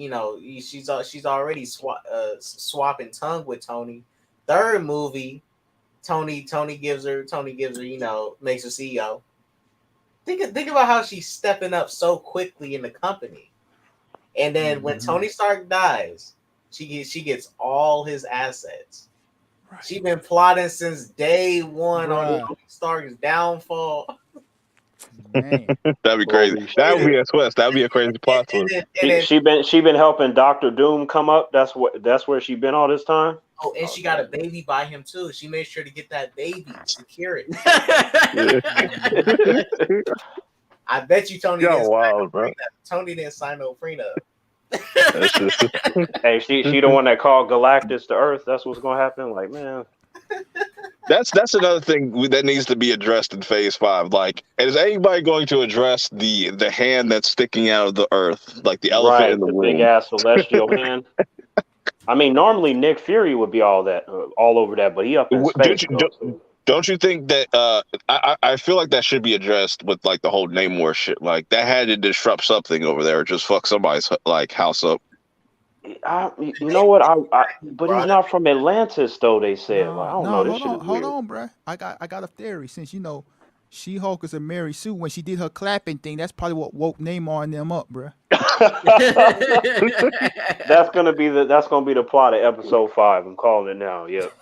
swapping tongue with Tony. Third movie, Tony gives her makes her CEO. Think about how she's stepping up so quickly in the company. And then when Tony Stark dies, she gets all his assets. Right. She's been plotting since day one on Tony Stark's downfall. That'd be crazy. That would be a twist. That'd be a crazy plot twist. She been helping Doctor Doom come up. That's where she been all this time. Oh, and she got a baby by him too. She made sure to get that baby, secure it. I bet you Tony didn't sign no prenup. Hey, she the one that called Galactus to Earth. That's what's gonna happen. Like, man. That's another thing that needs to be addressed in Phase 5. Like, is anybody going to address the hand that's sticking out of the Earth, like the elephant in the room? Big ass celestial hand. I mean, normally Nick Fury would be all over that, but he up in space. Don't you think that? I feel like that should be addressed with like the whole Namor shit. Like that had to disrupt something over there, or just fuck somebody's like house up. You know what? But he's not from Atlantis, though. They said. I don't know. Hold on, bro. I got a theory. Since She-Hulk is a Mary Sue. When she did her clapping thing, that's probably what woke Namor and them up, bro. That's gonna be the plot of episode 5. I'm calling it now. Yep.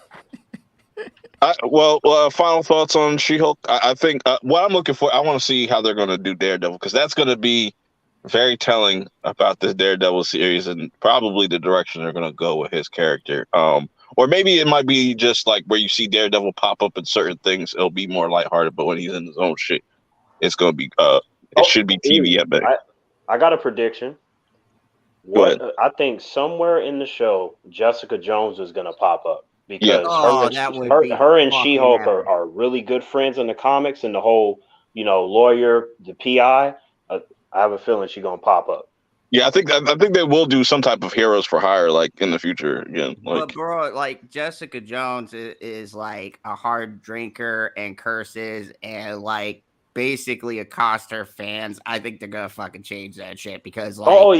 Final thoughts on She-Hulk. I think what I'm looking for, I want to see how they're going to do Daredevil, because that's going to be very telling about this Daredevil series and probably the direction they're going to go with his character. Or maybe it might be just like where you see Daredevil pop up in certain things, it'll be more lighthearted. But when he's in his own shit, it's going to be it should be TV at best. I got a prediction. I think somewhere in the show, Jessica Jones is gonna pop up because her and She-Hulk are really good friends in the comics, and the whole lawyer, the PI. I have a feeling she's gonna pop up. Yeah, I think they will do some type of Heroes for Hire like in the future again. But bro, like Jessica Jones is like a hard drinker and curses and like basically accost her fans. I think they're gonna fucking change that shit because like her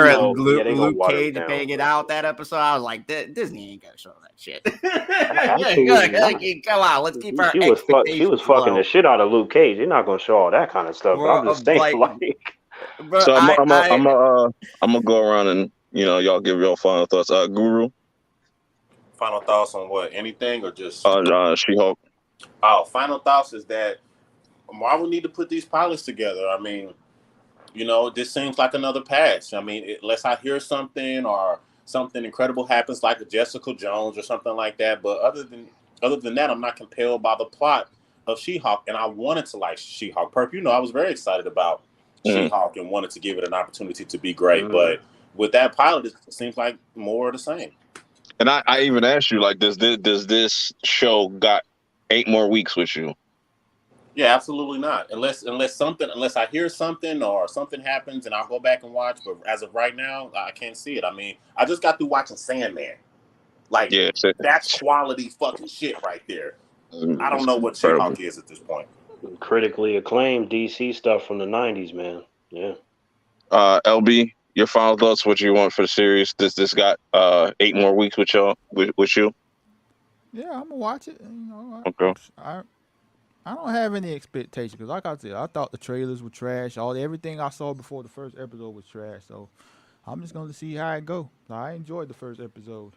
and Luke Cage banging out that episode. I was like, Disney ain't gonna show that shit. Come on, let's keep our expectations She was fucking the shit out of Luke Cage. You're not gonna show all that kind of stuff. Bro, I'm just saying, so I'm gonna go around and y'all give your final thoughts. Guru. Final thoughts on what? Anything or just She-Hulk? Oh, final thoughts is that Marvel need to put these pilots together. I mean, this seems like another patch. I mean, unless I hear something or something incredible happens, like a Jessica Jones or something like that. But other than that, I'm not compelled by the plot of She-Hulk, and I wanted to like She-Hulk. Purp, I was very excited about She-Hulk and wanted to give it an opportunity to be great. But with that pilot, it seems like more of the same. And I even asked you, like, does this show got 8 more weeks with you? Yeah, absolutely not. Unless I hear something or something happens and I'll go back and watch. But as of right now, I can't see it. I mean, I just got through watching Sandman. Like, that's quality fucking shit right there. I don't know what She-Hulk is at this point. Critically acclaimed DC stuff from the 90s, man. Yeah. LB, your final thoughts, what you want for the series? This got 8 more weeks with y'all, with you? Yeah, I'm gonna watch it. Okay. I don't have any expectations because, like I said, I thought the trailers were trash. Everything I saw before the first episode was trash. So I'm just going to see how it go. I enjoyed the first episode.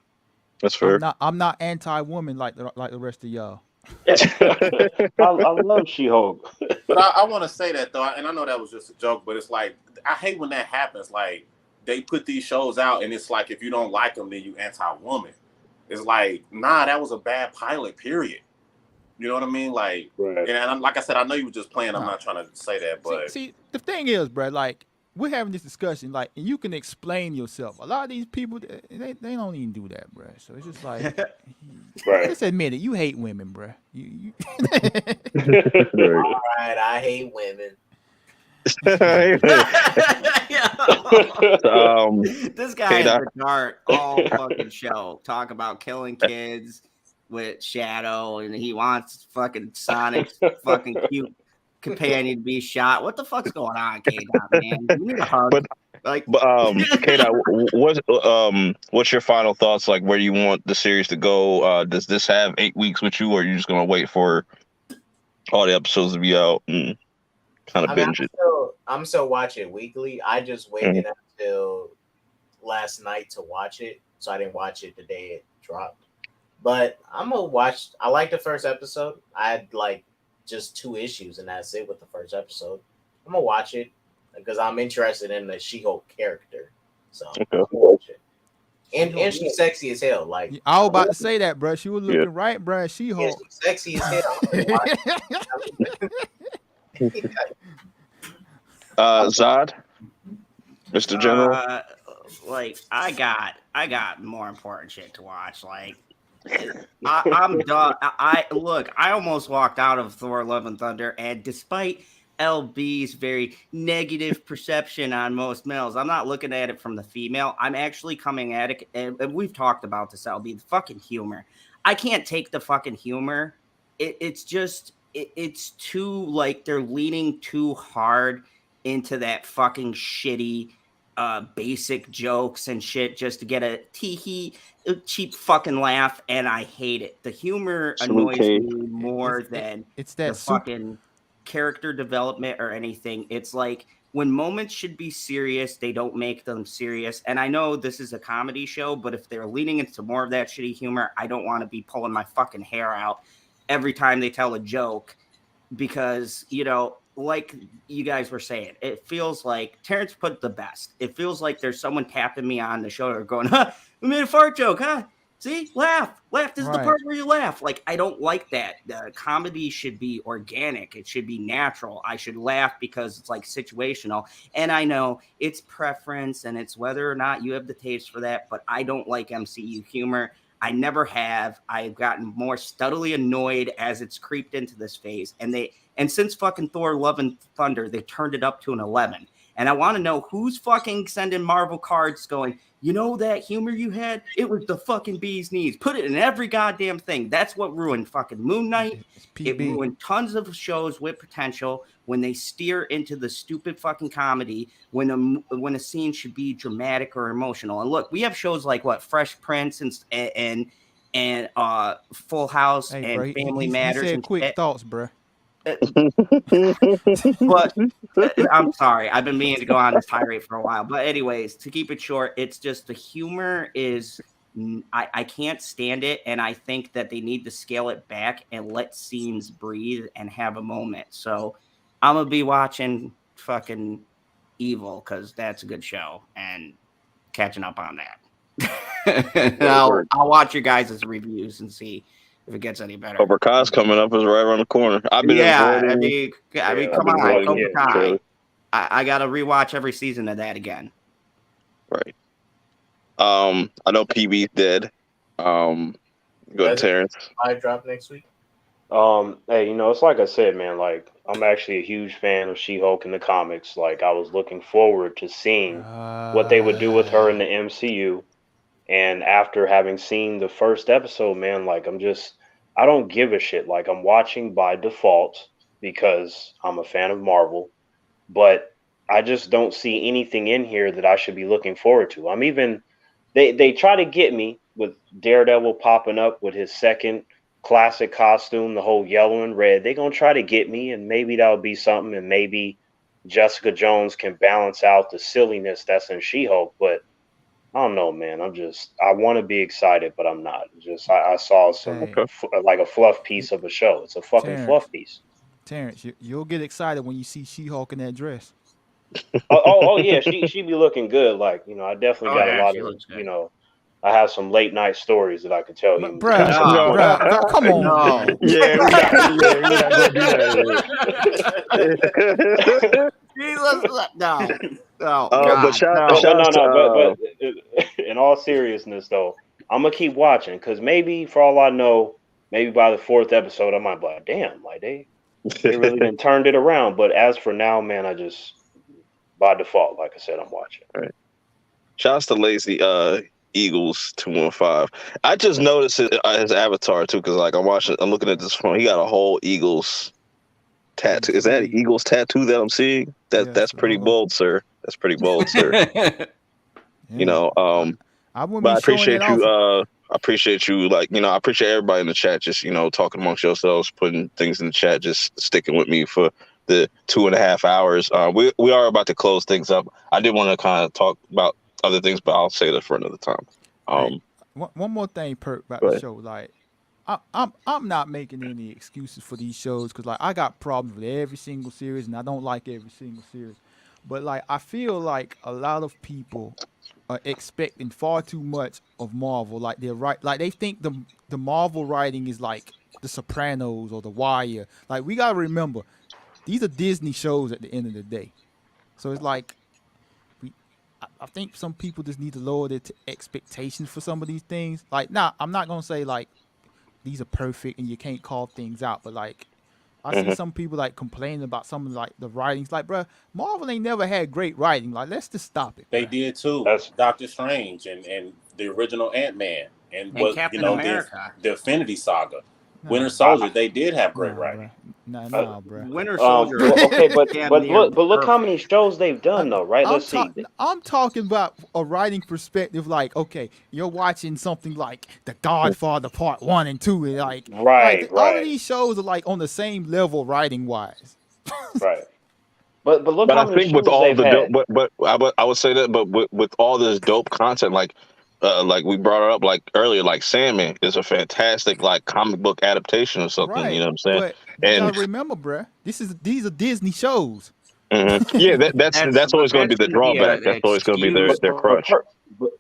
That's fair. I'm not anti-woman like the rest of y'all. I love She-Hulk. But I want to say that though, and I know that was just a joke, but it's like I hate when that happens. Like they put these shows out, and it's like if you don't like them, then you anti-woman. It's like, nah, that was a bad pilot. Period. You know what I mean? Like, and like I said, I know you were just playing. I'm not trying to say that, but see, the thing is, bro, like we're having this discussion, like, and you can explain yourself. A lot of these people, they don't even do that, bro. So it's just like, just admit it. You hate women, bro. You. All right, I hate women. This guy is a dart all fucking show. Talk about killing kids with Shadow, and he wants fucking Sonic's fucking cute companion to be shot. What the fuck's going on, KDot, man? You need a hug. KDot, what's your final thoughts? Like, where you want the series to go? Does this have 8 weeks with you, or are you just gonna wait for all the episodes to be out and kind of binge it? I'm still watching weekly. I just waited until last night to watch it, so I didn't watch it the day it dropped. But I'm gonna watch. I like the first episode. I had like just 2 issues, and that's it with the first episode. I'm gonna watch it because I'm interested in the She-Hulk character. So I'm gonna watch it. And she's sexy as hell. Like I was about to say that, bro. She was looking right, bro. She-Hulk. Yeah, she's sexy as hell. Zod, Mr. General. Like I got more important shit to watch. Like I'm done. I almost walked out of Thor: Love and Thunder, and despite LB's very negative perception on most males, I'm not looking at it from the female. I'm actually coming at it, and we've talked about this, LB, the fucking humor. I can't take the fucking humor. It's too, like, they're leaning too hard into that fucking shitty basic jokes and shit just to get a cheap fucking laugh, and I hate it. The humor annoys me more than it's that fucking character development or anything. It's like when moments should be serious, they don't make them serious. And I know this is a comedy show, but if they're leaning into more of that shitty humor, I don't want to be pulling my fucking hair out every time they tell a joke because, you know, like you guys were saying, it feels like Terrance put it the best. It feels like there's someone tapping me on the shoulder going, huh, we made a fart joke, huh? See, laugh. This is the part where you laugh. Like, I don't like that. Comedy should be organic. It should be natural. I should laugh because it's like situational. And I know it's preference and it's whether or not you have the taste for that, but I don't like MCU humor. I never have. I've gotten more steadily annoyed as it's creeped into this phase. And since fucking Thor Love and Thunder, they turned it up to an 11. And I want to know who's fucking sending Marvel cards going, you know that humor you had? It was the fucking bee's knees. Put it in every goddamn thing. That's what ruined fucking Moon Knight. It ruined tons of shows with potential when they steer into the stupid fucking comedy when a scene should be dramatic or emotional. And look, we have shows like what Fresh Prince and Full House and Family Matters. He said and quick thoughts, bro. But I'm sorry, I've been meaning to go on this tirade for a while. But anyways, to keep it short, it's just the humor is I can't stand it, and I think that they need to scale it back and let scenes breathe and have a moment. So I'm gonna be watching fucking Evil because that's a good show and catching up on that. I'll watch your guys' reviews and see if it gets any better. Cobra Kai's coming up is right around the corner. I've been avoiding. I mean, come on, Cobra Kai. I got to rewatch every season of that again. Right. I know PB's dead. Go ahead, Terrance. I drop next week. Hey, you know, it's like I said, man. Like, I'm actually a huge fan of She-Hulk in the comics. Like, I was looking forward to seeing what they would do with her in the MCU. And after having seen the first episode, man, like I don't give a shit. Like I'm watching by default because I'm a fan of Marvel, but I just don't see anything in here that I should be looking forward to. They try to get me with Daredevil popping up with his second classic costume, the whole yellow and red. They're going to try to get me, and maybe that'll be something, and maybe Jessica Jones can balance out the silliness that's in She-Hulk, but I don't know, man. I want to be excited, but I'm not. I saw some like a fluff piece of a show. It's a fucking fluff piece. Terrance, you'll get excited when you see She-Hulk in that dress. Oh yeah, she be looking good. Like, you know, I definitely got a lot of, you know, I have some late night stories that I could tell you. Bruh, come on. No. Yeah, we not gonna do that. No. But in all seriousness, though, I'm gonna keep watching because maybe, for all I know, maybe by the 4th episode, I might be like, damn, like they really done turned it around. But as for now, man, I just by default, like I said, I'm watching. All right. Shouts to Lazy Eagles 215. I just noticed his avatar too, because like I'm looking at this phone. He got a whole Eagles tattoo. Is that an Eagles tattoo that I'm seeing? That's pretty bold, sir. That's pretty bold, sir. You know, but I appreciate you. I appreciate you. Like, you know, I appreciate everybody in the chat. Just, you know, talking amongst yourselves, putting things in the chat, just sticking with me for the 2.5 hours. We are about to close things up. I did want to kind of talk about other things, but I'll say that for another time. One more thing, Purp, about the show. Like, I'm not making any excuses for these shows because like I got problems with every single series and I don't like every single series. But like I feel like a lot of people are expecting far too much of Marvel. Like they think the Marvel writing is like The Sopranos or The Wire. Like we gotta remember, these are Disney shows at the end of the day. So it's like I think some people just need to lower their expectations for some of these things. Like, I'm not gonna say like these are perfect and you can't call things out, but like I see some people like complaining about some of like the writings. Like, bro, Marvel ain't never had great writing. Like, let's just stop it. They did too. That's Doctor Strange and the original Ant-Man and what Captain you know America. the Infinity Saga. Winter Soldier, they did have great writing. Nah, bro. Winter Soldier. Okay, but look how many shows they've done though, right? Let's see. I'm talking about a writing perspective. Like, okay, you're watching something like The Godfather Part 1 and 2, and like, right. All of these shows are like on the same level writing wise. Right. But look But how I many think with shows all they've the dope, had. but I would say that, but with all this dope content, like we brought it up like earlier, like Sandman is a fantastic like comic book adaptation or something. You Right. know what I'm saying? But you gotta And remember, bruh, these are Disney shows. yeah, That's that's but always going to that be the shouldn't be drawback. an That's always going to be excuse. their crush. But,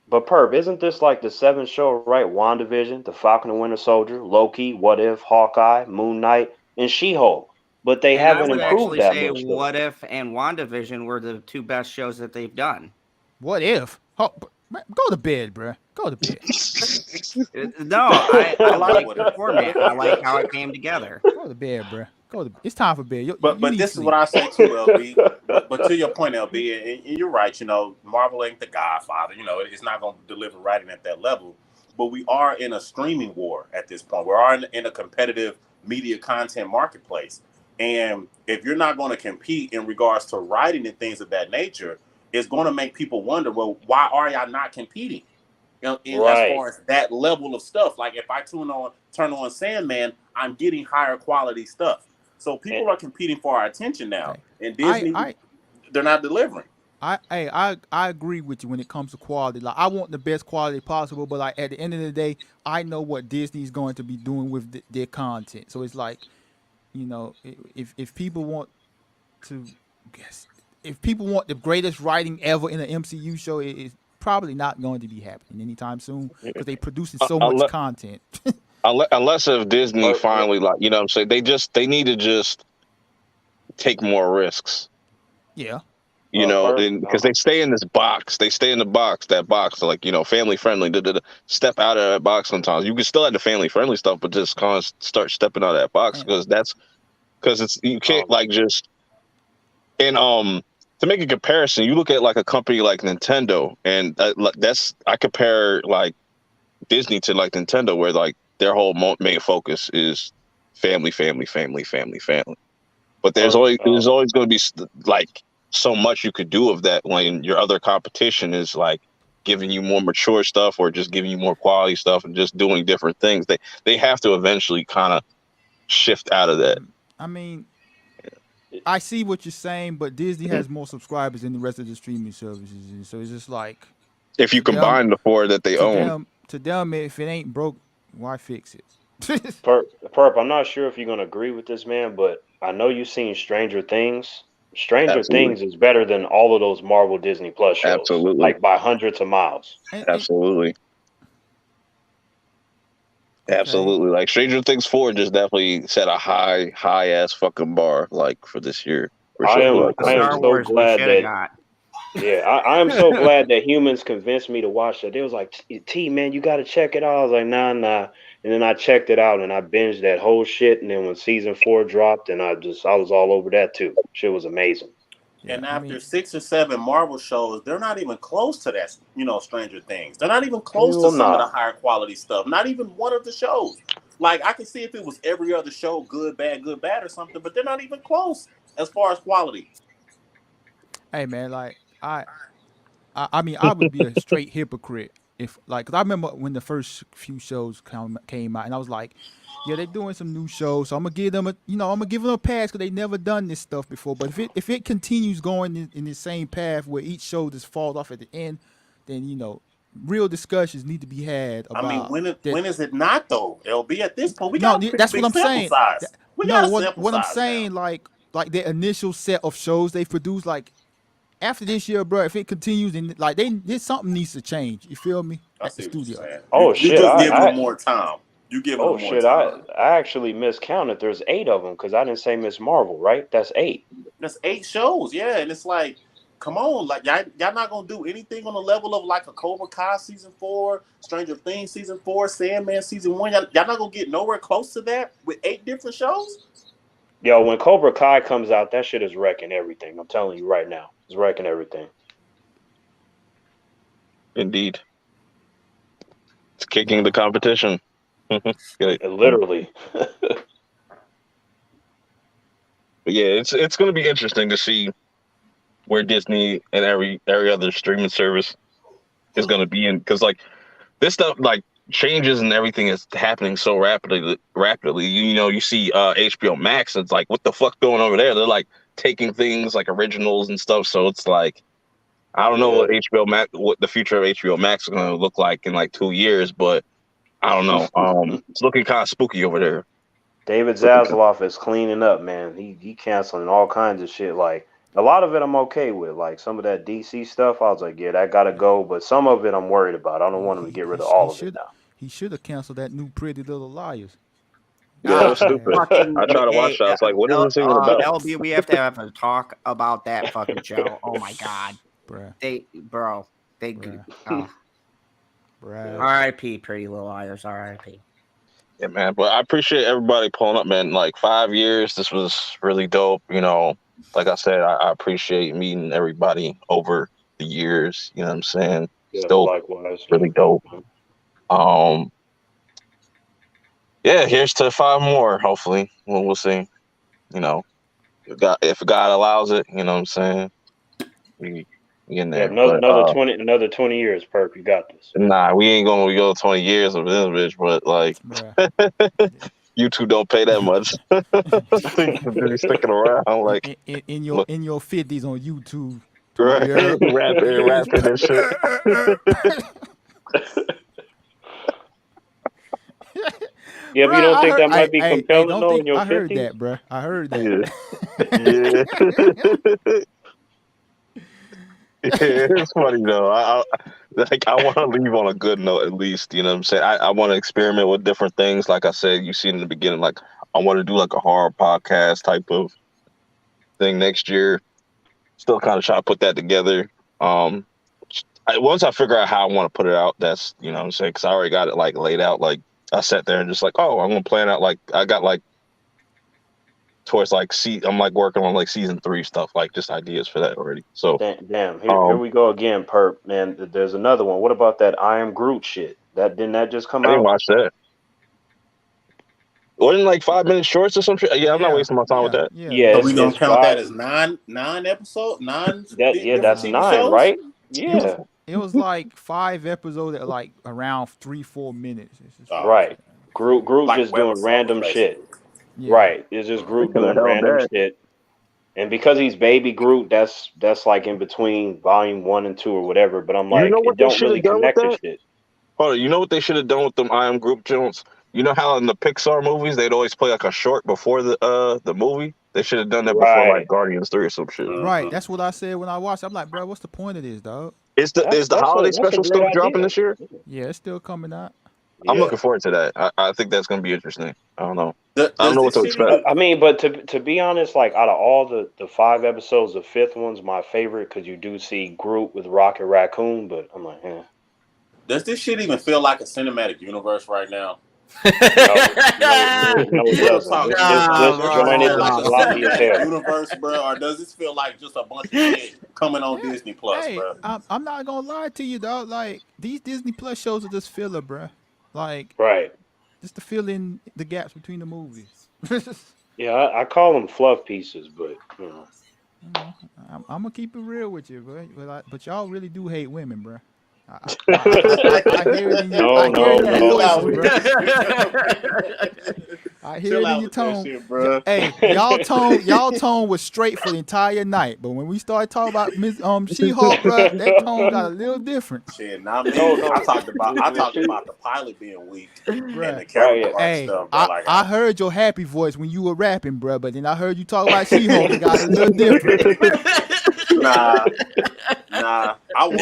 but Perp, isn't this like the seventh show, right? WandaVision, The Falcon and Winter Soldier, Loki, What If, Hawkeye, Moon Knight, and She-Hulk. But they And I haven't would improved actually that say much though. What If and WandaVision were the two best shows that they've done. What if? Man, go to bed, bruh. Go to bed. No, I I like like What the If. format. I like how it came together. Go to bed, bruh. It's time for bed. But You need this is sleep. what I say too, LB. But to your point, LB, and you're right. You know, Marvel ain't the Godfather. You know, it's not going to deliver writing at that level. But we are in a streaming war at this point. We are in a competitive media content marketplace. And if you're not going to compete in regards to writing and things of that nature, it's going to make people wonder, well, why are y'all not competing? In as Right. far as that level of stuff, like if I turn on Sandman, I'm getting higher quality stuff. So And, people are competing for our attention now, Hey, and I Disney, I they're not delivering. I agree with you when it comes to quality. Like I want the best quality possible, but like at the end of the day, I know what Disney's going to be doing with their content. So it's like, if people want to guess, if people want the greatest writing ever in an MCU show, it's probably not going to be happening anytime soon because they're producing so much Unless, content. unless if Disney finally like you know what I'm saying they need to just take more risks. Yeah. You know, Perp, because they stay in this box. They stay in the box, that box, like, family friendly. Step out of that box sometimes. You can still have the family friendly stuff, but just kind of start stepping out of that box And because it's you can't um, like just and to make a comparison, you look at like a company like Nintendo, and I compare like Disney to like Nintendo, where like their whole main focus is family, family, family, family, family. But Perp, there's always going to be like so much you could do of that when your other competition is like giving you more mature stuff or just giving you more quality stuff and just doing different things. They have to eventually kind of shift out of that. I mean, I see what you're saying, but Disney has more subscribers than the rest of the streaming services, and so it's just like If you to them, combine the four that they own, if it ain't broke, why fix it? Perp, I'm not sure if you're gonna agree with this man, but I know you've seen Stranger Things. Stranger absolutely, Things is better than all of those Marvel Disney Plus shows, absolutely, like by hundreds of miles. And absolutely, okay, absolutely. Like Stranger Things 4 just definitely set a high ass fucking bar like for this year for I sure. More am Like, I am Star so Wars we glad should have that got. yeah, I am so glad that humans convinced me to watch that. They was like, T man, you gotta check it out. I was like, nah. And then I checked it out and I binged that whole shit. And then when season 4 dropped, and I was all over that too. Shit was amazing. yeah, And I after mean, 6 or 7 Marvel shows, they're not even close to that. Stranger Things. They're not even close to Hell some of the nah. higher quality stuff. Not even one of the shows. Like I can see if it was every other show, good, bad, or something, but they're not even close as far as quality. hey man, like I mean, I would be a straight hypocrite if like, cause I remember when the first few shows came out, and I was like, yeah, they're doing some new shows, so I'm gonna give them I'm gonna give them a pass because they never done this stuff before. But if it continues going in the same path where each show just falls off at the end, then real discussions need to be had I mean, about that. when is it not though? LB, at this point, we No, got a pretty that's what big I'm sample saying. size. We No, got a what sample what I'm size now. saying, like their initial set of shows they've produced, like after this year, bro, if it continues, and like there's something needs to change. You feel me? I At the see what you're studio. saying. Oh You shit, just giving them more time. You giving them more I time. actually miscounted. There's 8 of them because I didn't say Miss Marvel, right? That's 8. That's 8 shows, yeah, and it's like, come on, like y'all not gonna do anything on the level of like a Cobra Kai season 4, Stranger Things season 4, Sandman season 1. Y'all not gonna get nowhere close to that with 8 different shows. Yo, when Cobra Kai comes out, that shit is wrecking everything. I'm telling you right now, it's wrecking everything. indeed, it's kicking the competition. Get it? Literally. But yeah, it's going to be interesting to see where Disney and every other streaming service is going to be in, because like this stuff like changes and everything is happening so rapidly. You see HBO Max, and it's like, what the fuck going over there? They're like taking things like originals and stuff. So it's like, I don't know what HBO Max, what the future of HBO Max is going to look like in like 2 years, but I don't know. It's looking kind of spooky over there. David Zaslav is cleaning up, man. He canceling all kinds of shit. Like a lot of it, I'm okay with. Like some of that DC stuff, I was like, yeah, that gotta go. But some of it, I'm worried about. I don't want him to get rid of all of it now. He should have canceled that new Pretty Little Liars. Yeah, that was stupid. I tried to watch that. I was like, what is this even about? LB, we have to have a talk about that fucking show. Oh my god, bruh. R.I.P. Pretty Little Liars. R.I.P. Yeah, man. But I appreciate everybody pulling up, man. Like 5 years, this was really dope. You know, like I said, I appreciate meeting everybody over the years. You know what I'm saying? Yeah, Still likewise. really dope. Yeah, here's to 5 more. Hopefully, we'll see. You know, if God allows it, you know what I'm saying. We in there. Yeah, another but, 20 years, Purp. You got this. Nah, we ain't gonna go 20 years of this bitch, but like YouTube don't pay that much. Be sticking around like in your 50s on YouTube. Right. rapping and shit. Yeah, but you don't think that might be compelling though in your 50s? I heard that, bro. I heard that. Yeah, it's funny though. I want to leave on a good note at least. You know what I'm saying? I want to experiment with different things. Like I said, you see in the beginning, like I want to do like a horror podcast type of thing next year. Still kind of try to put that together. Once I figure out how I want to put it out, that's, you know what I'm saying, because I already got it like laid out. Like I sat there and just like, oh, I'm gonna plan out, like I got like towards like I'm like working on like season 3 stuff, like just ideas for that already. So damn, here we go again, Perp. Man, there's another one. What about that I Am Groot shit? Didn't that just come out? I didn't watch that. Wasn't like 5-minute shorts or some shit? Yeah, I'm not wasting my time with that. Yeah, so we gonna count that as nine episodes? That's 9, right? Yeah. It was like 5 episodes at like around 3-4 minutes. Right. Groot like just doing random shit. Yeah. Right. It's just Groot doing random shit. And because he's baby Groot, that's like in between volume 1 and 2 or whatever. But I'm like, you know what it don't really connect to shit. Hold on, you know what they should have done with them I Am Groot Jones? You know how in the Pixar movies they'd always play like a short before the movie? They should have done that before like Guardians 3 or some shit. Right. That's what I said when I watched. I'm like, bro, what's the point of this, dog? Is the holiday special still dropping this year? Yeah, it's still coming out. I'm looking forward to that. I think that's going to be interesting. I don't know. I don't know what to expect. I mean, but to be honest, like out of all the 5 episodes, the 5th one's my favorite because you do see Groot with Rocket Raccoon. But I'm like, does this shit even feel like a cinematic universe right now? No, it doesn't. This joint is sloppy as hell. Universe, bro, or does this feel like just a bunch of shit coming on Disney Plus, bro? I'm not gonna lie to you, dog. Like these Disney Plus shows are just filler, bro. Like just to fill in the gaps between the movies. Yeah, I call them fluff pieces, but you know. I'm gonna keep it real with you, bro. But y'all really do hate women, bro. I hear it in your I hear it in your tone. Shit, bro. Hey, y'all tone was straight for the entire night, but when we started talking about Miss She-Hulk, bro, that tone got a little different. Shit, I talked about the pilot being weak and the character stuff. Bro, I heard your happy voice when you were rapping, bro, but then I heard you talk about She-Hulk. It got a little different. Nah.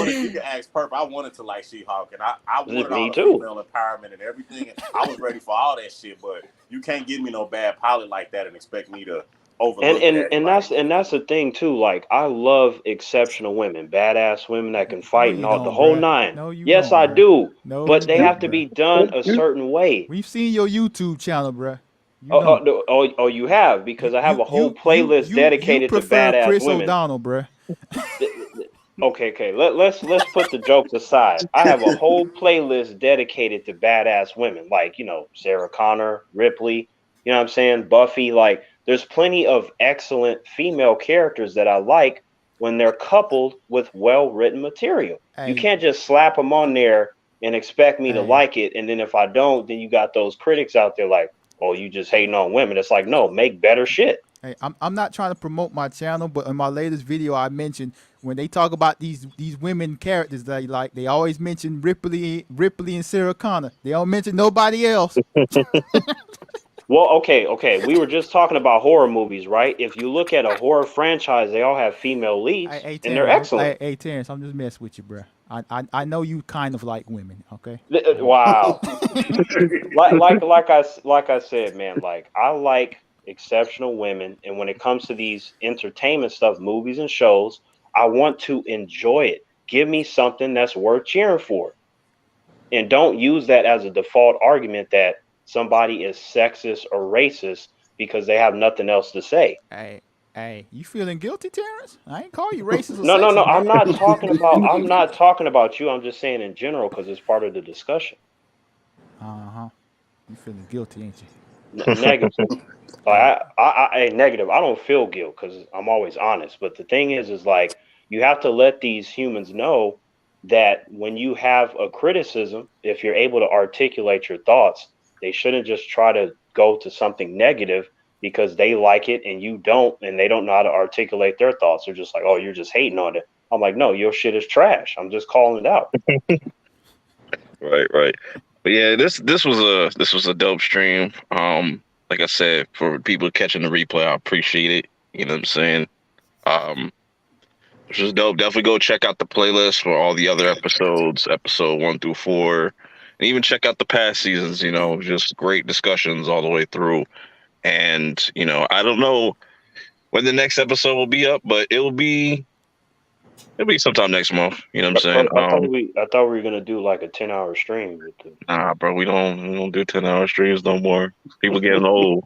You can ask Purp. I wanted to like She-Hulk, and I wanted all the female empowerment and everything. And I was ready for all that shit, but you can't give me no bad pilot like that and expect me to overlook that. And that's the thing too. Like I love exceptional women, badass women that can fight and all the whole nine. No, you yes, don't, I bro. do. No, but they have to be done a certain way. We've seen your YouTube channel, bro. You have, because I have a whole playlist dedicated to badass Chris women. O'Donnell, bro. Okay. Let's put the jokes aside. I have a whole playlist dedicated to badass women, like Sarah Connor, Ripley. You know what I'm saying? Buffy. Like, there's plenty of excellent female characters that I like when they're coupled with well-written material. Hey. You can't just slap them on there and expect me to like it, and then if I don't, then you got those critics out there like, oh, you just hating on women. It's like, no, make better shit. Hey, I'm not trying to promote my channel, but in my latest video, I mentioned when they talk about these women characters that they like, they always mention Ripley and Sarah Connor. They don't mention nobody else. Well, okay. We were just talking about horror movies, right? If you look at a horror franchise, they all have female leads, Hey, and they're Terrence, excellent. hey, Terrence, I'm just messing with you, bro. I know you kind of like women, okay? Wow. like I said, man. Like I like exceptional women, and when it comes to these entertainment stuff, movies and shows, I want to enjoy it. Give me something that's worth cheering for, and don't use that as a default argument that somebody is sexist or racist because they have nothing else to say. Hey, you feeling guilty, Terrence? I ain't call you racist or No, no, no. sexist, bro. I'm not talking about you. I'm just saying in general because it's part of the discussion. Uh-huh. You feeling guilty, ain't you? Negative. Like negative. I don't feel guilt because I'm always honest. But the thing is like you have to let these humans know that when you have a criticism, if you're able to articulate your thoughts, they shouldn't just try to go to something negative because they like it and you don't, and they don't know how to articulate their thoughts. They're just like, oh, you're just hating on it. I'm like, no, your shit is trash. I'm just calling it out. Right. But yeah, this was a dope stream. Like I said, for people catching the replay, I appreciate it. You know what I'm saying? Which is dope. Definitely go check out the playlist for all the other episodes, episode 1 through 4, and even check out the past seasons. You know, just great discussions all the way through. And I don't know when the next episode will be up, but it'll be sometime next month. You know what I'm saying? I thought we were gonna do like a 10-hour stream with the. Nah, bro, we don't do 10-hour streams no more. People getting old.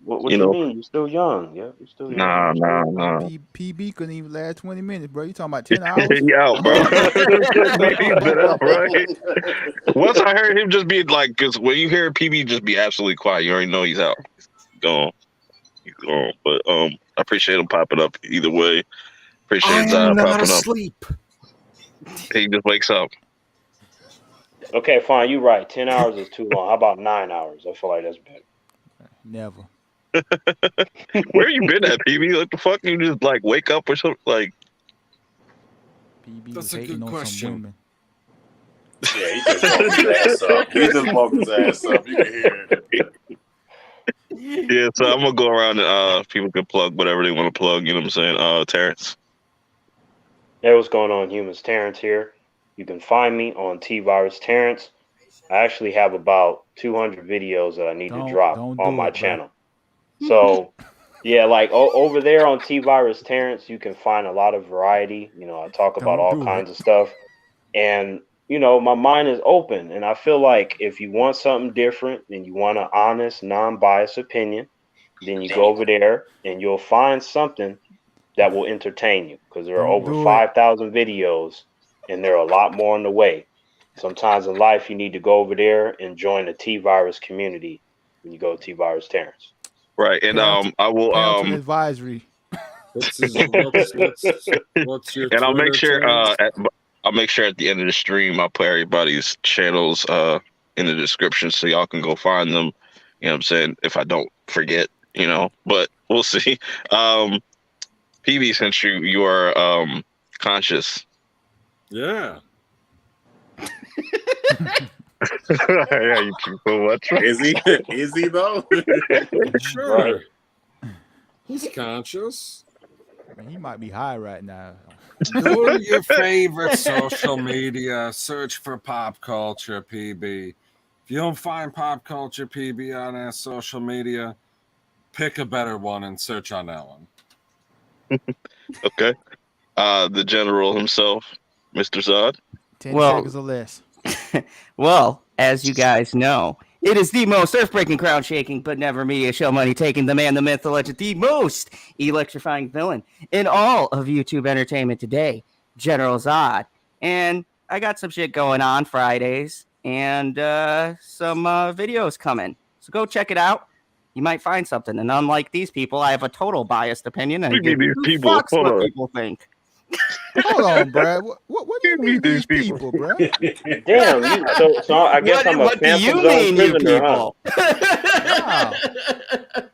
What you mean? You're still young. Yeah, you're still young. Nah. PB couldn't even last 20 minutes, bro. You talking about 10 hours? Yeah, bro. He's been up, right? Once I heard him just be like, because when you hear PB just be absolutely quiet, you already know he's out. He's gone. But I appreciate him popping up either way. Appreciate Zion popping asleep. up. He just wakes up. Okay, fine. You're right. 10 hours is too long. How about 9 hours? I feel like that's better. Never. Where you been at, PB? What the fuck? You just like wake up or something? Like, PB That's was a hating good on question. some women. Yeah, he just woke his ass up. He just woke his ass up. You can hear it. yeah, so I'm gonna go around and people can plug whatever they want to plug, you know what I'm saying? Terrance. Hey, what's going on, humans? Terrance here. You can find me on T-Virus Terrance. I actually have about 200 videos that I need to drop on my channel. So, yeah, like over there on T-Virus Terrance, you can find a lot of variety. I talk about all kinds of stuff. And, my mind is open. And I feel like if you want something different and you want an honest, non-biased opinion, then you go over there and you'll find something that will entertain you, because there are over 5,000 videos and there are a lot more on the way. Sometimes in life, you need to go over there and join the T-Virus community when you go to T-Virus Terrance. Right, and I will advisory. What's your and I'll make Twitter, sure I'll make sure at the end of the stream I'll put everybody's channels in the description so y'all can go find them. You know what I'm saying? If I don't forget, but we'll see. PB, since you are conscious. Yeah. Yeah, you people, what's right? Is he though? Sure. Right. He's conscious. Man, he might be high right now. Go to your favorite social media, search for Pop Culture PB. If you don't find Pop Culture PB on that social media, pick a better one and search on that one. Okay. The general himself, Mr. Zod. 10 seconds or less. Well, as you guys know, it is the most earth-breaking, crowd-shaking, but never media show money-taking, the man, the myth, the legend, the most electrifying villain in all of YouTube entertainment today, General Zod. And I got some shit going on Fridays and some videos coming. So go check it out. You might find something. And unlike these people, I have a total biased opinion. And give these people? fucks what people think. Hold on, Brad. What do you mean these people, Brad? Damn, so I guess I'm a what do you Phantom Zone mean, you prisoner, huh? people? Wow.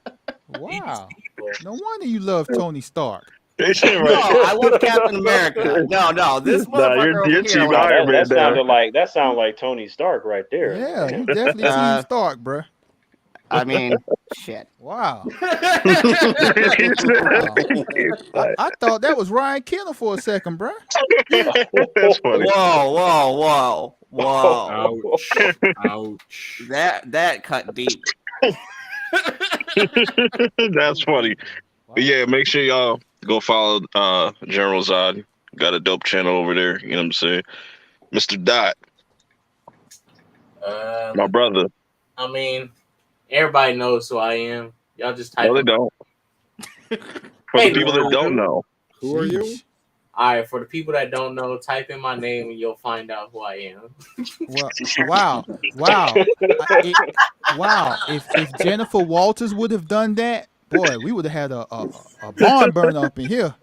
Wow. people. No wonder you love Tony Stark. No, I love Captain America. No, this Nah, motherfucker you're over here. Team Nah, Iron Man there. that sounded like Tony Stark right there. Yeah, you Damn. definitely Team Stark, bruh. I mean, shit. Wow. It's I thought that was Ryan Kinner for a second, bruh. That's funny. Whoa. Ouch. Ouch. That cut deep. That's funny. Wow. But yeah, make sure y'all go follow General Zod. Got a dope channel over there. You know what I'm saying? Mr. Dot, my brother. I mean, everybody knows who I am. Y'all just type. No, they don't. For Hey, the people that don't know. Who are you? Sheesh. All right, for the people that don't know, type in my name and you'll find out who I am. Well, wow. Wow. Wow. If Jennifer Walters would have done that, boy, we would have had a barn burn up in here.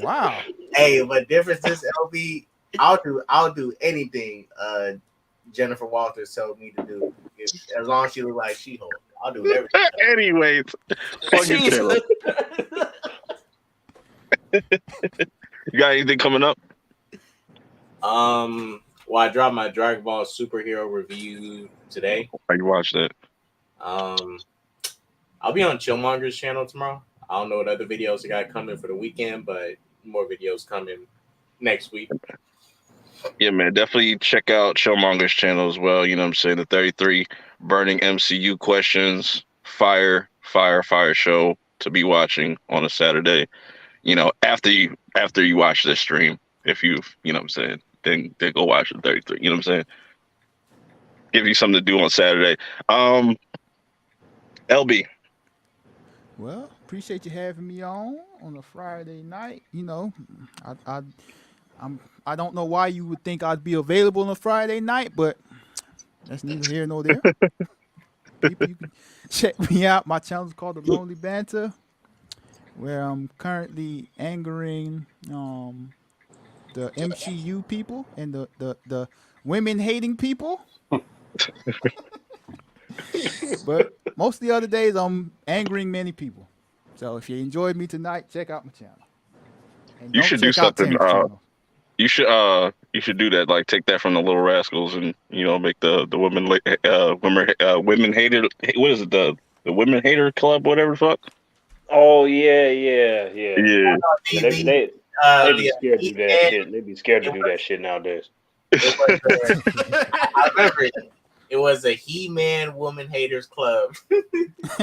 Wow. Hey, but difference is LB. I'll do anything. Jennifer Walters told me to do, as long as she look like She-Hulk. I'll do everything. Anyways, fuck your channel. You got anything coming up? Well, I dropped my Dragon Ball superhero review today. I can watch that. I'll be on Chillmonger's channel tomorrow. I don't know what other videos I got coming for the weekend, but more videos coming next week. Yeah, man, definitely check out Showmonger's channel as well. You know what I'm saying? The 33 burning MCU questions, fire show to be watching on a Saturday. You know, after you watch this stream, if you know what I'm saying, then go watch the 33. You know what I'm saying? Give you something to do on Saturday. LB. Well, appreciate you having me on a Friday night. You know, I don't know why you would think I'd be available on a Friday night, but that's neither here nor there. People, you can check me out. My channel is called The Lonely Banter, where I'm currently angering the MCU people and the women hating people. But most of the other days I'm angering many people. So if you enjoyed me tonight, check out my channel. And You don't should do check out something. Tim's channel. You should do that. Like take that from the Little Rascals and make the women hater. What is it? The women hater club, whatever the fuck. Oh yeah. Yeah. They be scared to do that shit. They be scared to do that shit nowadays. I remember it. It was a He-Man Woman Haters Club.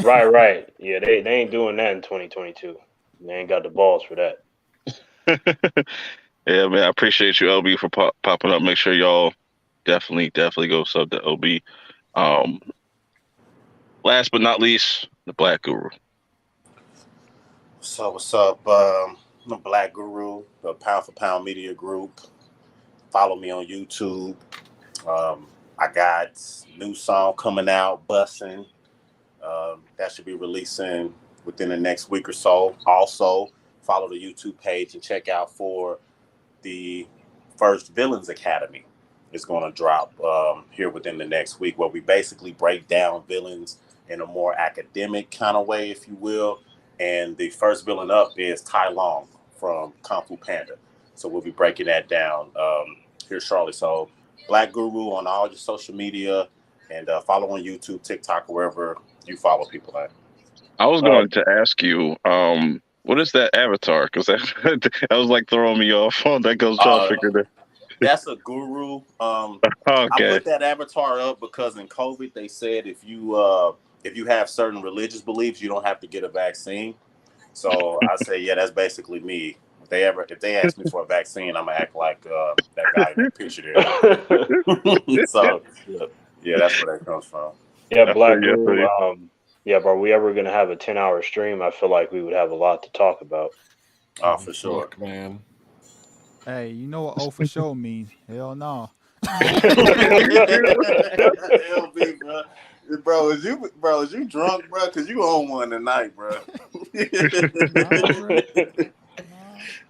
Right. Yeah, they ain't doing that in 2022. They ain't got the balls for that. Yeah, man. I appreciate you, LB, for popping up. Make sure y'all definitely go sub to LB. Last but not least, the Black Guru. So what's up? I'm the Black Guru, the Pound for Pound Media Group. Follow me on YouTube. I got new song coming out, Bussin'. That should be releasing within the next week or so. Also, follow the YouTube page and check out for the first Villains Academy. It's going to drop here within the next week, where we basically break down villains in a more academic kind of way, if you will. And the first villain up is Tai Long from Kung Fu Panda. So we'll be breaking that down here shortly. So Black Guru on all your social media, and follow on YouTube, TikTok, wherever you follow people at. I was going to ask you, what is that avatar? Because that was like throwing me off. That goes trying to figure that. That's a guru. Okay. I put that avatar up because in COVID they said if you have certain religious beliefs, you don't have to get a vaccine. So I say, yeah, that's basically me. If they ask me for a vaccine, I'm gonna act like that guy in that picture there. So yeah, that's where that comes from. Yeah, Black Guru. Yeah, but are we ever gonna have a 10-hour stream? I feel like we would have a lot to talk about. Oh, for sure, fuck, man. Hey, you know what "oh for sure" means? Hell no. LB, bro, is you drunk, bro? Cause you on one tonight, bro.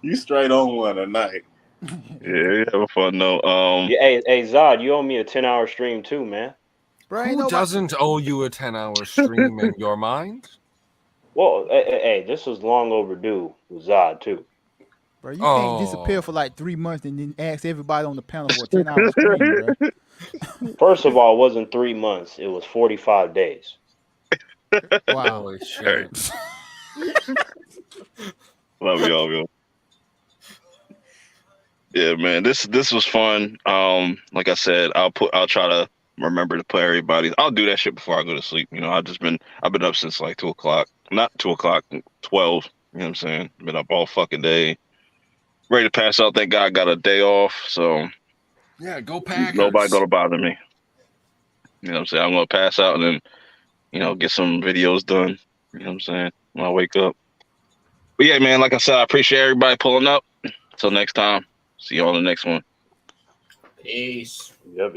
You straight on one tonight. Yeah, have a fun though. Yeah, hey, Zod, you owe me a 10-hour stream too, man. Bro, ain't Who nobody. doesn't owe you a 10-hour stream in your mind? Well, hey, this was long overdue with Zod too. Bro, you can't disappear for like 3 months and then ask everybody on the panel for a 10-hour stream, bro. First of all, it wasn't 3 months; it was 45 days. Wow. Holy shit. Love y'all, yo. Yeah, man, this was fun. Like I said, I'll try to remember to put everybody. I'll do that shit before I go to sleep. You know, I've been up since like 2:00. Not 2:00, 12. You know what I'm saying? Been up all fucking day. Ready to pass out. Thank God I got a day off, so Yeah, go Packers. nobody gonna bother me. You know what I'm saying? I'm gonna pass out and then, you know, get some videos done. You know what I'm saying? When I wake up. But yeah, man, like I said, I appreciate everybody pulling up. Until next time. See you on the next one. Peace. Yep.